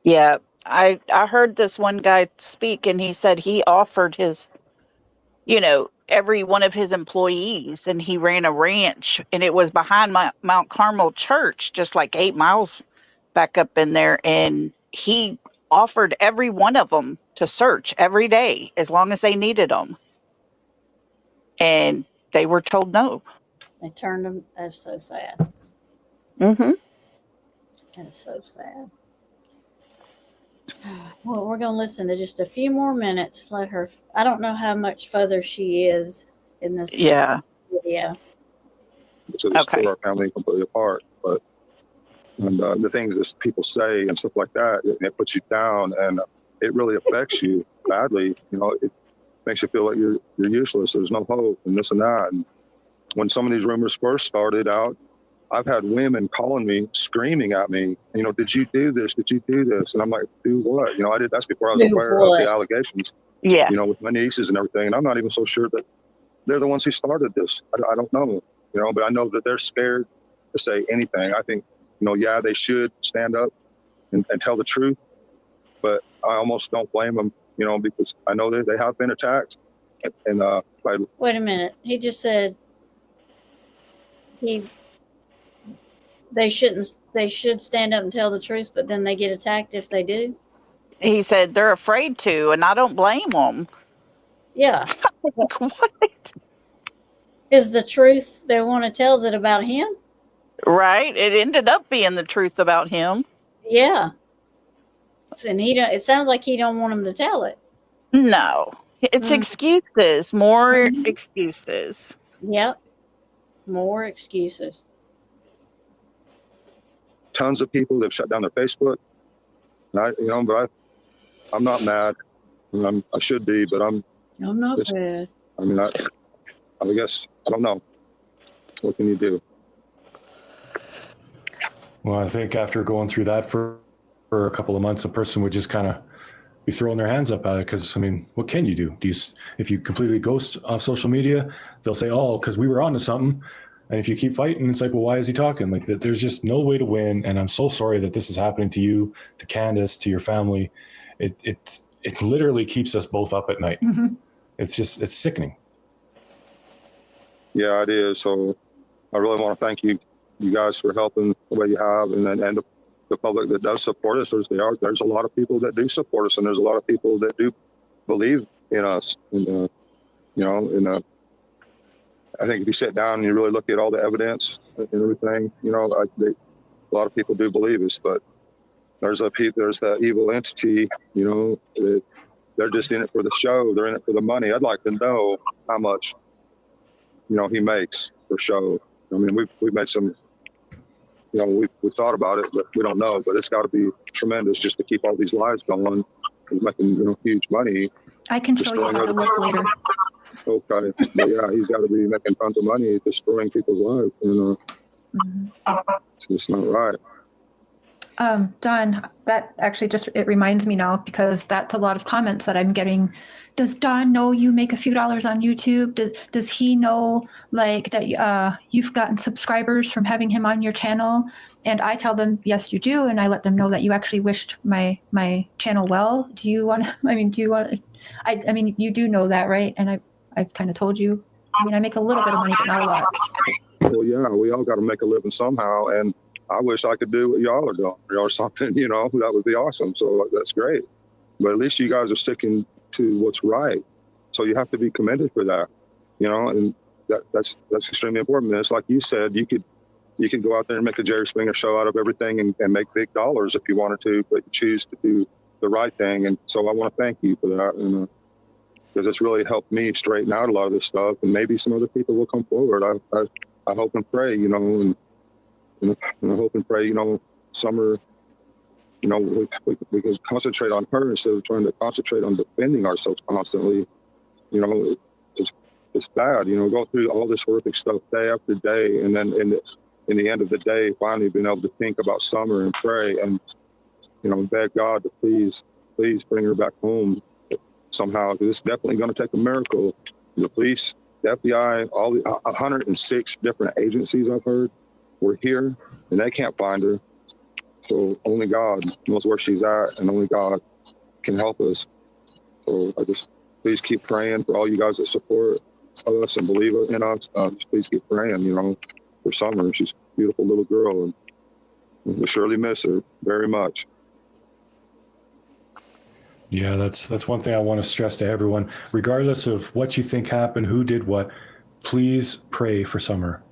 Yeah. I heard this one guy speak, and he said he offered his, every one of his employees, and he ran a ranch, and it was behind Mount Carmel Church, just like 8 miles back up in there. And he offered every one of them to search every day as long as they needed them. And they were told no. They turned them. That's so sad. Mm-hmm. That's so sad. Well, we're going to listen to just a few more minutes. Let her. I don't know how much further she is in this Yeah. video. So this Okay. tore our family completely apart. But the things that people say and stuff like that, it puts you down, and it really affects you badly. It makes you feel like you're useless. There's no hope, and this and that. And when some of these rumors first started out, I've had women calling me, screaming at me, did you do this? Did you do this? And I'm like, do what? I did. That's before I was Do aware what? of the allegations, Yeah. with my nieces and everything. And I'm not even so sure that they're the ones who started this. I don't know, but I know that they're scared to say anything. I think, yeah, they should stand up and tell the truth, but I almost don't blame them, because I know they have been attacked. And Wait a minute. He just said they should stand up and tell the truth, but then they get attacked if they do. He said they're afraid to, and I don't blame them. Yeah. Like, what? Is the truth they want to tell it about him? Right? It ended up being the truth about him. Yeah. And it sounds like he don't want him to tell it. No. It's excuses. More excuses. Yep. More excuses. tons of people that have shut down their Facebook. And but I'm not mad. I should be, but I'm not bad. I mean, I guess, I don't know. What can you do? Well, I think after going through that for a couple of months, a person would just kind of, be throwing their hands up at it. Because I mean, what can you do? If you completely ghost off social media, they'll say, "Oh, because we were onto something." And if you keep fighting, it's like, well, why is he talking? Like that? There's just no way to win. And I'm so sorry that this is happening to you, to Candace, to your family. It literally keeps us both up at night. Mm-hmm. It's sickening. Yeah, it is. So I really want to thank you guys for helping the way you have, and the public that does support us. There's a lot of people that do support us, and there's a lot of people that do believe in us. And I think if you sit down and you really look at all the evidence and everything, a lot of people do believe us. But there's that evil entity, that they're just in it for the show. They're in it for the money. I'd like to know how much, he makes for show. I mean, we've made some, we thought about it, but we don't know. But it's got to be tremendous just to keep all these lives going. He's making, huge money. I can show you how to look later. Okay, but yeah, he's got to be making tons of money destroying people's lives. It's just not right. Don, that actually it reminds me now, because that's a lot of comments that I'm getting. Does Don know you make a few dollars on YouTube? Does he know that you've gotten subscribers from having him on your channel? And I tell them, yes, you do. And I let them know that you actually wished my channel well. Do you want to, I mean, you do know that, right? And I've kind of told you. I mean, I make a little bit of money, but not a lot. Well, yeah, we all got to make a living somehow. And I wish I could do what y'all are doing or something, that would be awesome. So that's great. But at least you guys are sticking to what's right. So you have to be commended for that, and that's extremely important. And it's like you said, you could go out there and make a Jerry Springer show out of everything and make big dollars if you wanted to, but you choose to do the right thing. And so I want to thank you for that. And because it's really helped me straighten out a lot of this stuff, and maybe some other people will come forward. I hope and pray, and I hope and pray, Summer, we can concentrate on her instead of trying to concentrate on defending ourselves constantly. It's bad, go through all this horrific stuff day after day, and then in the end of the day, finally being able to think about Summer and pray and, beg God to please bring her back home somehow. Because it's definitely going to take a miracle. The police, the FBI, all the 106 different agencies I've heard were here, and they can't find her. So only God knows where she's at, and only God can help us. So please keep praying for all you guys that support us and believe in us. Just please keep praying, for Summer. She's a beautiful little girl, and we surely miss her very much. Yeah, that's one thing I want to stress to everyone. Regardless of what you think happened, who did what, please pray for Summer.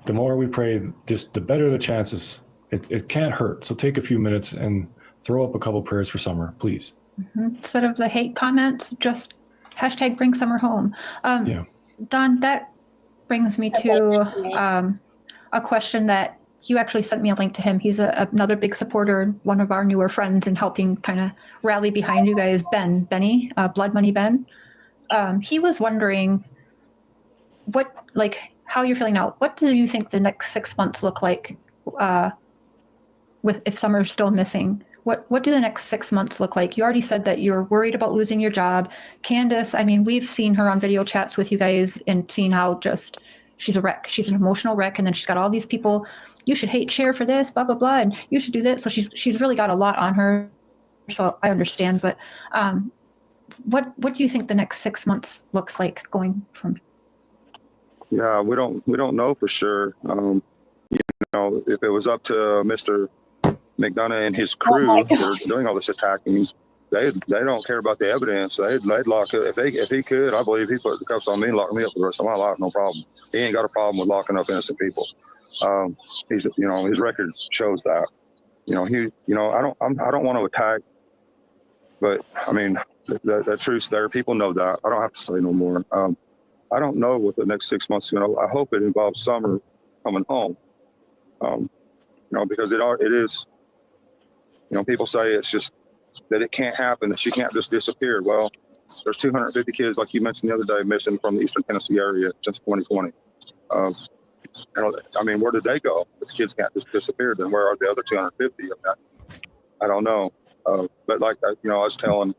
The more we pray, just the better the chances. It can't hurt. So take a few minutes and throw up a couple prayers for Summer, please. Mm-hmm. Instead of the hate comments, just hashtag bring Summer home. Yeah. Don, that brings me to a question that you actually sent me a link to him. He's another big supporter, one of our newer friends in helping kind of rally behind you guys, Benny, Blood Money Ben. He was wondering how you're feeling now. What do you think the next 6 months look like if Summer's still missing? What do the next 6 months look like? You already said that you're worried about losing your job. Candace, I mean, we've seen her on video chats with you guys and seen how just she's a wreck. She's an emotional wreck. And then she's got all these people, you should hate Cher for this, blah, blah, blah, and you should do this. So she's really got a lot on her. So I understand. But what do you think the next 6 months looks like going from? Yeah, we don't know for sure. If it was up to Mr. McDonough and his crew that are doing all this attacking, they don't care about the evidence. They'd lock it if he could. I believe he put the cuffs on me and locked me up for the rest of my life, no problem. He ain't got a problem with locking up innocent people. His record shows that. I don't want to attack, but I mean the truth's there. People know that. I don't have to say no more. I don't know what the next 6 months is. I hope it involves Summer coming home. Because it is. People say it's just that it can't happen, that she can't just disappear. Well, there's 250 kids, like you mentioned the other day, missing from the Eastern Tennessee area since 2020. Where did they go? If the kids can't just disappear, then where are the other 250? I don't know. But like, I was telling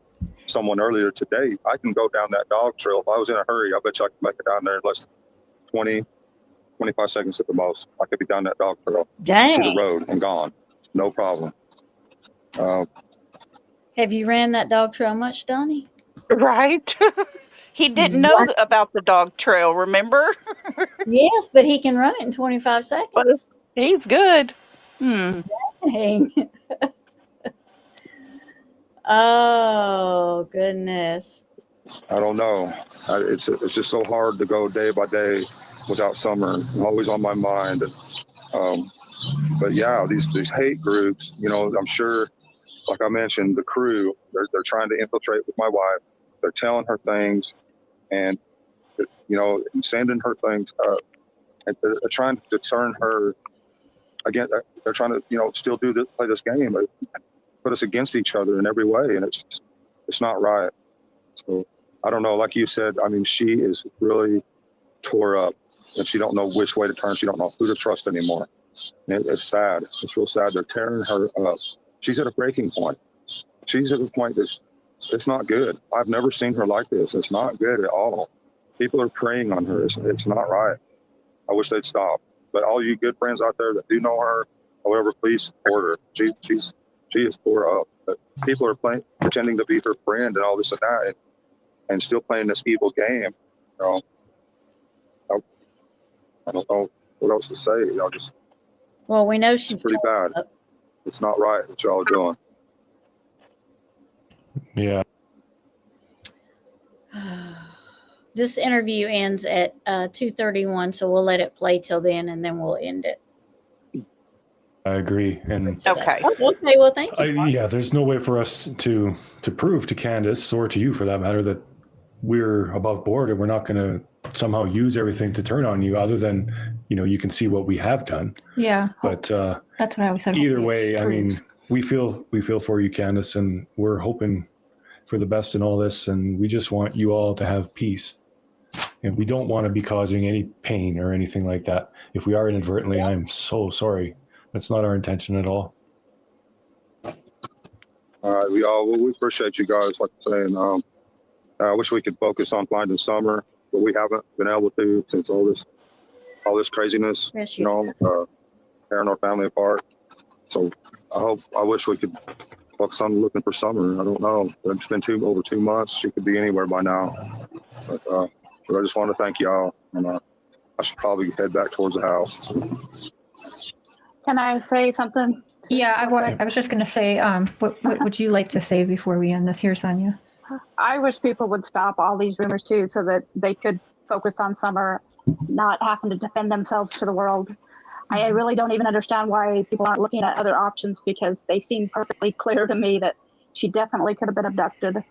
someone earlier today, I can go down that dog trail. If I was in a hurry, I bet you I could make it down there in less than 20, 25 seconds at the most. I could be down that dog trail to the Dang. road and gone. No problem. Have you ran that dog trail much, Donnie? Right? He didn't know about the dog trail, remember? Yes, but he can run it in 25 seconds. He's good. Hmm. Dang. Oh, goodness. I don't know. It's just so hard to go day by day without Summer. Always on my mind. But yeah, these hate groups, you know, I'm sure, like I mentioned, the crew, they're trying to infiltrate with my wife. They're telling her things and, you know, sending her things up. And they're trying to turn her, again, they're trying to, you know, still play this game, but put us against each other in every way. And it's not right. So I don't know, like you said, I mean, she is really tore up and she don't know which way to turn. She don't know who to trust anymore. And it's sad. It's real sad. They're tearing her up. She's at a breaking point. She's at a point that it's not good. I've never seen her like this. It's not good at all. People are preying on her. It's not right. I wish they'd stop. But all you good friends out there that do know her, or whatever, please support her. She is tore up. But people are pretending to be her friend and all this and that, and still playing this evil game. You know, I don't know what else to say. You know, just Well, we know she's it's pretty bad. It's not right what y'all are doing. Yeah. This interview ends at 2:31, so we'll let it play till then, and then we'll end it. I agree. And Okay. Oh, okay, well, thank you. yeah, there's no way for us to prove to Candace or to you, for that matter, that we're above board and we're not going to somehow use everything to turn on you, other than, you know, you can see what we have done. Yeah. But That's what I always said. either way, I mean, we feel for you, Candace, and we're hoping for the best in all this, and we just want you all to have peace. And we don't want to be causing any pain or anything like that. If we are inadvertently, I'm so sorry. That's not our intention at all. All right, we appreciate you guys. Like I'm saying, I wish we could focus on finding Summer, but we haven't been able to since all this craziness, Yes, you know, tearing our family apart. So I wish we could focus on looking for Summer. I don't know. It's been over 2 months. She could be anywhere by now. But I just want to thank y'all, and I should probably head back towards the house. Can I say something? Yeah, I was just going to say, what would you like to say before we end this here, Sonia? I wish people would stop all these rumors too, so that they could focus on Summer, not having to defend themselves to the world. I really don't even understand why people aren't looking at other options, because they seem perfectly clear to me that she definitely could have been abducted.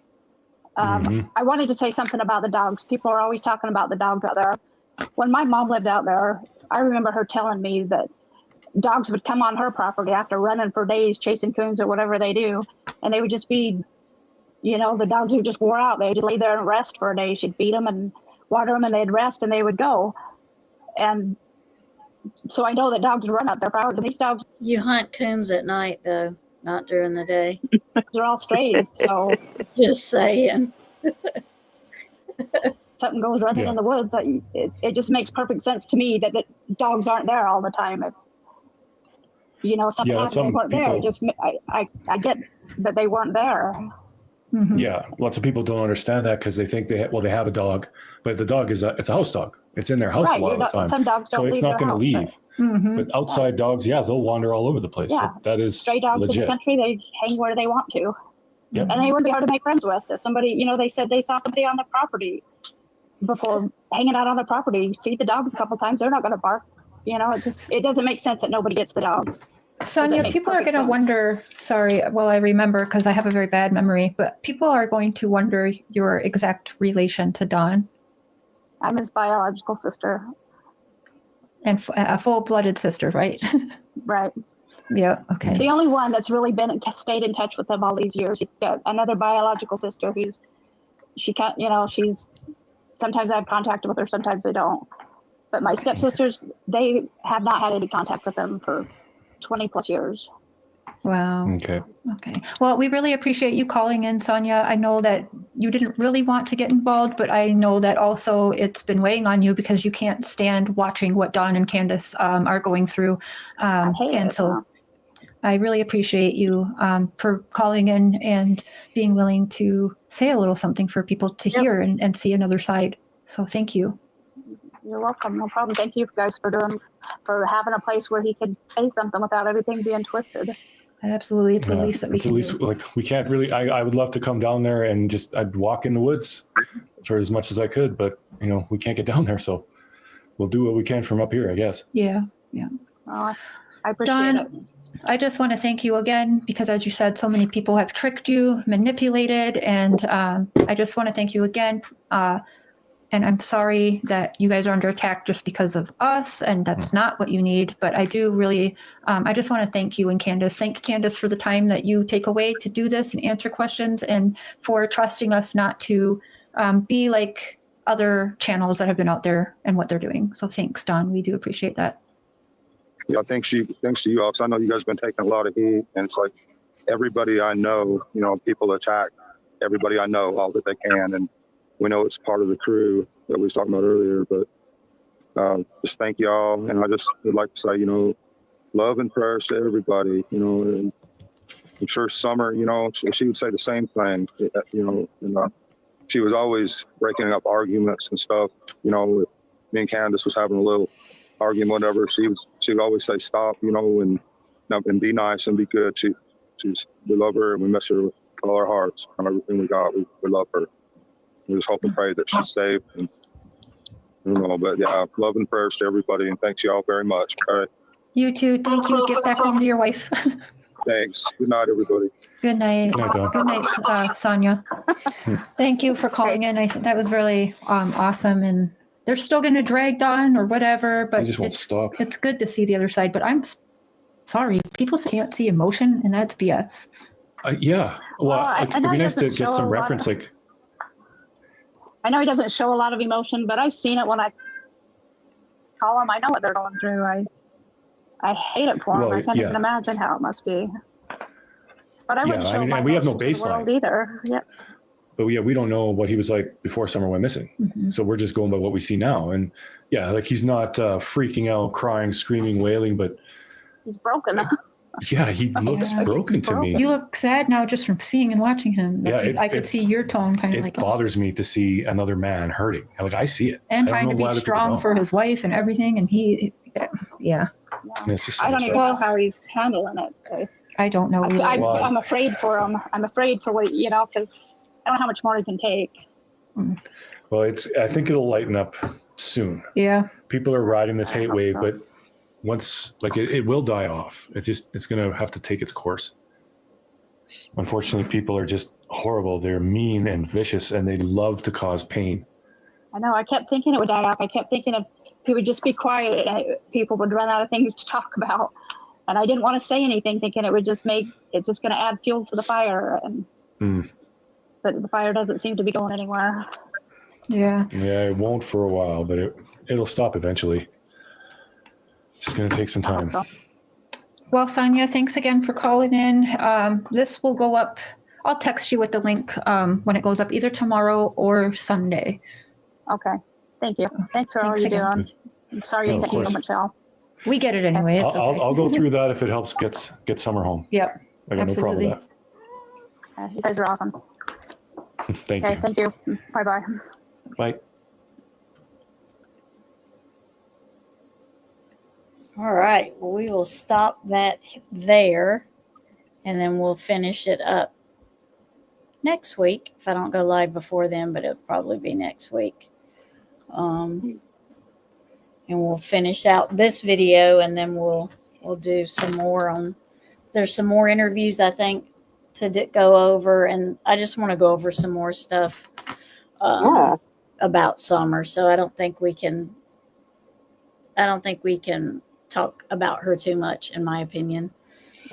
I wanted to say something about the dogs. People are always talking about the dogs out there. When my mom lived out there, I remember her telling me that dogs would come on her property after running for days, chasing coons or whatever they do. And they would just be, you know, the dogs would just wore out. They would just lay there and rest for a day. She'd feed them and water them, and they'd rest and they would go. And so I know that dogs run out there for hours. And these dogs, You hunt coons at night, though, not during the day. they're all strays. So Just saying. something goes running Yeah. in the woods. It just makes perfect sense to me that dogs aren't there all the time. If, you know, something Yeah, happened, some they weren't there. people- Just I get that they weren't there. Mm-hmm. Yeah, lots of people don't understand that because they think they have a dog, but the dog it's a house dog. It's in their house Right, a lot of the time, some dogs so don't it's leave not their going to house, leave. but Mm-hmm. But outside dogs, yeah, they'll wander all over the place. Yeah. That is stray dogs in the legit. country, they hang where they want to. Yep. And they wouldn't be hard to make friends with. If somebody, you know, they said they saw somebody on the property before, hanging out on the property, feed the dogs a couple times, they're not going to bark. You know, it doesn't make sense that nobody gets the dogs. Sonia, makes people are perfect going to sense. wonder, sorry, well, I remember because I have a very bad memory, but people are going to wonder your exact relation to Dawn. I'm his biological sister. And a full-blooded sister, right? Right. Yeah, okay. The only one that's really stayed in touch with him all these years. He's got another biological sister she's, sometimes I have contact with her, sometimes I don't. But my stepsisters, they have not had any contact with them for 20 plus years. Wow. Okay. Okay. Well, we really appreciate you calling in, Sonia. I know that you didn't really want to get involved, but I know that also it's been weighing on you because you can't stand watching what Dawn and Candace are going through. I hate And it. so I really appreciate you for calling in and being willing to say a little something for people to hear and see another side. So thank you. You're welcome. No problem. Thank you guys for having a place where he could say something without everything being twisted. Absolutely. It's the least that we it's can at least do. like we can't really. I would love to come down there and just I'd walk in the woods for as much as I could, but we can't get down there, so we'll do what we can from up here, I guess. Yeah. I appreciate Dawn, it. I just want to thank you again because, as you said, so many people have tricked you, manipulated, and I just want to thank you again. And I'm sorry that you guys are under attack just because of us, and that's not what you need. But I do really, I just want to thank you and Candace. Thank Candace for the time that you take away to do this and answer questions, and for trusting us not to be like other channels that have been out there and what they're doing. So thanks, Dawn. We do appreciate that. Yeah, thanks to you all, because I know you guys have been taking a lot of heat, and it's like everybody I know, people attack everybody I know all that they can, and we know it's part of the crew that we was talking about earlier, but just thank y'all, and I just would like to say, love and prayers to everybody, and I'm sure Summer, she would say the same thing, and she was always breaking up arguments and stuff, me and Candace was having a little argument, whatever, she would always say stop, and be nice and be good. We love her and we miss her with all our hearts and everything we got. We love her. We just hope and pray that she's safe. And, but yeah, love and prayers to everybody, and thanks y'all very much. All right. You too. Thank you. Get back home to your wife. Thanks. Good night, everybody. Good night. Good night, Dawn. Good night, Sonia. Thank you for calling in. I think that was really awesome. And they're still going to drag Dawn or whatever, but They just won't stop. It's good to see the other side. But I'm sorry, people can't see emotion, and that's BS. Yeah. Well, I it'd know be he nice to doesn't get show some a lot reference, of- like. I know he doesn't show a lot of emotion, but I've seen it when I call him. I know what they're going through. I hate it for him. Well, I can't yeah. even imagine how it must be. But I wouldn't show my and we have no emotions to the world baseline either. Yeah. But yeah, we don't know what he was like before Summer went missing. Mhm. So we're just going by what we see now. And yeah, like he's not freaking out, crying, screaming, wailing, but He's broken. yeah, he looks Yeah. broken to me. You look sad now just from seeing and watching him. Yeah, I could see your tone kind of It like, bothers me to see another man hurting. Like I see it. and I don't trying know to be why other people strong don't. for his wife and everything. And yeah, It's just I don't so even sad. know how he's handling it. I don't know either. I'm afraid for him. I'm afraid for what, because I don't know how much more he can take. Well, I think it'll lighten up soon. Yeah. People are riding this I hate hope wave, so. but once, like it will die off. It's going to have to take its course. Unfortunately, people are just horrible. They're mean and vicious, and they love to cause pain. I know. I kept thinking it would die off. I kept thinking if he would just be quiet, people would run out of things to talk about. And I didn't want to say anything, thinking it would just it's just going to add fuel to the fire. But the fire doesn't seem to be going anywhere. Yeah. Yeah, it won't for a while, but it'll stop eventually. It's just going to take some I hope time. so. Well, Sonia, thanks again for calling in. This will go up. I'll text you with the link when it goes up either tomorrow or Sunday. Okay. Thank you. Thanks for all Thanks you're again. doing. I'm sorry No, you of get so course. much help. We get it anyway. It's okay. I'll go through that if it helps get Summer home. Yep. I got Absolutely. no problem with You guys are awesome. that. Thank Okay. you. Thank you. Bye-bye. Bye. All right. Well, we will stop that there, and then we'll finish it up next week. If I don't go live before then, but it'll probably be next week. And we'll finish out this video, and then we'll do some more on. There's some more interviews I think to go over, and I just want to go over some more stuff about Summer. So I don't think we can talk about her too much, in my opinion.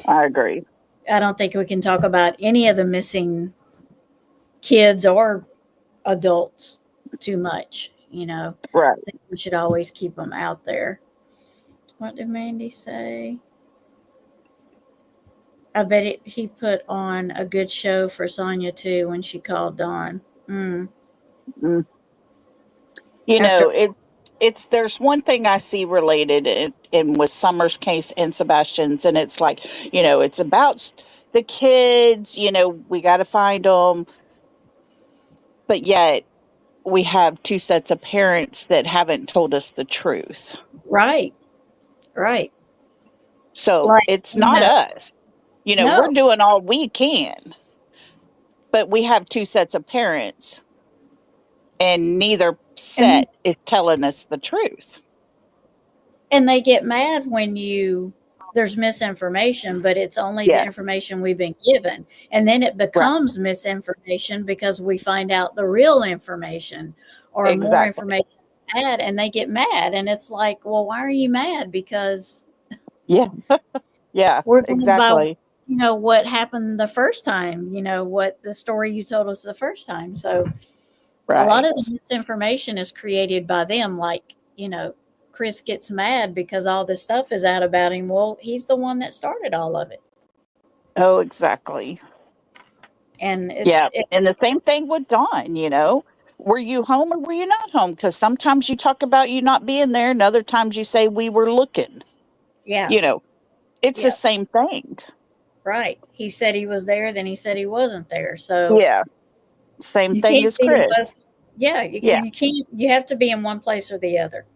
I agree. I don't think we can talk about any of the missing kids or adults too much, Right. I think we should always keep them out there. What did Mandy say? I bet he put on a good show for Sonia too when she called Dawn. You After- know, it's there's one thing I see related in with Summer's case and Sebastian's, and it's like, it's about the kids. We got to find them, but yet we have two sets of parents that haven't told us the truth. Right. So Like, it's not us. No. We're doing all we can, but we have two sets of parents, and neither set is telling us the truth. And they get mad when there's misinformation, but it's only the information we've been given. And then it becomes misinformation because we find out the real information or more information add, and they get mad. And it's like, well, why are you mad? Because yeah, we're going exactly. by, what happened the first time, what the story you told us the first time. So a lot of the misinformation is created by them. Like, Chris gets mad because all this stuff is out about him. Well, he's the one that started all of it. Oh, exactly. And and the same thing with Dawn, Were you home or were you not home? Because sometimes you talk about you not being there, and other times you say we were looking. Yeah. It's the same thing. Right. He said he was there, then he said he wasn't there. So same thing as Chris. You can't. You have to be in one place or the other.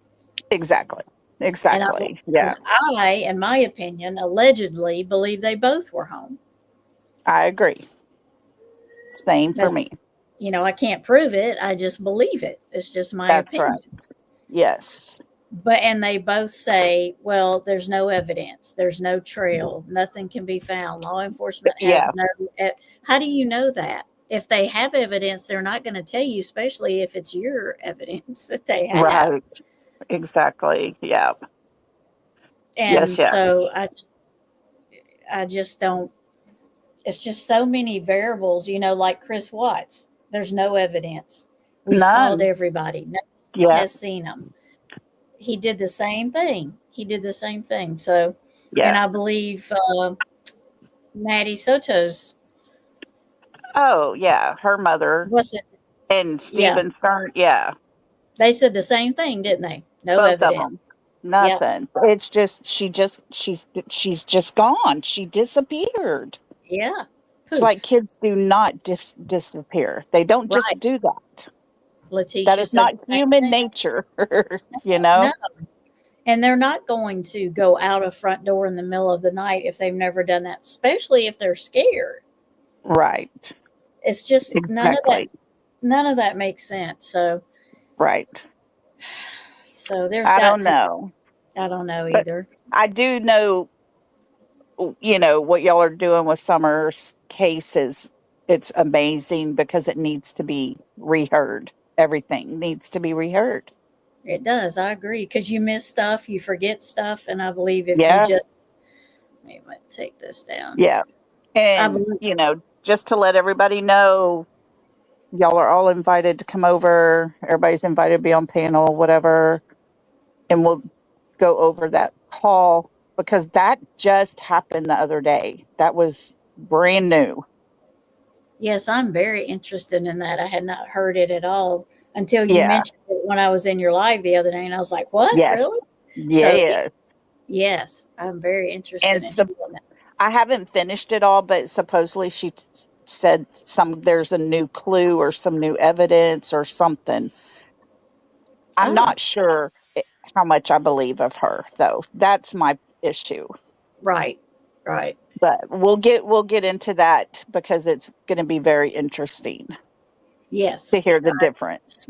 Exactly. And I, in my opinion, allegedly believe they both were home. I agree. Same for me. I can't prove it. I just believe it. It's just my opinion. Right. Yes. And they both say, well, there's no evidence. There's no trail. Nothing can be found. Law enforcement has no. How do you know that? If they have evidence, they're not going to tell you, especially if it's your evidence that they have. Right. Exactly. Yeah. And so I just don't. It's just so many variables, like Chris Watts. There's no evidence. We've called everybody. Nobody has seen him. He did the same thing. So, and I believe Maddie Soto's. Oh, yeah. Her mother. What's it? And Steven Stern. Yeah. They said the same thing, didn't they? No Both evidence. of them. Nothing. Yep. It's just she's just gone. She disappeared. Yeah. It's like kids do not disappear. They don't just do that. Letitia, that is not human nature. No. And they're not going to go out a front door in the middle of the night if they've never done that, especially if they're scared. Right. It's just none of that makes sense. So right. So there's I don't know either. I do know what y'all are doing with Summer's cases. It's amazing because it needs to be reheard. Everything needs to be reheard. It does. I agree. Because you miss stuff, you forget stuff, and I believe if you just maybe I might take this down. Yeah. And just to let everybody know, y'all are all invited to come over. Everybody's invited to be on panel, whatever. And we'll go over that call because that just happened the other day. That was brand new. Yes, I'm very interested in that. I had not heard it at all until you mentioned it when I was in your live the other day. And I was like, what? Yes. Really? Yes. So, yes, I'm very interested in that. I haven't finished it all, but supposedly she said there's a new clue or some new evidence or something. I'm not sure how much I believe of her, though. That's my issue. Right. But we'll get into that because it's going to be very interesting. Yes. To hear the difference.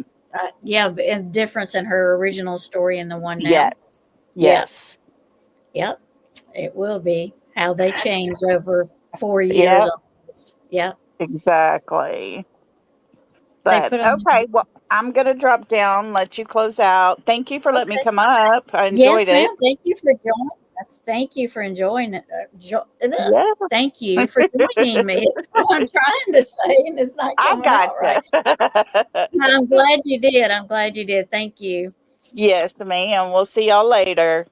The difference in her original story and the one now. Yes. Yep. It will be how they change over 4 years almost. Yeah. Exactly. But okay, well, I'm going to drop down, let you close out. Thank you for letting me come up. I enjoyed it. Thank you for joining us. Thank you for enjoying it. Thank you for joining me. It's what I'm trying to say, and it's not coming out right. I'm glad you did. Thank you. Yes, ma'am. We'll see y'all later.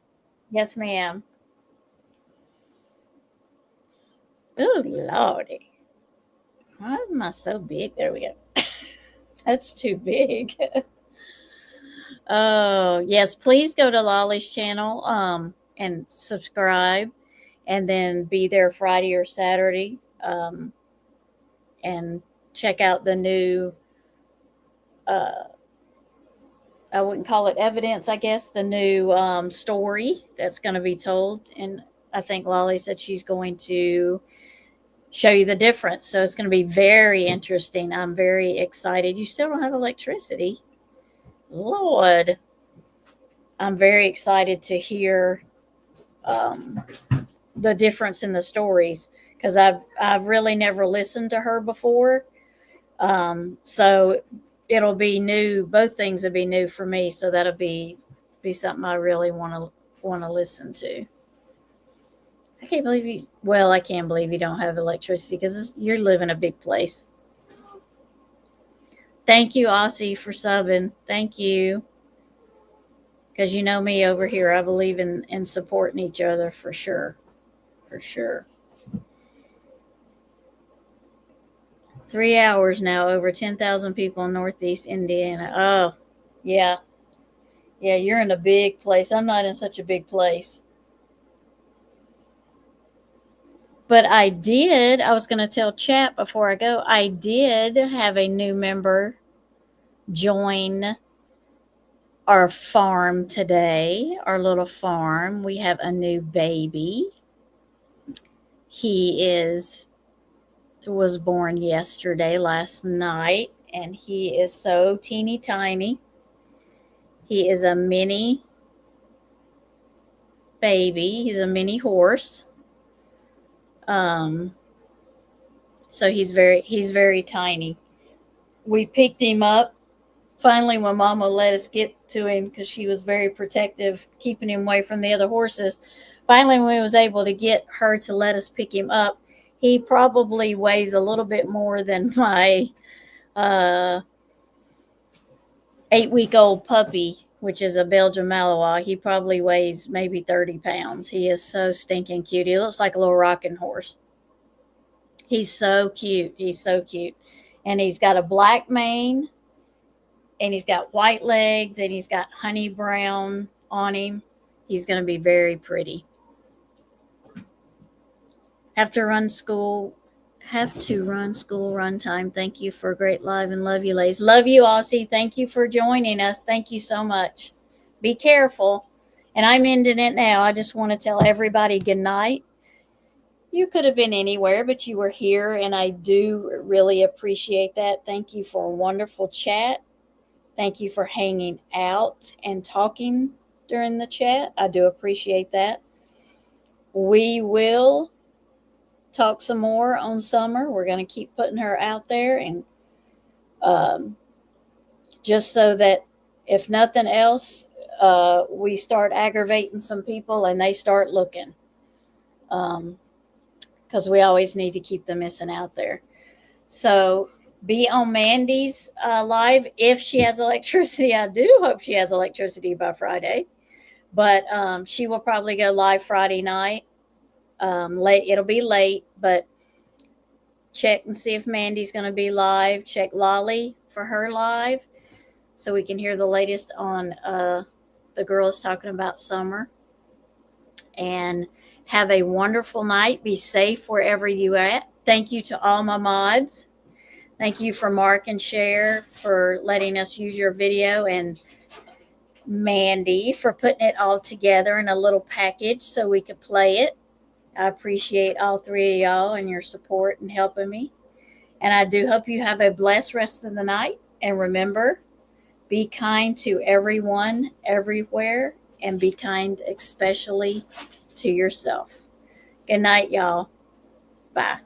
Yes, ma'am. Oh, Lordy. Why am I so big? There we go. That's too big. Oh, yes. Please go to Lolly's channel and subscribe, and then be there Friday or Saturday and check out the new, I wouldn't call it evidence, I guess, the new story that's going to be told. And I think Lolly said she's going to show you the difference. So it's going to be very interesting. I'm very excited. You still don't have electricity. Lord. I'm very excited to hear the difference in the stories, because I've really never listened to her before. So it'll be new. Both things will be new for me. So that'll be something I really want to listen to. I can't believe you. Well, I can't believe you don't have electricity, because you live in a big place. Thank you, Aussie, for subbing. Thank you. Because you know me over here, I believe in supporting each other for sure. For sure. 3 hours now, over 10,000 people in Northeast Indiana. Oh, yeah. Yeah, you're in a big place. I'm not in such a big place. But I was going to tell chat before I go, I did have a new member join our farm today, our little farm. We have a new baby. He was born last night, and he is so teeny tiny. He is a mini baby. He's a mini horse. So he's very tiny. We picked him up finally when Mama let us get to him, because she was very protective, keeping him away from the other horses. Finally, when we was able to get her to let us pick him up, he probably weighs a little bit more than my 8-week-old puppy, which is a Belgian Malinois. He probably weighs maybe 30 pounds. He is so stinking cute. He looks like a little rocking horse. He's so cute. He's so cute. And he's got a black mane, and he's got white legs, and he's got honey brown on him. He's going to be very pretty. Have to run school run time. Thank you for a great live, and love you, ladies. Love you, Aussie. Thank you for joining us. Thank you so much. Be careful. And I'm ending it now. I just want to tell everybody good night. You could have been anywhere, but you were here, and I do really appreciate that. Thank you for a wonderful chat. Thank you for hanging out and talking during the chat. I do appreciate that. We will talk some more on Summer. We're going to keep putting her out there, and just so that if nothing else, we start aggravating some people and they start looking, because we always need to keep the missing out there. So be on Mandy's live if she has electricity. I do hope she has electricity by Friday, but she will probably go live Friday night. Late, it'll be late, but check and see if Mandy's going to be live. Check Lolly for her live, so we can hear the latest on the girls talking about Summer. And have a wonderful night. Be safe wherever you at. Thank you to all my mods. Thank you for Mark and Cher for letting us use your video, and Mandy for putting it all together in a little package so we could play it. I appreciate all three of y'all and your support and helping me. And I do hope you have a blessed rest of the night. And remember, be kind to everyone, everywhere, and be kind especially to yourself. Good night, y'all. Bye.